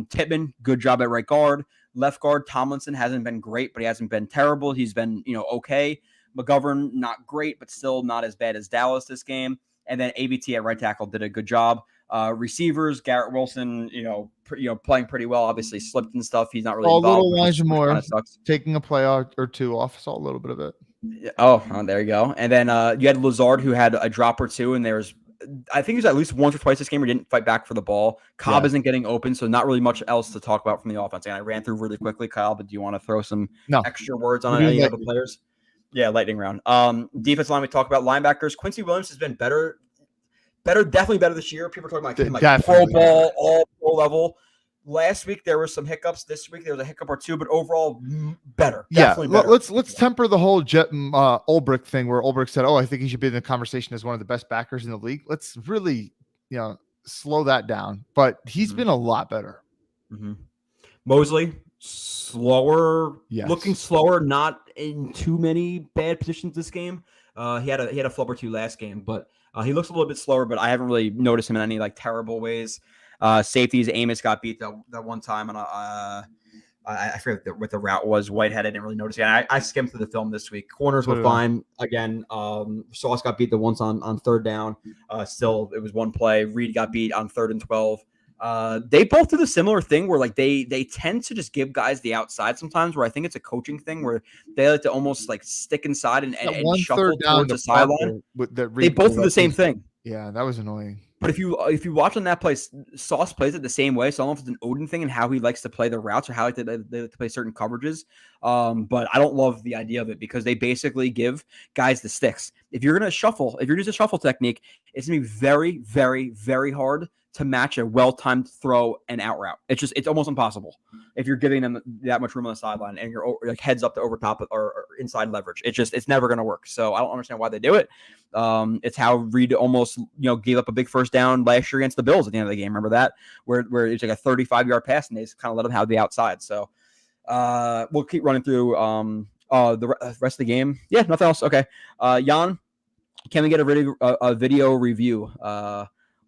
Tippmann, good job at right guard. Left guard, Tomlinson hasn't been great, but he hasn't been terrible. He's been, okay. McGovern, not great, but still not as bad as Dallas this game. And then ABT at right tackle did a good job. Receivers, Garrett Wilson, playing pretty well. Obviously slipped and stuff. He's not really involved. A little Elijah Moore taking a play or 2 off. Saw a little bit of it. Oh, there you go. And then you had Lazard, who had a drop or 2, and there's, I think it was at least once or twice this game where he didn't fight back for the ball. Cobb isn't getting open, so not really much else to talk about from the offense. And I ran through really quickly, Kyle, but do you want to throw some extra words on any of the players? Yeah, lightning round. Defense line, we talked about. Linebackers, Quincy Williams has been better, definitely better this year. People are talking about like pro ball, all pro level. Last week there were some hiccups. This week there was a hiccup or 2, but overall better. Definitely better. Let's temper the whole Ulbrich thing, where Ulbrich said, I think he should be in the conversation as one of the best backers in the league. Let's really, slow that down. But he's been a lot better. Mm-hmm. Mosley, slower, looking slower, not in too many bad positions this game. He had a flub or 2 last game, but he looks a little bit slower, but I haven't really noticed him in any like terrible ways. Safeties, Amos got beat that one time, and I forget what the route was. Whitehead, I didn't really notice it. I skimmed through the film this week. Corners were fine. Again, Sauce got beat the once on 3rd down. Still, it was 1 play. Reed got beat on 3rd and 12. They both do the similar thing where like they tend to just give guys the outside sometimes, where I think it's a coaching thing where they like to almost like stick inside and shuffle towards the sideline. They both do the same thing. Yeah, that was annoying. But if you watch on that play, Sauce plays it the same way. So I don't know if it's an Odin thing and how he likes to play the routes or how they like to play certain coverages. But I don't love the idea of it because they basically give guys the sticks. If you're going to shuffle, if you're using a shuffle technique, it's going to be very, very, very hard to match a well-timed throw and out route. It's almost impossible if you're giving them that much room on the sideline and you're like heads up to over top or inside leverage. It's never going to work. So I don't understand why they do it. It's how Reed almost gave up a big first down last year against the Bills at the end of the game. Remember that where it's like a 35-yard pass and they just kind of let them have the outside. So we'll keep running through the rest of the game. Yeah, nothing else. Okay, Jan, can we get a video review?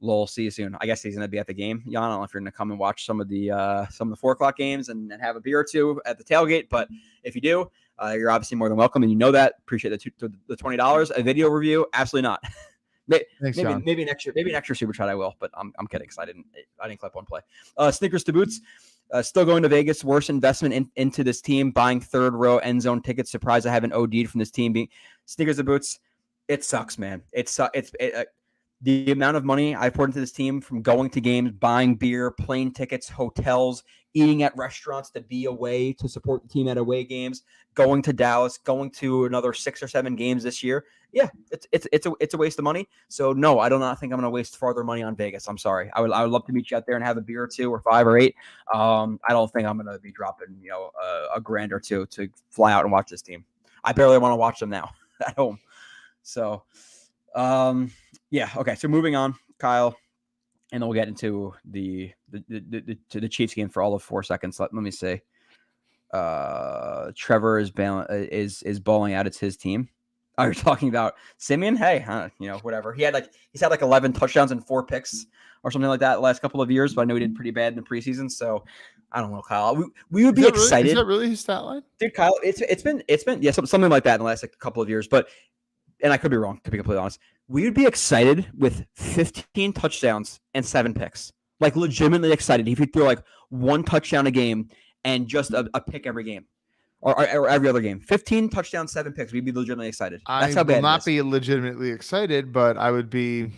Lol, see you soon. I guess he's going to be at the game. Jan, I don't know if you're going to come and watch some of the 4:00 games and have a beer or two at the tailgate. But if you do, you're obviously more than welcome, and you know that. Appreciate the $20. A video review, absolutely not. Maybe next year. Maybe an extra super chat I will. But I'm kidding because I didn't clip one play. Snickers to boots. Still going to Vegas. Worst investment into this team. Buying third row end zone tickets. Surprised I haven't OD'd from this team. Being Snickers to boots. It sucks, man. The amount of money I poured into this team from going to games, buying beer, plane tickets, hotels, eating at restaurants to be away to support the team at away games, going to Dallas, going to another 6 or 7 games this year. Yeah, it's a waste of money. So no, I do not think I'm going to waste further money on Vegas. I'm sorry. I would love to meet you out there and have a beer or 2 or 5 or 8. I don't think I'm going to be dropping a grand or 2 to fly out and watch this team. I barely want to watch them now at home. So. Yeah. Okay. So moving on, Kyle, and then we'll get into the Chiefs game for all of 4 seconds. Let me see. Trevor is bowling out. It's his team. Oh, you're talking about Simeon? Hey, whatever. He's had like 11 touchdowns and 4 picks or something like that the last couple of years, but I know he did pretty bad in the preseason. So I don't know, Kyle. We would be excited. Is that really his stat line? Dude, Kyle, it's been something like that in the last couple of years, but. And I could be wrong, to be completely honest. We would be excited with 15 touchdowns and 7 picks. Like, legitimately excited. If he threw, like, 1 touchdown a game and just a pick every game. Or every other game. 15 touchdowns, 7 picks. We'd be legitimately excited. That's how bad it is. I will not be legitimately excited, but I would be...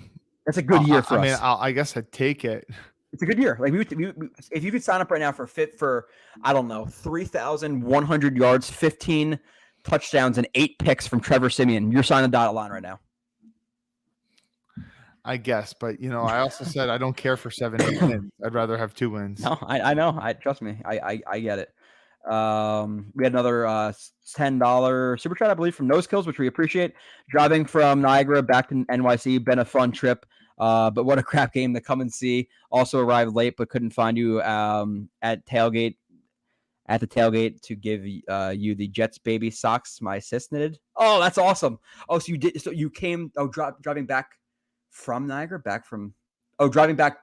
That's a good year for us. I mean, I guess I'd take it. It's a good year. Like, if you could sign up right now for I don't know, 3,100 yards, 15 touchdowns and 8 picks from Trevor Simeon, you're signing the dotted line right now. I guess, but I also said I don't care for 7 wins. I'd rather have 2 wins. No, I know. Trust me. I get it. We had another $10 super chat, I believe, from Nose Kills, which we appreciate. Driving from Niagara back to NYC, been a fun trip. But what a crap game to come and see. Also arrived late, but couldn't find you at the tailgate to give you the Jets baby socks my sis knitted. Oh, that's awesome. Oh, so you did. So you came driving back from Niagara, driving back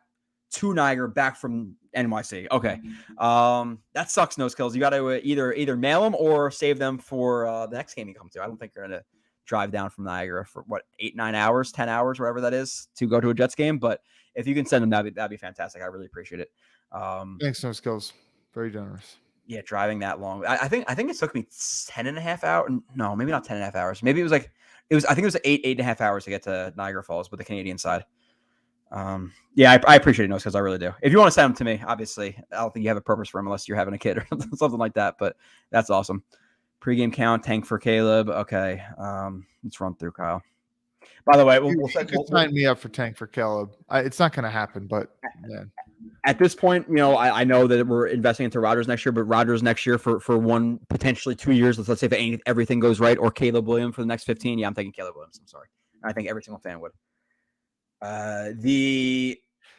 to Niagara, back from NYC. Okay. That sucks, Nose Kills. You got to either mail them or save them for the next game you come to. I don't think you're going to drive down from Niagara for 8, 9 hours, 10 hours, whatever that is, to go to a Jets game. But if you can send them, that'd be fantastic. I really appreciate it. Thanks, Nose Kills. Very generous. Yeah, driving that long. I think it took me 10.5 hours. No, maybe not 10.5 hours. Maybe I think it was 8.5 hours to get to Niagara Falls with the Canadian side. Yeah, I appreciate it, Nose, because I really do. If you want to send them to me, obviously, I don't think you have a purpose for them unless you're having a kid or something like that. But that's awesome. Pre-game count, tank for Caleb. Okay, let's run through, Kyle. By the way, we'll sign me up for tank for Caleb. It's not going to happen, but yeah. At this point, I know that we're investing into Rodgers next year, but Rodgers next year for 1, potentially 2 years. Let's say if everything goes right, or Caleb Williams for the next 15. Yeah, I'm taking Caleb Williams. I'm sorry. I think every single fan would.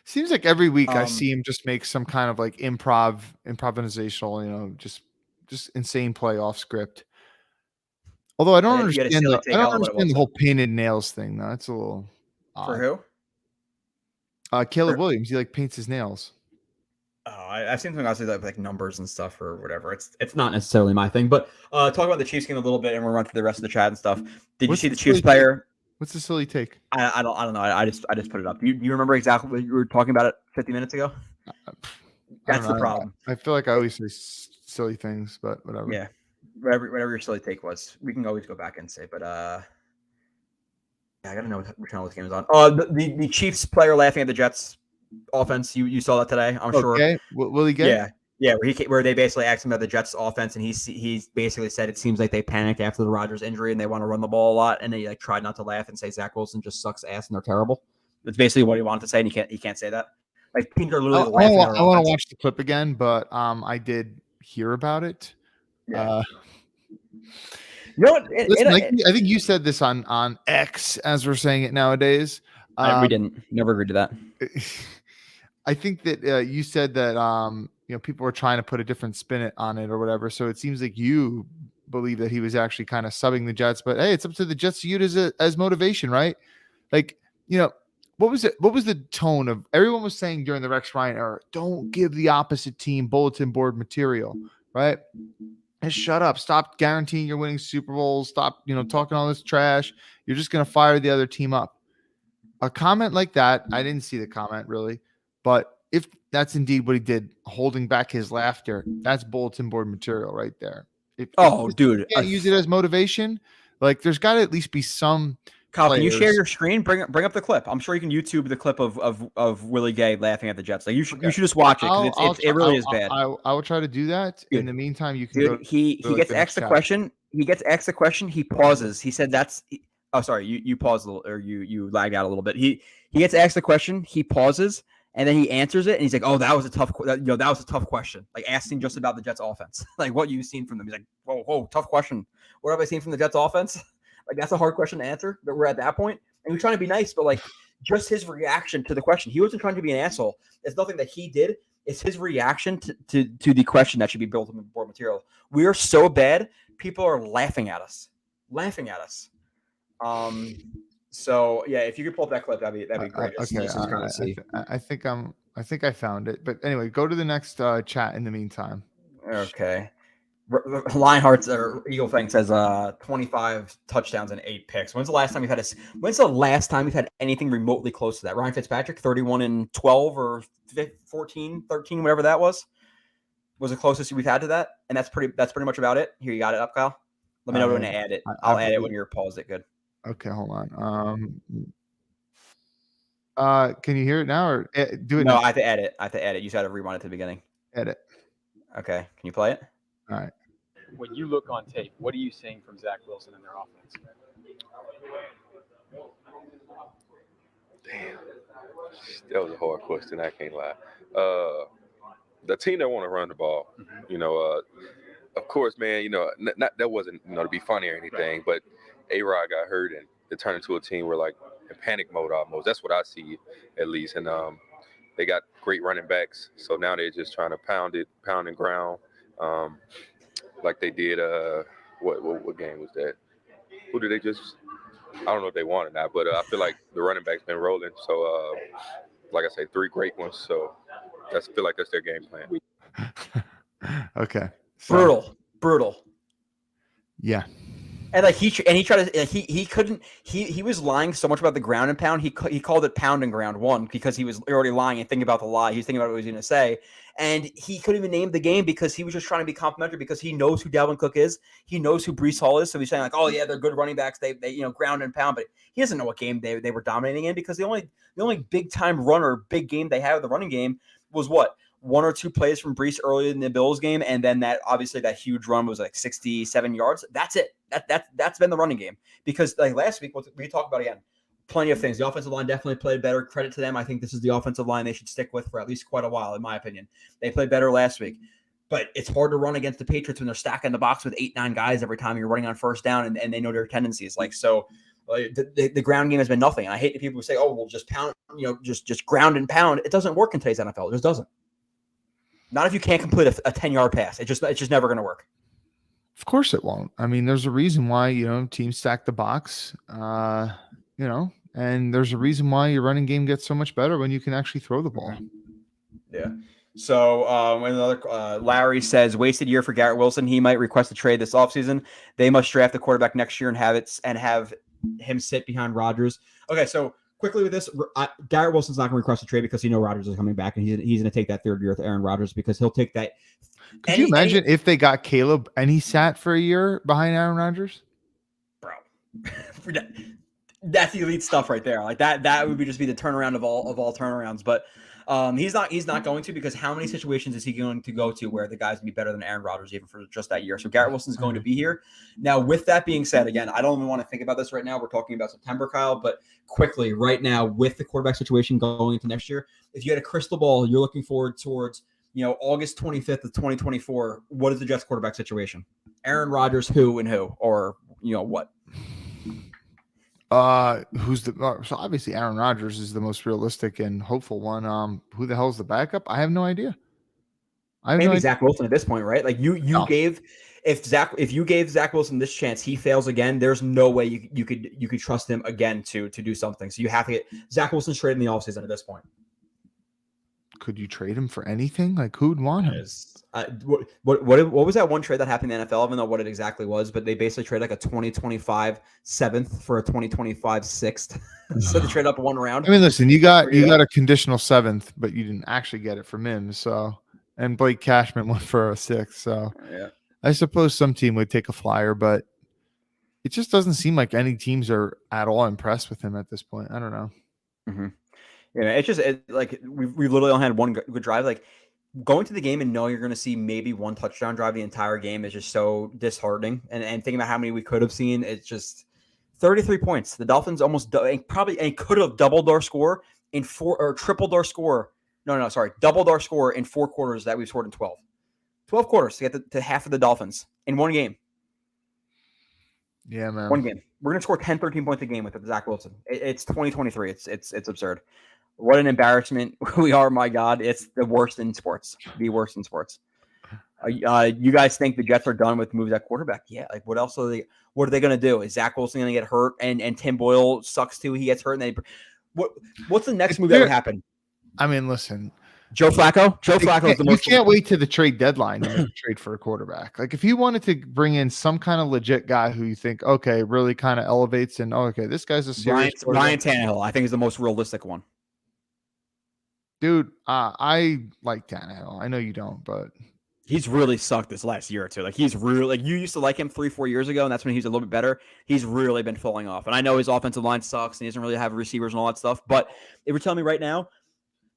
Seems like every week I see him just make some kind of like improvisational, just insane play off script. Although I don't understand the whole painted nails thing. Though. That's a little odd. For who? Caleb Williams. He paints his nails. Oh, I've seen something else like numbers and stuff or whatever. It's not necessarily my thing. But talk about the Chiefs game a little bit, and we'll run through the rest of the chat and stuff. Did you see the Chiefs player? What's the silly take? I don't know. I just put it up. Do you remember exactly what you were talking about it 50 minutes ago? That's the problem. I feel like I always say silly things, but whatever. Yeah. Whatever your silly take was, we can always go back and say, but yeah, I gotta know what channel this game is on. The Chiefs player laughing at the Jets offense. You saw that today, I'm sure. Okay, will he get? Yeah. Where they basically asked him about the Jets offense, and he basically said it seems like they panicked after the Rodgers injury and they want to run the ball a lot, and they tried not to laugh and say Zach Wilson just sucks ass and they're terrible. That's basically what he wanted to say, and he can't say that. Like teams are literally laughing. I want to watch the clip again, but I did hear about it. Yeah. You know what? I think you said this on X, as we're saying it nowadays. We didn't. Never agreed to that. I think that you said that people were trying to put a different spin on it or whatever. So it seems like you believe that he was actually kind of subbing the Jets. But hey, it's up to the Jets to use it as motivation, right? Like, what was it? What was the tone of everyone was saying during the Rex Ryan era? Don't give the opposite team bulletin board material, right? And shut up. Stop guaranteeing you're winning Super Bowls. Stop, talking all this trash. You're just going to fire the other team up. A comment like that, I didn't see the comment really, but if that's indeed what he did, holding back his laughter, that's bulletin board material right there. Dude, you can't use it as motivation. Like, there's got to at least be some. Kyle, can you share your screen? Bring up the clip. I'm sure you can YouTube the clip of Willie Gay laughing at the Jets. Like you should just watch it because it really is bad. I will try to do that. Dude, in the meantime, you can. Dude, he gets asked the question. He gets asked the question. He pauses. He said that's. Oh, sorry. You paused a little, or you lagged out a little bit. He gets asked the question. He pauses and then he answers it, and he's like, "Oh, that was a tough. That was a tough question. Like asking just about the Jets offense, like what you've seen from them." He's like, "Whoa, tough question. What have I seen from the Jets offense?" Like that's a hard question to answer, but we're at that point. And he's trying to be nice, but like just his reaction to the question. He wasn't trying to be an asshole. It's nothing that he did. It's his reaction to the question that should be built in board material. We are so bad. People are laughing at us. So yeah, if you could pull up that clip, that'd be great. Okay. I think I found it. But anyway, go to the next chat in the meantime. Okay. Lionheart's or Eagle Fang says 25 touchdowns and 8 picks. When's the last time we've had anything remotely close to that? Ryan Fitzpatrick, 31 and 12 or 14, 13, whatever that was the closest we've had to that. And that's pretty much about it. Here, you got it up, Kyle. Let me know when to add it. I'll add it when you're paused it good. Okay, hold on. Can you hear it now or do it? No, now? I have to add it. You said to rewind it to the beginning. Edit. Okay. Can you play it? All right. When you look on tape, what are you seeing from Zach Wilson and their offense? Damn. That was a hard question. I can't lie. The team that want to run the ball, of course, man, not that wasn't, to be funny or anything, but A-Rod got hurt and it turned into a team where like in panic mode almost. That's what I see at least. And they got great running backs. So now they're just trying to pound and ground. Like they did, what game was that? Who did they just? I don't know if they won or not, but I feel like the running back's been rolling. So, like I say, 3 great ones. So, I feel like that's their game plan. Okay. So, brutal. Yeah. And like he tried to he couldn't he was lying so much about the ground and pound. He called it pound and ground one because he was already lying and thinking about the lie. He was thinking about what he was going to say, and he couldn't even name the game because he was just trying to be complimentary because he knows who Dalvin Cook is. He knows who Breece Hall is. So he's saying like, oh yeah, they're good running backs. They ground and pound, but he doesn't know what game they were dominating in because the only big time runner, big game they had with the running game was what? 1 or 2 plays from Breece early in the Bills game, and then that huge run was like 67 yards. That's it. That's been the running game. Because like last week, we talked about again, plenty of things. The offensive line definitely played better. Credit to them. I think this is the offensive line they should stick with for at least quite a while, in my opinion. They played better last week. But it's hard to run against the Patriots when they're stacking the box with 8-9 guys every time you're running on first down, and they know their tendencies. Like so. The ground game has been nothing. And I hate the people who say, "Oh, we'll just pound, just ground and pound." It doesn't work in today's NFL. It just doesn't. Not if you can't complete a 10-yard pass. It's just never going to work. Of course it won't. I mean, there's a reason why, teams stack the box, and there's a reason why your running game gets so much better when you can actually throw the ball. Yeah. So Larry says, wasted year for Garrett Wilson. He might request a trade this offseason. They must draft a quarterback next year and have him sit behind Rodgers. Okay, so quickly with this, Garrett Wilson's not going to request a trade because Rodgers is coming back, and he's going to take that third year with Aaron Rodgers because he'll take that. Could you imagine if they got Caleb and he sat for a year behind Aaron Rodgers? Bro, that's elite stuff right there. Like that would just be the turnaround of all turnarounds. But he's not going to, because how many situations is he going to go to where the guy's gonna be better than Aaron Rodgers even for just that year? So Garrett Wilson's going to be here. Now, with that being said, again, I don't even want to think about this right now. We're talking about September, Kyle, but quickly right now with the quarterback situation going into next year, if you had a crystal ball, you're looking forward towards August 25th of 2024. What is the Jets quarterback situation? Aaron Rodgers, who, or what? So obviously Aaron Rodgers is the most realistic and hopeful one. Who the hell's the backup? I have no idea. Maybe Zach Wilson at this point, right? Like if you gave Zach Wilson this chance, he fails again. There's no way you could trust him again to do something. So you have to get Zach Wilson's traded in the offseason at this point. Could you trade him for anything? Like, who'd want him? What was that one trade that happened in the NFL? I don't know what it exactly was, but they basically traded like a 2025 7th for a 2025 6th. So they trade up one round. I mean, listen, you got a conditional 7th, but you didn't actually get it from him. So, and Blake Cashman went for a 6th. So yeah, I suppose some team would take a flyer, but it just doesn't seem like any teams are at all impressed with him at this point. I don't know. Mm-hmm. Yeah, it's just like we've literally only had one good drive. Like going to the game and knowing you're going to see maybe one touchdown drive the entire game is just so disheartening. And thinking about how many we could have seen, it's just 33 points. The Dolphins almost could have doubled our score in tripled our score. Doubled our score in 4 quarters that we've scored in 12. 12 quarters to get to half of the Dolphins in one game. Yeah, man. One game. We're going to score 10, 13 points a game with Zach Wilson. It's 2023. It's absurd. What an embarrassment we are, my God. It's the worst in sports. The worst in sports. You guys think the Jets are done with moves at quarterback? Yeah. Like, what else are they going to do? Is Zach Wilson going to get hurt and Tim Boyle sucks too? He gets hurt. And what's the next move that would happen? I mean, listen. Joe Flacco? Joe Flacco is the most. You can't wait to the trade deadline to trade for a quarterback. Like, if you wanted to bring in some kind of legit guy who you think, okay, really kind of elevates and, this guy's a serious Ryan Tannehill, I think, is the most realistic one. Dude, I like Tannehill. I know you don't, but he's really sucked this last year or two. Like, he's really, like, you used to like him 3-4 years ago, and that's when he was a little bit better. He's really been falling off. And I know his offensive line sucks and he doesn't really have receivers and all that stuff. But if you're telling me right now,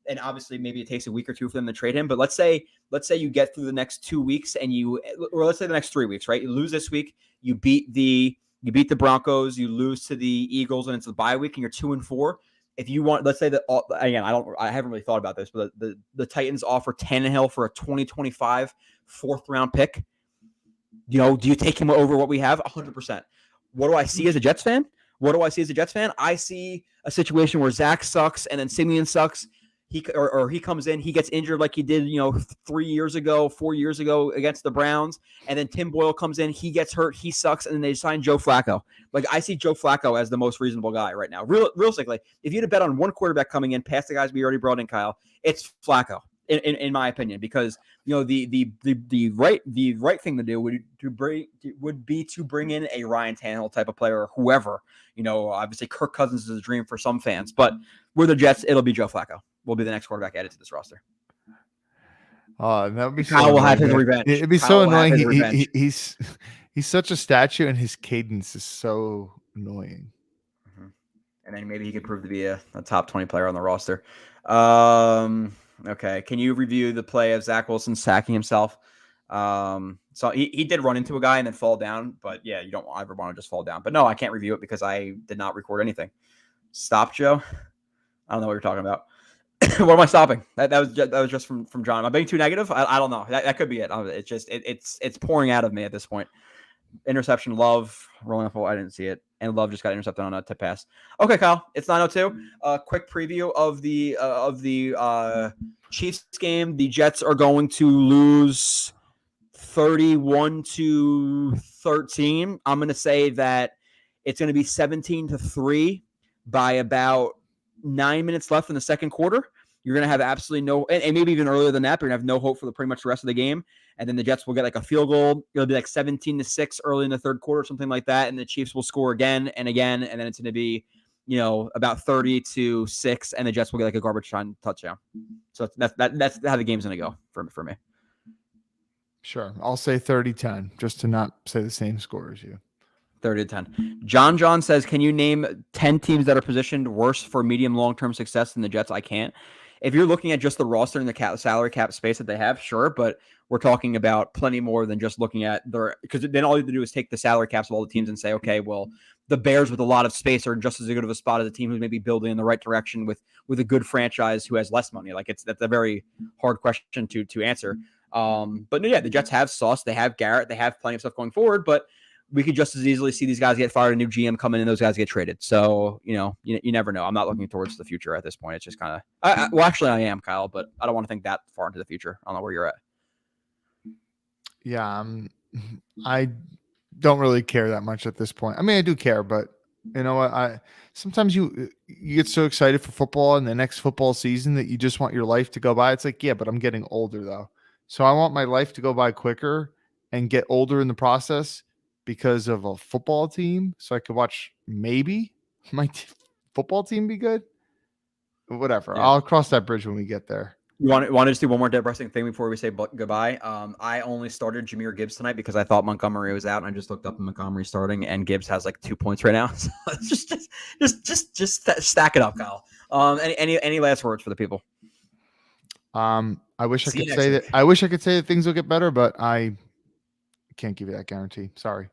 and obviously maybe it takes a week or two for them to trade him, but let's say you get through the next 2 weeks or let's say the next 3 weeks, right? You lose this week, you beat the Broncos, you lose to the Eagles, and it's the bye week, and you're 2-4. If you want, let's say that again, I haven't really thought about this, but the Titans offer Tannehill for a 2025 4th round pick. Do you take him over what we have? 100%. What do I see as a Jets fan? I see a situation where Zach sucks and then Simeon sucks. He comes in, he gets injured like he did, 4 years ago against the Browns, and then Tim Boyle comes in, he gets hurt, he sucks, and then they sign Joe Flacco. Like, I see Joe Flacco as the most reasonable guy right now. Realistically, if you had to bet on one quarterback coming in past the guys we already brought in, Kyle, it's Flacco, in my opinion, because the right thing to do would be to bring in a Ryan Tannehill type of player or whoever. Obviously Kirk Cousins is a dream for some fans, but we're the Jets. It'll be Joe Flacco. Will be the next quarterback added to this roster. That would be Kyle will have his revenge. It'd be so annoying. He's such a statue, and his cadence is so annoying. Mm-hmm. And then maybe he could prove to be a top 20 player on the roster. Okay, can you review the play of Zach Wilson sacking himself? So he did run into a guy and then fall down, but yeah, you don't ever want to just fall down. But no, I can't review it because I did not record anything. Stop, Joe. I don't know what you're talking about. What am I stopping? That was just from John. Am I being too negative? I don't know. That could be it. It's just it's pouring out of me at this point. Interception, Love rolling off. I didn't see it, and Love just got intercepted on a tip pass. Okay, Kyle. It's 9:02. Quick preview of the Chiefs game. The Jets are going to lose 31-13. I'm going to say that it's going to be 17-3 by about 9 minutes left in the second quarter. You're going to have absolutely no, and maybe even earlier than that, but you're going to have no hope for pretty much the rest of the game. And then the Jets will get like a field goal. It'll be like 17-6 early in the third quarter, something like that. And the Chiefs will score again and again. And then it's going to be about 30-6, and the Jets will get like a garbage time touchdown. So that's how the game's going to go for me. Sure. I'll say 30-10, just to not say the same score as you. 30-10. John says, can you name 10 teams that are positioned worse for medium long-term success than the Jets? I can't. If you're looking at just the roster and the salary cap space that they have, sure, but we're talking about plenty more than just looking at because then all you have to do is take the salary caps of all the teams and say, okay, well, the Bears with a lot of space are just as good of a spot as a team who's maybe building in the right direction with a good franchise who has less money. Like that's a very hard question to answer. But no, yeah, the Jets have sauce. They have Garrett. They have plenty of stuff going forward, but we could just as easily see these guys get fired, a new GM come in, and those guys get traded. So, you never know. I'm not looking towards the future at this point. It's just kind of, well, actually I am, Kyle, but I don't want to think that far into the future. I don't know where you're at. Yeah. I don't really care that much at this point. I mean, I do care, but you know what? Sometimes you get so excited for football and the next football season that you just want your life to go by. It's like, yeah, but I'm getting older though. So I want my life to go by quicker and get older in the process because of a football team. So I could watch maybe my football team be good. Whatever. Yeah. I'll cross that bridge when we get there. You want to just do one more depressing thing before we say goodbye? I only started Jahmyr Gibbs tonight because I thought Montgomery was out, and I just looked up Montgomery starting, and Gibbs has like 2 points right now. So just stack it up, Kyle. Any last words for the people? I wish I could say that. I wish I could say that things will get better, but I can't give you that guarantee. Sorry.